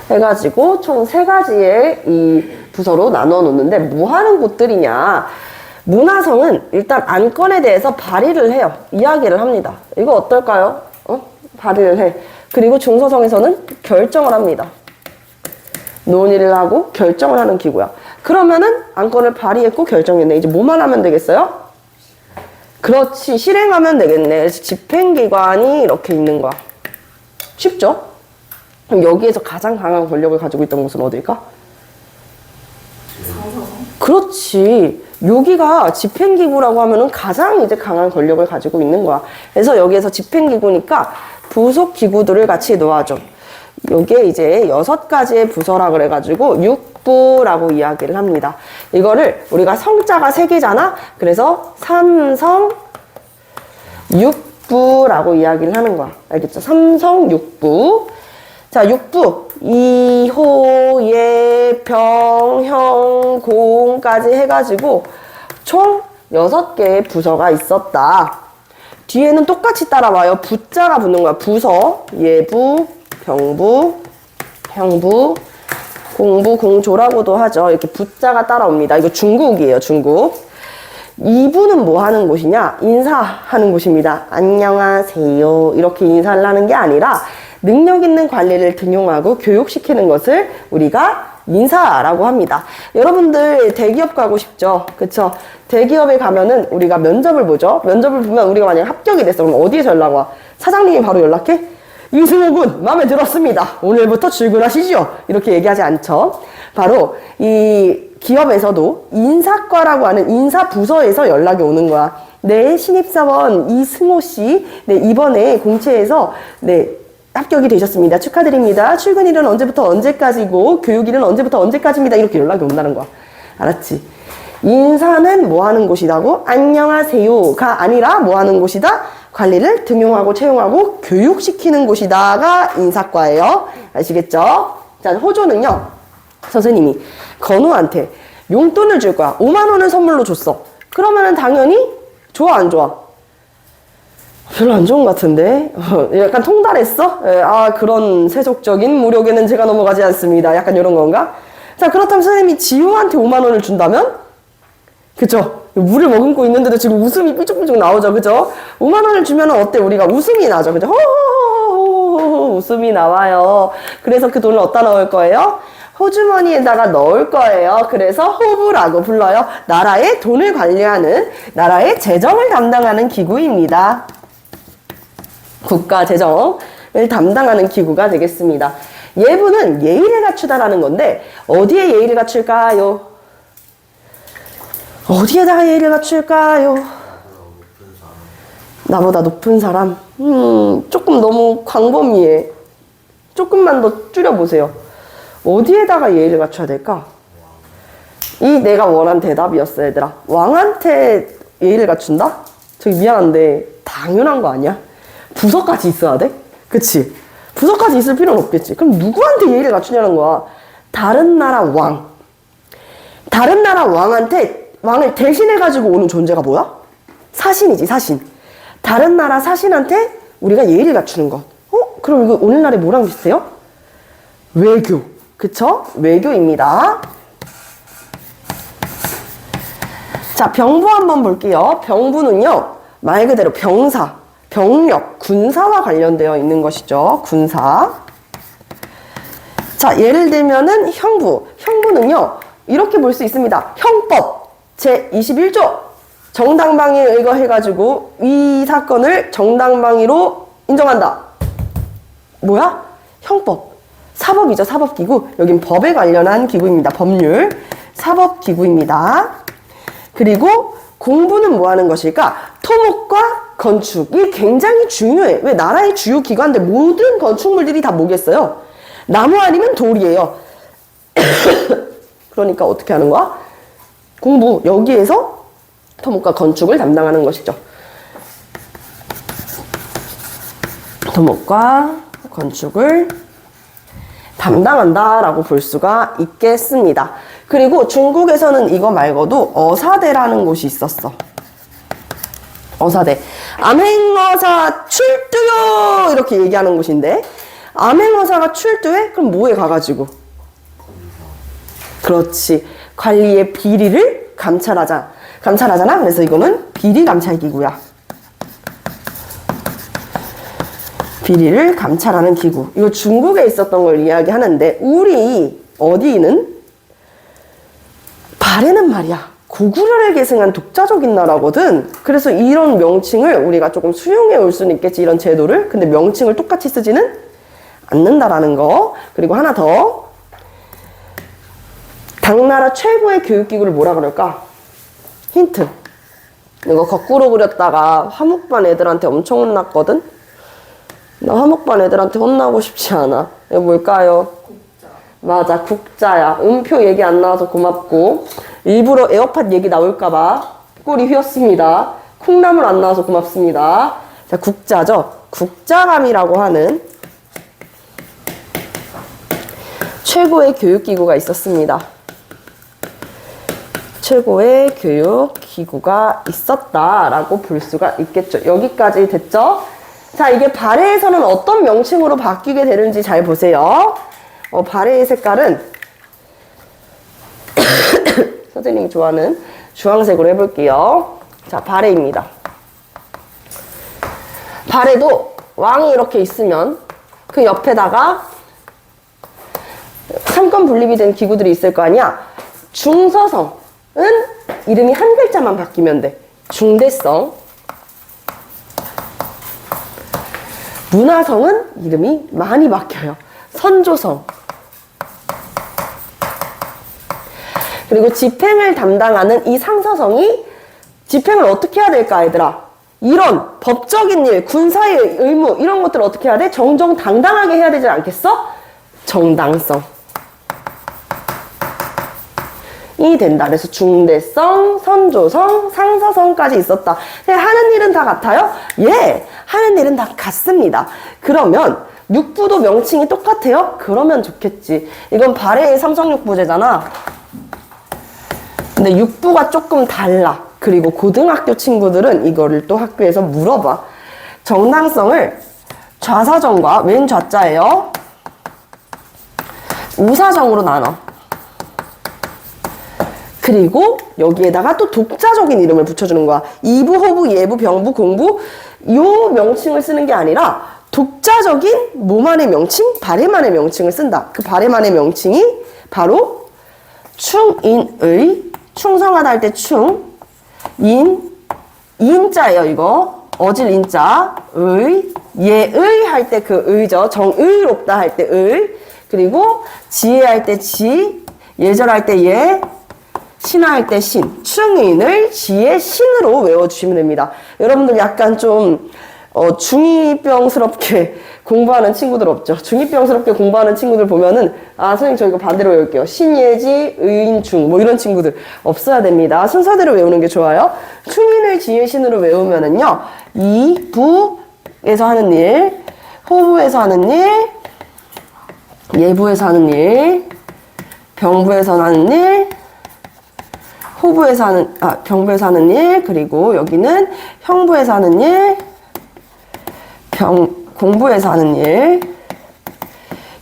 해가지고 총 세 가지의 이 부서로 나눠 놓는데, 뭐 하는 곳들이냐? 문화성은 일단 안건에 대해서 발의를 해요. 이야기를 합니다. 이거 어떨까요? 발의를 해. 그리고 중서성에서는 결정을 합니다. 논의를 하고 결정을 하는 기구야. 그러면은 안건을 발의했고 결정했네. 이제 뭐만 하면 되겠어요? 그렇지. 실행하면 되겠네. 집행기관이 이렇게 있는 거야. 쉽죠? 그럼 여기에서 가장 강한 권력을 가지고 있던 곳은 어딜까? 그렇지. 여기가 집행기구라고 하면은 가장 이제 강한 권력을 가지고 있는 거야. 그래서 여기에서 집행기구니까 부속 기구들을 같이 놓아줘. 요게 이제 6가지의 부서라 그래가지고 육부라고 이야기를 합니다. 이거를 우리가 성자가 3개잖아? 그래서 삼성 육부라고 이야기를 하는 거야. 알겠죠? 삼성 육부. 자, 육부. 이호, 예, 병, 형, 공까지 해가지고 총 6개의 부서가 있었다. 뒤에는 똑같이 따라와요. 부자가 붙는 거야. 부서, 예부, 병부, 형부, 공부, 공조라고도 하죠. 이렇게 부자가 따라옵니다. 이거 중국이에요. 중국. 2부는 뭐 하는 곳이냐? 인사하는 곳입니다. 안녕하세요. 이렇게 인사를 하는 게 아니라 능력 있는 관리를 등용하고 교육시키는 것을 우리가 인사라고 합니다. 여러분들 대기업 가고 싶죠? 그쵸? 대기업에 가면은 우리가 면접을 보죠? 면접을 보면 우리가 만약에 합격이 됐어. 그럼 어디에서 연락 와? 사장님이 바로 연락해? 이승호 군, 마음에 들었습니다. 오늘부터 출근하시죠? 이렇게 얘기하지 않죠? 바로 이 기업에서도 인사과라고 하는 인사부서에서 연락이 오는 거야. 네, 신입사원 이승호 씨. 네, 이번에 공채에서 합격이 되셨습니다. 축하드립니다. 출근일은 언제부터 언제까지고 교육일은 언제부터 언제까지입니다. 이렇게 연락이 온다는 거야. 알았지? 인사는 뭐 하는 곳이라고? 안녕하세요가 아니라 뭐 하는 곳이다? 관리를 등용하고 채용하고 교육시키는 곳이다가 인사과예요. 아시겠죠? 자, 호조는요. 선생님이 건우한테 용돈을 줄 거야. 5만 원을 선물로 줬어. 그러면은 당연히 좋아 안 좋아? 별로 안 좋은 것 같은데? 약간 통달했어? 그런 세속적인 무력에는 제가 넘어가지 않습니다. 약간 이런 건가? 자, 그렇다면 선생님이 지우한테 5만 원을 준다면? 그쵸? 물을 머금고 있는데도 지금 웃음이 삐죽삐죽 나오죠. 그죠? 5만 원을 주면 어때? 우리가 웃음이 나죠. 그죠? 호호호호 웃음이 나와요. 그래서 그 돈을 어디다 넣을 거예요? 호주머니에다가 넣을 거예요. 그래서 호부라고 불러요. 나라의 돈을 관리하는, 나라의 재정을 담당하는 기구입니다. 국가 재정을 담당하는 기구가 되겠습니다. 예부는 예의를 갖추다라는 건데 어디에 예의를 갖출까요? 어디에다가 예의를 갖출까요? 나보다 높은 사람? 조금 너무 광범위해. 조금만 더 줄여보세요. 어디에다가 예의를 갖춰야 될까? 이 내가 원한 대답이었어, 얘들아. 왕한테 예의를 갖춘다? 저기 미안한데 당연한 거 아니야? 부서까지 있어야 돼? 그치? 부서까지 있을 필요는 없겠지. 그럼 누구한테 예의를 갖추냐는 거야. 다른 나라 왕. 다른 나라 왕한테 왕을 대신해가지고 오는 존재가 뭐야? 사신이지, 사신. 다른 나라 사신한테 우리가 예의를 갖추는 것. 그럼 이거 오늘날에 뭐랑 비슷해요? 외교. 그쵸? 외교입니다. 자, 병부 한번 볼게요. 병부는요, 말 그대로 병사, 병력, 군사와 관련되어 있는 것이죠. 군사. 자, 예를 들면은 형부. 형부는요, 이렇게 볼 수 있습니다. 형법 제21조. 정당방위에 의거해가지고 이 사건을 정당방위로 인정한다. 뭐야? 형법. 사법이죠, 사법기구. 여긴 법에 관련한 기구입니다. 법률. 사법기구입니다. 그리고 공부는 뭐 하는 것일까? 토목과 건축이 굉장히 중요해. 왜? 나라의 주요 기관들 모든 건축물들이 다 뭐겠어요? 나무 아니면 돌이에요. 그러니까 어떻게 하는 거야? 공부. 여기에서 토목과 건축을 담당하는 것이죠. 토목과 건축을 담당한다라고 볼 수가 있겠습니다. 그리고 중국에서는 이거 말고도 어사대라는 곳이 있었어. 어사대. 암행어사 출두요! 이렇게 얘기하는 곳인데, 암행어사가 출두해? 그럼 뭐에 가가지고? 그렇지. 관리의 비리를 감찰하잖아. 그래서 이거는 비리감찰기구야. 비리를 감찰하는 기구. 이거 중국에 있었던 걸 이야기하는데, 우리 어디는 발해는 말이야, 고구려를 계승한 독자적인 나라거든. 그래서 이런 명칭을 우리가 조금 수용해 올 수는 있겠지, 이런 제도를. 근데 명칭을 똑같이 쓰지는 않는다라는 거. 그리고 하나 더. 당나라 최고의 교육기구를 뭐라 그럴까? 힌트. 이거 거꾸로 그렸다가 화목반 애들한테 엄청 혼났거든? 나 화목반 애들한테 혼나고 싶지 않아. 이거 뭘까요? 맞아, 국자야. 음표 얘기 안 나와서 고맙고, 일부러 에어팟 얘기 나올까봐 꼬리 휘었습니다. 콩나물 안 나와서 고맙습니다. 자, 국자죠. 국자감이라고 하는 최고의 교육기구가 있었습니다. 최고의 교육기구가 있었다라고 볼 수가 있겠죠. 여기까지 됐죠? 자, 이게 발해에서는 어떤 명칭으로 바뀌게 되는지 잘 보세요. 발해의 색깔은 선생님이 좋아하는 주황색으로 해볼게요. 자, 발해입니다. 발해도 왕이 이렇게 있으면 그 옆에다가 삼권 분립이 된 기구들이 있을 거 아니야. 중서성은 이름이 한 글자만 바뀌면 돼. 중대성. 문화성은 이름이 많이 바뀌어요. 선조성. 그리고 집행을 담당하는 이 상서성이 집행을 어떻게 해야 될까, 얘들아? 이런 법적인 일, 군사의 의무, 이런 것들을 어떻게 해야 돼? 정정당당하게 해야 되지 않겠어? 정당성. 이 된다. 그래서 중대성, 선조성, 상서성까지 있었다. 하는 일은 다 같아요? 예, 하는 일은 다 같습니다. 그러면 육부도 명칭이 똑같아요? 그러면 좋겠지. 이건 발해의 삼성육부제잖아. 근데 육부가 조금 달라. 그리고 고등학교 친구들은 이거를 또 학교에서 물어봐. 정당성을 좌사정과 왼 좌자예요. 우사정으로 나눠. 그리고 여기에다가 또 독자적인 이름을 붙여주는 거야. 이부, 호부, 예부, 병부, 공부, 요 명칭을 쓰는 게 아니라 독자적인 뭐만의 명칭? 발해만의 명칭을 쓴다. 그 발해만의 명칭이 바로 충인의, 충성하다 할 때 충, 인자예요, 이거. 어질 인자, 의, 예의 할 때 그 의죠. 정의롭다 할 때 의, 그리고 지혜할 때 지, 예절할 때 예, 신화할 때 신. 충인을 지혜 신으로 외워주시면 됩니다. 여러분들 약간 좀 중2병스럽게 공부하는 친구들 없죠? 중2병스럽게 공부하는 친구들 보면은, 아, 선생님 저 이거 반대로 외울게요. 신예지, 의인충, 뭐 이런 친구들 없어야 됩니다. 순서대로 외우는 게 좋아요. 충인을 지혜신으로 외우면은요, 이부에서 하는 일, 호부에서 하는 일, 예부에서 하는 일, 병부에서 하는 일, 후부에서 하는, 병부에서 하는 일, 그리고 여기는 형부에서 하는 일, 공부에서 하는 일,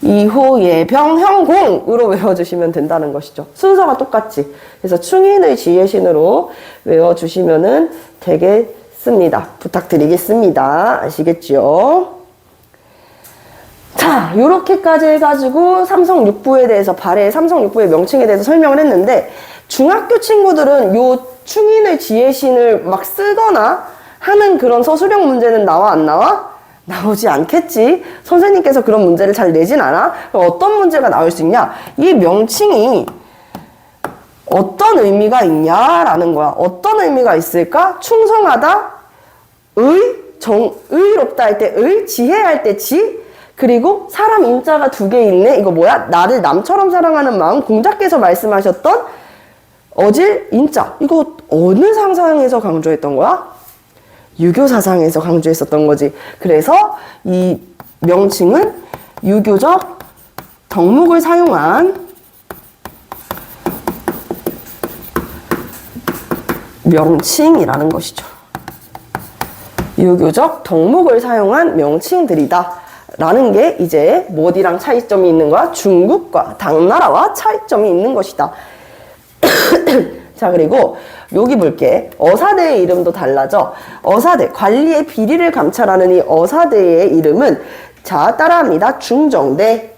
2호 예병 형공으로 외워주시면 된다는 것이죠. 순서가 똑같지. 그래서 충인의 지혜신으로 외워주시면 되겠습니다. 부탁드리겠습니다. 아시겠죠? 자, 요렇게까지 해가지고 삼성육부에 대해서, 발해 삼성육부의 명칭에 대해서 설명을 했는데, 중학교 친구들은 요 충인의 지혜신을 막 쓰거나 하는 그런 서술형 문제는 나와 안 나와? 나오지 않겠지. 선생님께서 그런 문제를 잘 내진 않아. 그럼 어떤 문제가 나올 수 있냐? 이 명칭이 어떤 의미가 있냐라는 거야. 어떤 의미가 있을까? 충성하다, 의롭다 할 때 지혜할 때 지, 그리고 사람 인자가 2개 있네. 이거 뭐야? 나를 남처럼 사랑하는 마음, 공자께서 말씀하셨던 어질 인자. 이거 어느 상상에서 강조했던 거야? 유교 사상에서 강조했었던 거지. 그래서 이 명칭은 유교적 덕목을 사용한 명칭이라는 것이죠. 유교적 덕목을 사용한 명칭들이다 라는 게 이제 어디랑 차이점이 있는 거야? 중국과 당나라와 차이점이 있는 것이다. 자, 그리고 여기 볼게. 어사대의 이름도 달라져. 어사대, 관리의 비리를 감찰하는 이 어사대의 이름은, 자, 따라합니다. 중정대.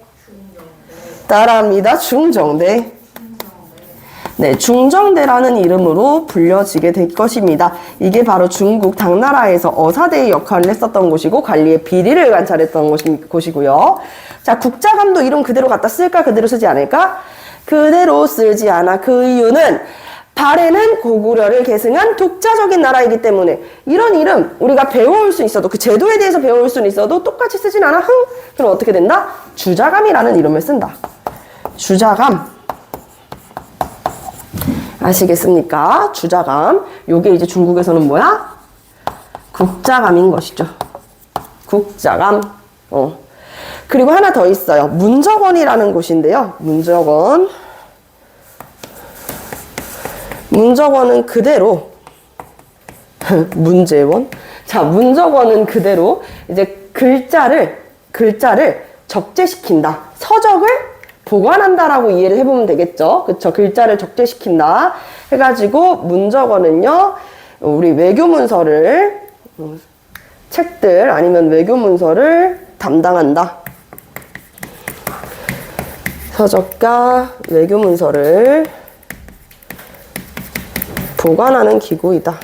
따라합니다. 중정대. 네, 중정대라는 이름으로 불려지게 될 것입니다. 이게 바로 중국 당나라에서 어사대의 역할을 했었던 곳이고, 관리의 비리를 관찰했던 곳이고요. 자, 국자감도 이름 그대로 갖다 쓸까? 그대로 쓰지 않을까? 그대로 쓰지 않아. 그 이유는 발해는 고구려를 계승한 독자적인 나라이기 때문에, 이런 이름 우리가 배워올 수 있어도, 그 제도에 대해서 배워올 수는 있어도 똑같이 쓰진 않아. 그럼 어떻게 된다? 주자감이라는 이름을 쓴다. 주자감. 아시겠습니까? 주자감. 요게 이제 중국에서는 뭐야? 국자감인 것이죠. 국자감. 그리고 하나 더 있어요. 문적원이라는 곳인데요. 문적원은 그대로 문제원. 자, 문적원은 그대로 이제 글자를 적재시킨다. 서적을 보관한다라고 이해를 해보면 되겠죠. 그쵸? 글자를 적재시킨다 해가지고 문적원은요, 우리 외교문서를, 책들 아니면 외교문서를 담당한다. 서적과 외교문서를 보관하는 기구이다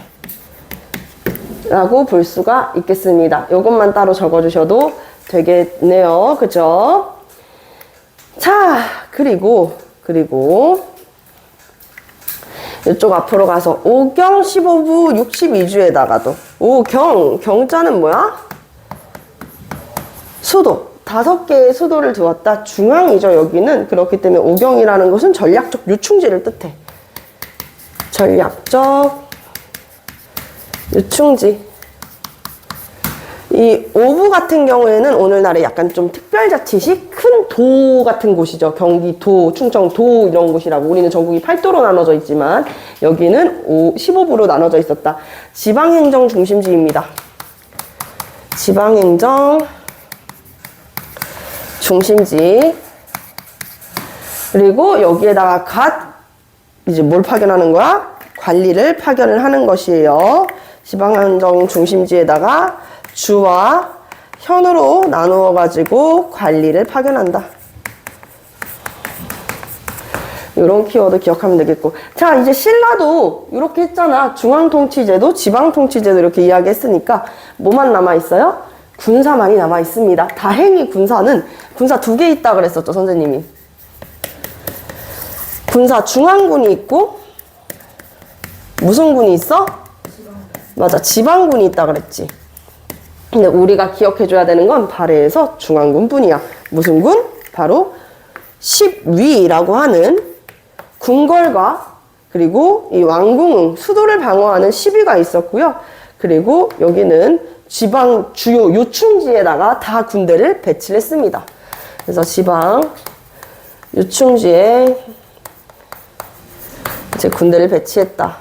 라고 볼 수가 있겠습니다. 이것만 따로 적어주셔도 되겠네요. 그죠? 자, 그리고 이쪽 앞으로 가서 오경 15부 62주에다가도 경자는 뭐야? 수도. 5개의 수도를 두었다. 중앙이죠, 여기는. 그렇기 때문에 오경이라는 것은 전략적 요충지를 뜻해. 전략적 요충지. 이 오부 같은 경우에는 오늘날에 약간 좀 특별자치시 큰 도 같은 곳이죠. 경기도, 충청도 이런 곳이라고. 우리는 전국이 8도로 나눠져 있지만 여기는 15부로 나눠져 있었다. 지방행정 중심지입니다. 지방행정 중심지. 그리고 여기에다가 이제 뭘 파견하는 거야? 관리를 파견을 하는 것이에요. 지방행정 중심지에다가 주와 현으로 나누어 가지고 관리를 파견한다. 이런 키워드 기억하면 되겠고. 자, 이제 신라도 이렇게 했잖아. 중앙통치제도, 지방통치제도 이렇게 이야기했으니까 뭐만 남아있어요? 군사만이 남아있습니다. 다행히 군사 2개 있다 그랬었죠, 선생님이. 군사 중앙군이 있고 무슨 군이 있어? 맞아, 지방군이 있다 그랬지. 근데 우리가 기억해줘야 되는 건 발해에서 중앙군뿐이야. 무슨 군? 바로 십위라고 하는 궁궐과 그리고 이 왕궁, 수도를 방어하는 십위가 있었고요. 그리고 여기는 지방 주요 요충지에다가 다 군대를 배치를 했습니다. 그래서 지방 요충지에 이제 군대를 배치했다.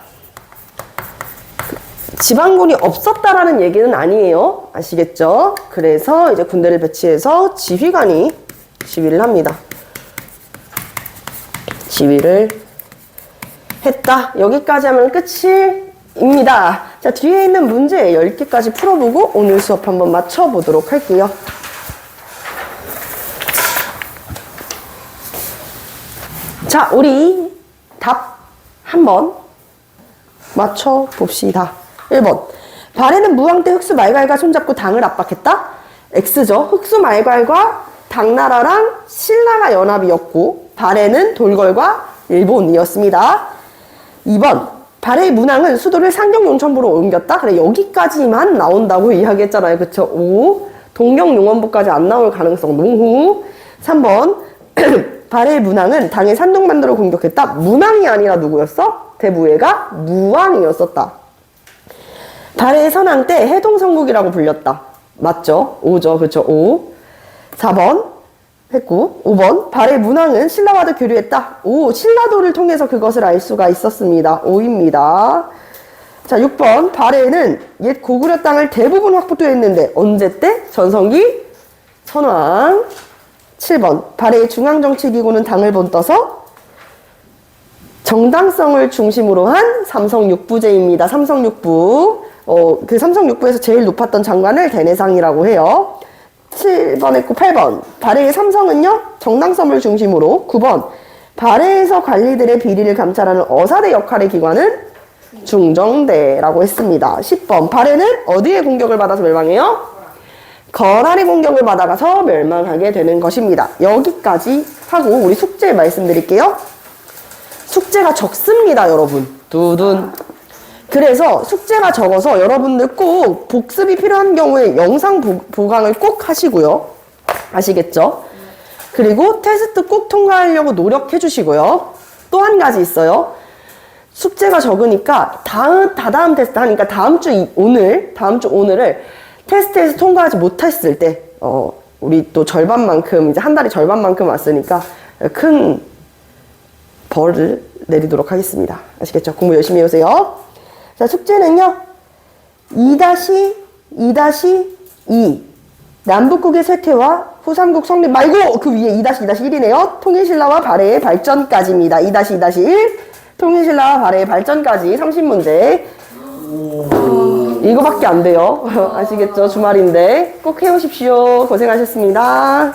지방군이 없었다라는 얘기는 아니에요. 아시겠죠? 그래서 이제 군대를 배치해서 지휘관이 지휘를 합니다. 지휘를 했다. 여기까지 하면 끝입니다. 자, 뒤에 있는 문제 10개까지 풀어보고 오늘 수업 한번 맞춰보도록 할게요. 자, 우리 답 한번 맞춰봅시다. 1번. 발해는 무왕 때 흑수 말괄과 손잡고 당을 압박했다? X죠. 흑수 말괄과 당나라랑 신라가 연합이었고 발해는 돌궐과 일본이었습니다. 2번. 발해의 문왕은 수도를 상경 용천부로 옮겼다? 그래, 여기까지만 나온다고 이야기했잖아요. 그쵸? 5. 동경 용원부까지 안 나올 가능성 농후. 3번. 발해의 문왕은 당의 산둥반도를 공격했다? 문왕이 아니라 누구였어? 대부해가 무왕이었었다. 발해의 선왕 때 해동성국이라고 불렸다. 맞죠? 5죠. 그쵸? 5. 4번 했고 5번 발해의 문왕은 신라와도 교류했다. 5. 신라도를 통해서 그것을 알 수가 있었습니다. 5입니다. 자, 6번 발해는 옛 고구려 땅을 대부분 확보했는데 언제 때? 전성기 선왕. 7번 발해의 중앙정치기구는 당을 본떠서 정당성을 중심으로 한 삼성육부제입니다. 삼성육부. 그 삼성육부에서 제일 높았던 장관을 대내상이라고 해요. 7번 했고 8번. 발해의 삼성은요, 정당성을 중심으로. 9번. 발해에서 관리들의 비리를 감찰하는 어사대 역할의 기관은 중정대라고 했습니다. 10번. 발해는 어디에 공격을 받아서 멸망해요? 거란의 공격을 받아가서 멸망하게 되는 것입니다. 여기까지 하고 우리 숙제 말씀드릴게요. 숙제가 적습니다, 여러분. 두둔. 그래서 숙제가 적어서 여러분들 꼭 복습이 필요한 경우에 영상 보강을 꼭 하시고요. 아시겠죠? 그리고 테스트 꼭 통과하려고 노력해 주시고요. 또 한 가지 있어요. 숙제가 적으니까 다다음 테스트 하니까 다음 주 오늘을 테스트에서 통과하지 못했을 때, 우리 또 절반만큼, 이제 한 달이 절반만큼 왔으니까 큰 벌을 내리도록 하겠습니다. 아시겠죠? 공부 열심히 해오세요. 자, 숙제는요, 2-2-2. 남북국의 쇠퇴와 후삼국 성립 말고 그 위에 2-2-1이네요. 통일신라와 발해의 발전까지입니다. 2-2-1. 통일신라와 발해의 발전까지 30문제. 이거밖에 안 돼요. 아시겠죠? 주말인데 꼭 해오십시오. 고생하셨습니다.